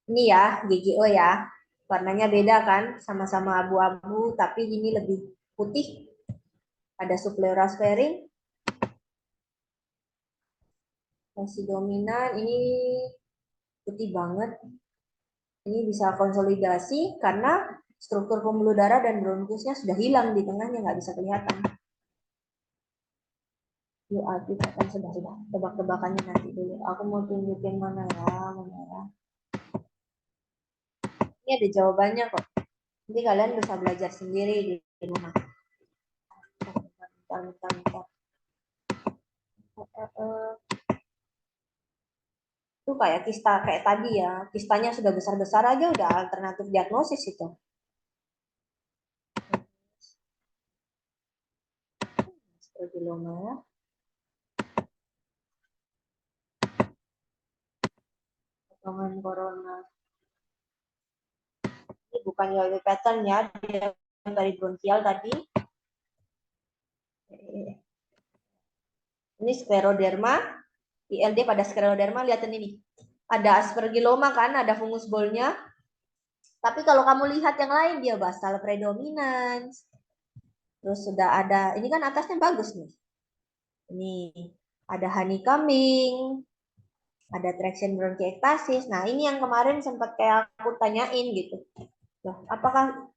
Ini ya, GGO ya. Warnanya beda kan, sama-sama abu-abu, tapi ini lebih putih. Ada subpleural sparing. Masih dominan, ini putih banget. Ini bisa konsolidasi karena struktur pembuluh darah dan bronkusnya sudah hilang di tengahnya, nggak bisa kelihatan. Yuk, kita akan sudah tebak-tebakannya nanti dulu. Aku mau tunjukin mana ya. Ini ada jawabannya kok. Nanti kalian bisa belajar sendiri di rumah. Itu kayak kista kayak tadi ya. Kistanya sudah besar-besar aja udah alternatif diagnosis itu. Aspergilloma ya. Potongan corona. Ini bukan UIP pattern ya, dia dari bronchial tadi. Ini scleroderma, ILD pada scleroderma, lihatin ini. Ada aspergilloma kan, ada fungus bolnya. Tapi kalau kamu lihat yang lain, dia basal predominans. Terus sudah ada, ini kan atasnya bagus nih. Ini ada honeycombing, ada traction bronchiectasis. Nah, ini yang kemarin sempat kayak aku tanyain gitu. Loh, apakah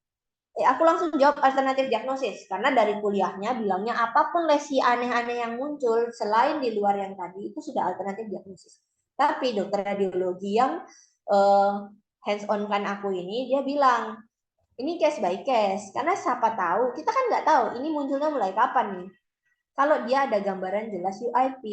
aku langsung jawab alternatif diagnosis karena dari kuliahnya bilangnya apapun lesi aneh-aneh yang muncul selain di luar yang tadi itu sudah alternatif diagnosis. Tapi dokter radiologi yang hands on kan aku ini dia bilang Ini case by case, karena siapa tahu, kita kan nggak tahu ini munculnya mulai kapan nih. Kalau dia ada gambaran jelas UIP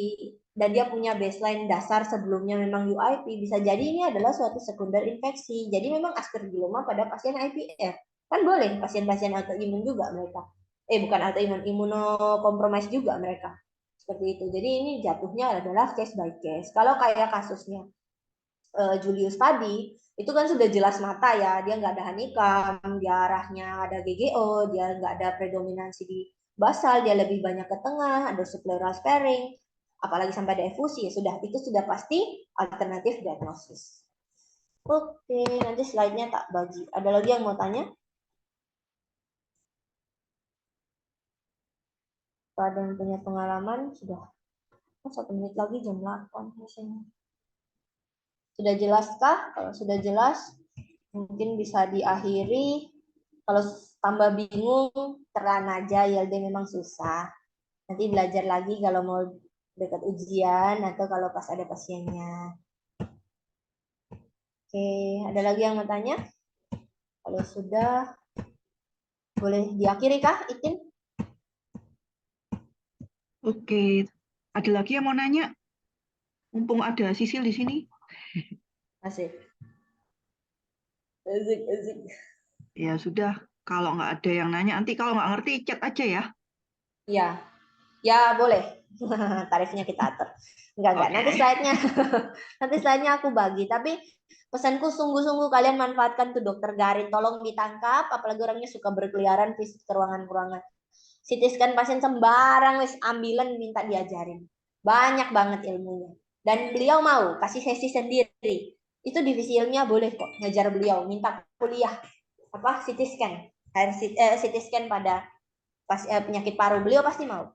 dan dia punya baseline dasar sebelumnya memang UIP, bisa jadi ini adalah suatu sekunder infeksi. Jadi memang aspergilloma pada pasien IPF. Kan boleh pasien-pasien autoimun juga mereka. Bukan autoimun, imunokompromis juga mereka. Seperti itu. Jadi ini jatuhnya adalah case by case. Kalau kayak kasusnya Julius tadi, itu kan sudah jelas mata ya, dia nggak ada hanikam, dia arahnya ada GGO, dia nggak ada predominansi di basal, dia lebih banyak ke tengah, ada subpleural sparing, apalagi sampai ada efusi, ya sudah, itu sudah pasti alternatif diagnosis. Oke, nanti slide-nya tak bagi. Ada lagi yang mau tanya? Ada yang punya pengalaman? Sudah. 1 menit lagi jam 8 biasanya. Sudah jelaskah? Kalau sudah jelas, mungkin bisa diakhiri. Kalau tambah bingung, terang aja, ILD memang susah. Nanti belajar lagi kalau mau dekat ujian atau kalau pas ada pasiennya. Oke, ada lagi yang mau tanya? Kalau sudah, boleh diakhiri kah, Itin?
Oke, ada lagi yang mau nanya? Mumpung ada Sisil di sini.
Asik. Asik.
Ya sudah, kalau nggak ada yang nanya, nanti kalau nggak ngerti chat aja ya.
Ya, ya boleh. Tarifnya kita atur. Enggak.
Oke.
Nanti slide-nya aku bagi. Tapi pesanku sungguh-sungguh kalian manfaatkan tuh dokter Garin. Tolong ditangkap, apalagi orangnya suka berkeliaran visit ke ruangan-ruangan. CT scan pasien sembarang, wis ambilan minta diajarin. Banyak banget ilmunya. Dan beliau mau kasih sesi sendiri. Itu divisi ilmiah boleh kok ngajar beliau, minta kuliah apa CT scan. CT scan pada penyakit paru, beliau pasti mau.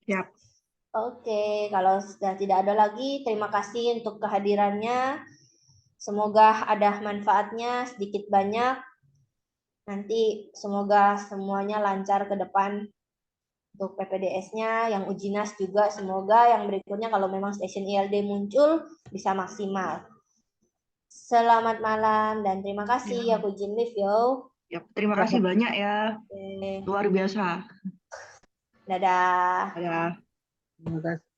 Siap.
Oke, kalau sudah tidak ada lagi, terima kasih untuk kehadirannya. Semoga ada manfaatnya sedikit banyak. Nanti semoga semuanya lancar ke depan untuk PPDS-nya, yang uji nas juga semoga yang berikutnya kalau memang stasiun ILD muncul bisa maksimal. Selamat malam dan terima kasih.
Ya.
Aku izin live yo.
Ya, terima kasih banyak ya.
Oke.
Luar biasa.
Dadah.
Dadah.
Terima kasih.